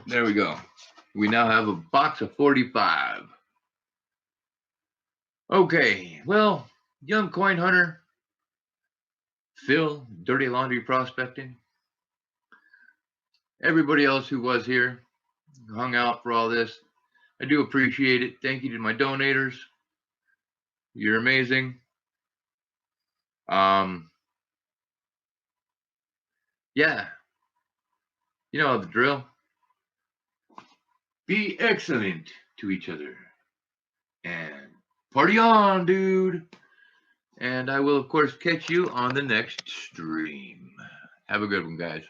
There we go. We now have a box of 45. Okay, well, Young Coin Hunter, Phil, Dirty Laundry Prospecting, everybody else who was here, hung out for all this, I do appreciate it. Thank you to my donators. You're amazing. Yeah, you know the drill. Be excellent to each other. And party on, dude. And I will, of course, catch you on the next stream. Have a good one, guys.